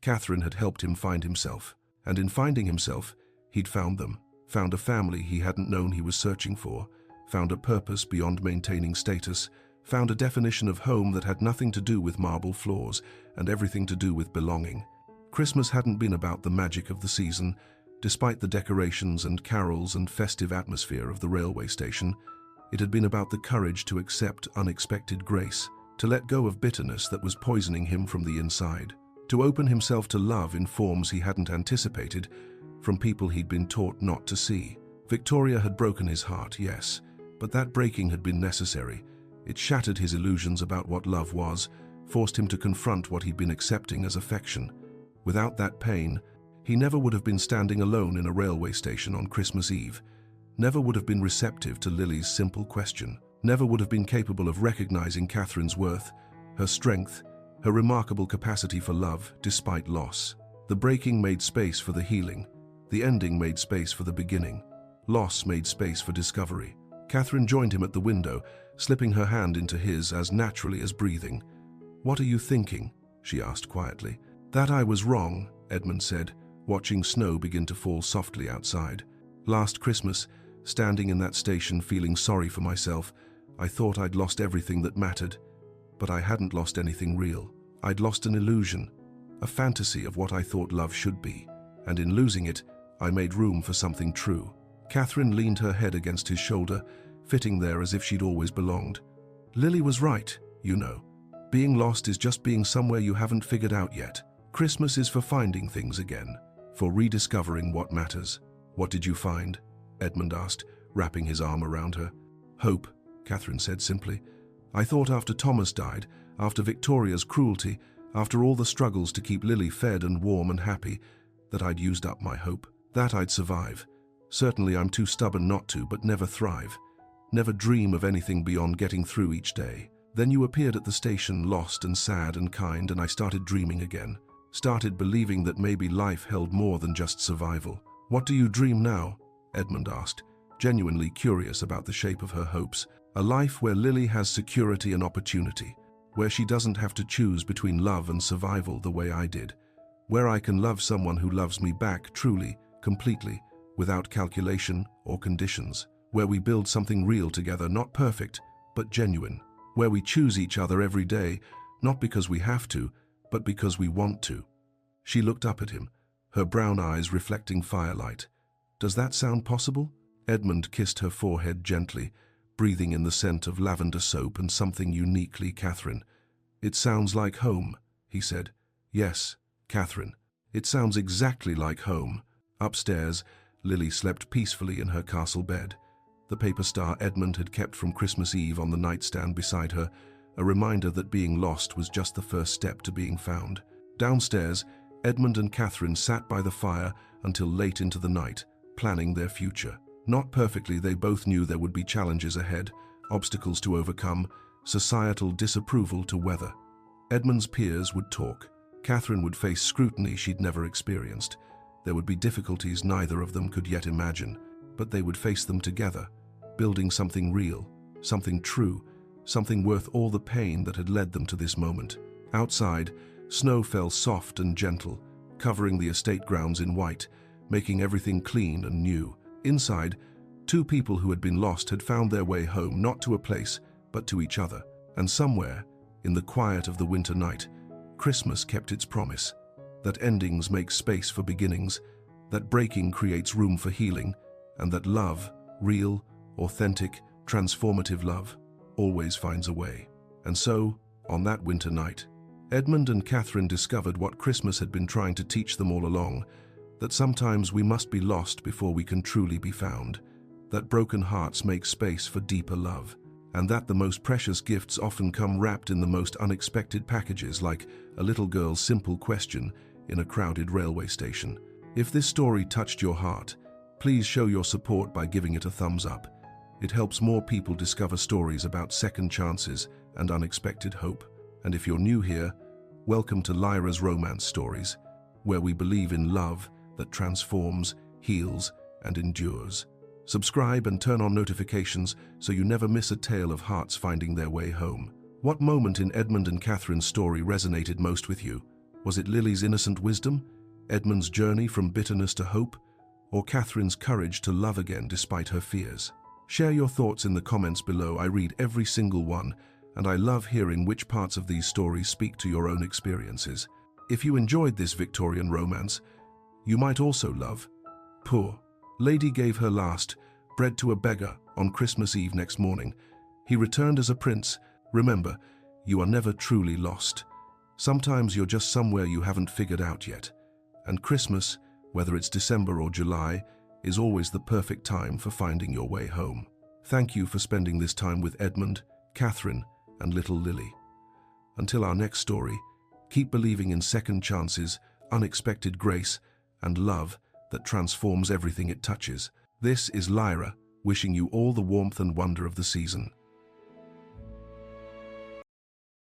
Catherine had helped him find himself. And in finding himself, he'd found them. Found a family he hadn't known he was searching for. Found a purpose beyond maintaining status. Found a definition of home that had nothing to do with marble floors and everything to do with belonging. Christmas hadn't been about the magic of the season. Despite the decorations and carols and festive atmosphere of the railway station, it had been about the courage to accept unexpected grace, to let go of bitterness that was poisoning him from the inside, to open himself to love in forms he hadn't anticipated, from people he'd been taught not to see. Victoria had broken his heart, yes, but that breaking had been necessary. It shattered his illusions about what love was, forced him to confront what he'd been accepting as affection. Without that pain, he never would have been standing alone in a railway station on Christmas Eve, never would have been receptive to Lily's simple question, never would have been capable of recognizing Catherine's worth, her strength, her remarkable capacity for love despite loss. The breaking made space for the healing. The ending made space for the beginning. Loss made space for discovery. Catherine joined him at the window, slipping her hand into his as naturally as breathing. "What are you thinking?" she asked quietly. "That I was wrong," Edmund said, watching snow begin to fall softly outside. "Last Christmas, standing in that station feeling sorry for myself, I thought I'd lost everything that mattered. But I hadn't lost anything real. I'd lost an illusion, a fantasy of what I thought love should be. And in losing it, I made room for something true." Catherine leaned her head against his shoulder, fitting there as if she'd always belonged. "Lily was right, you know. Being lost is just being somewhere you haven't figured out yet. Christmas is for finding things again, for rediscovering what matters." "What did you find?" Edmund asked, wrapping his arm around her. "Hope," Catherine said simply. "I thought after Thomas died, after Victoria's cruelty, after all the struggles to keep Lily fed and warm and happy, that I'd used up my hope, that I'd survive. Certainly I'm too stubborn not to, but never thrive. Never dream of anything beyond getting through each day. Then you appeared at the station, lost and sad and kind, and I started dreaming again. Started believing that maybe life held more than just survival." "What do you dream now?" Edmund asked, genuinely curious about the shape of her hopes. "A life where Lily has security and opportunity, where she doesn't have to choose between love and survival the way I did, where I can love someone who loves me back truly, completely, without calculation or conditions, where we build something real together, not perfect, but genuine, where we choose each other every day, not because we have to, but because we want to." She looked up at him, her brown eyes reflecting firelight. "Does that sound possible?" Edmund kissed her forehead gently, breathing in the scent of lavender soap and something uniquely Catherine. "It sounds like home," he said. "Yes, Catherine. It sounds exactly like home." Upstairs, Lily slept peacefully in her castle bed. The paper star Edmund had kept from Christmas Eve on the nightstand beside her, a reminder that being lost was just the first step to being found. Downstairs, Edmund and Catherine sat by the fire until late into the night, planning their future. Not perfectly, they both knew there would be challenges ahead, obstacles to overcome, societal disapproval to weather. Edmund's peers would talk. Catherine would face scrutiny she'd never experienced. There would be difficulties neither of them could yet imagine, but they would face them together, building something real, something true, something worth all the pain that had led them to this moment. Outside, snow fell soft and gentle, covering the estate grounds in white, making everything clean and new. Inside, two people who had been lost had found their way home, not to a place, but to each other. And somewhere, in the quiet of the winter night, Christmas kept its promise, that endings make space for beginnings, that breaking creates room for healing, and that love, real, authentic, transformative love, always finds a way. And so, on that winter night, Edmund and Catherine discovered what Christmas had been trying to teach them all along, that sometimes we must be lost before we can truly be found, that broken hearts make space for deeper love, and that the most precious gifts often come wrapped in the most unexpected packages, like a little girl's simple question in a crowded railway station. If this story touched your heart, please show your support by giving it a thumbs up. It helps more people discover stories about second chances and unexpected hope. And if you're new here, welcome to Lyra's Romance Stories, where we believe in love that transforms, heals, and endures. Subscribe and turn on notifications so you never miss a tale of hearts finding their way home. What moment in Edmund and Catherine's story resonated most with you? Was it Lily's innocent wisdom, Edmund's journey from bitterness to hope, or Catherine's courage to love again despite her fears? Share your thoughts in the comments below. I read every single one, and I love hearing which parts of these stories speak to your own experiences. If you enjoyed this Victorian romance, you might also love Poor Lady gave her last bread to a beggar on Christmas Eve. Next morning, he returned as a prince. Remember, you are never truly lost. Sometimes you're just somewhere you haven't figured out yet. And Christmas, whether it's December or July, is always the perfect time for finding your way home. Thank you for spending this time with Edmund, Catherine, and little Lily. Until our next story, keep believing in second chances, unexpected grace, and love that transforms everything it touches. This is Lyra, wishing you all the warmth and wonder of the season.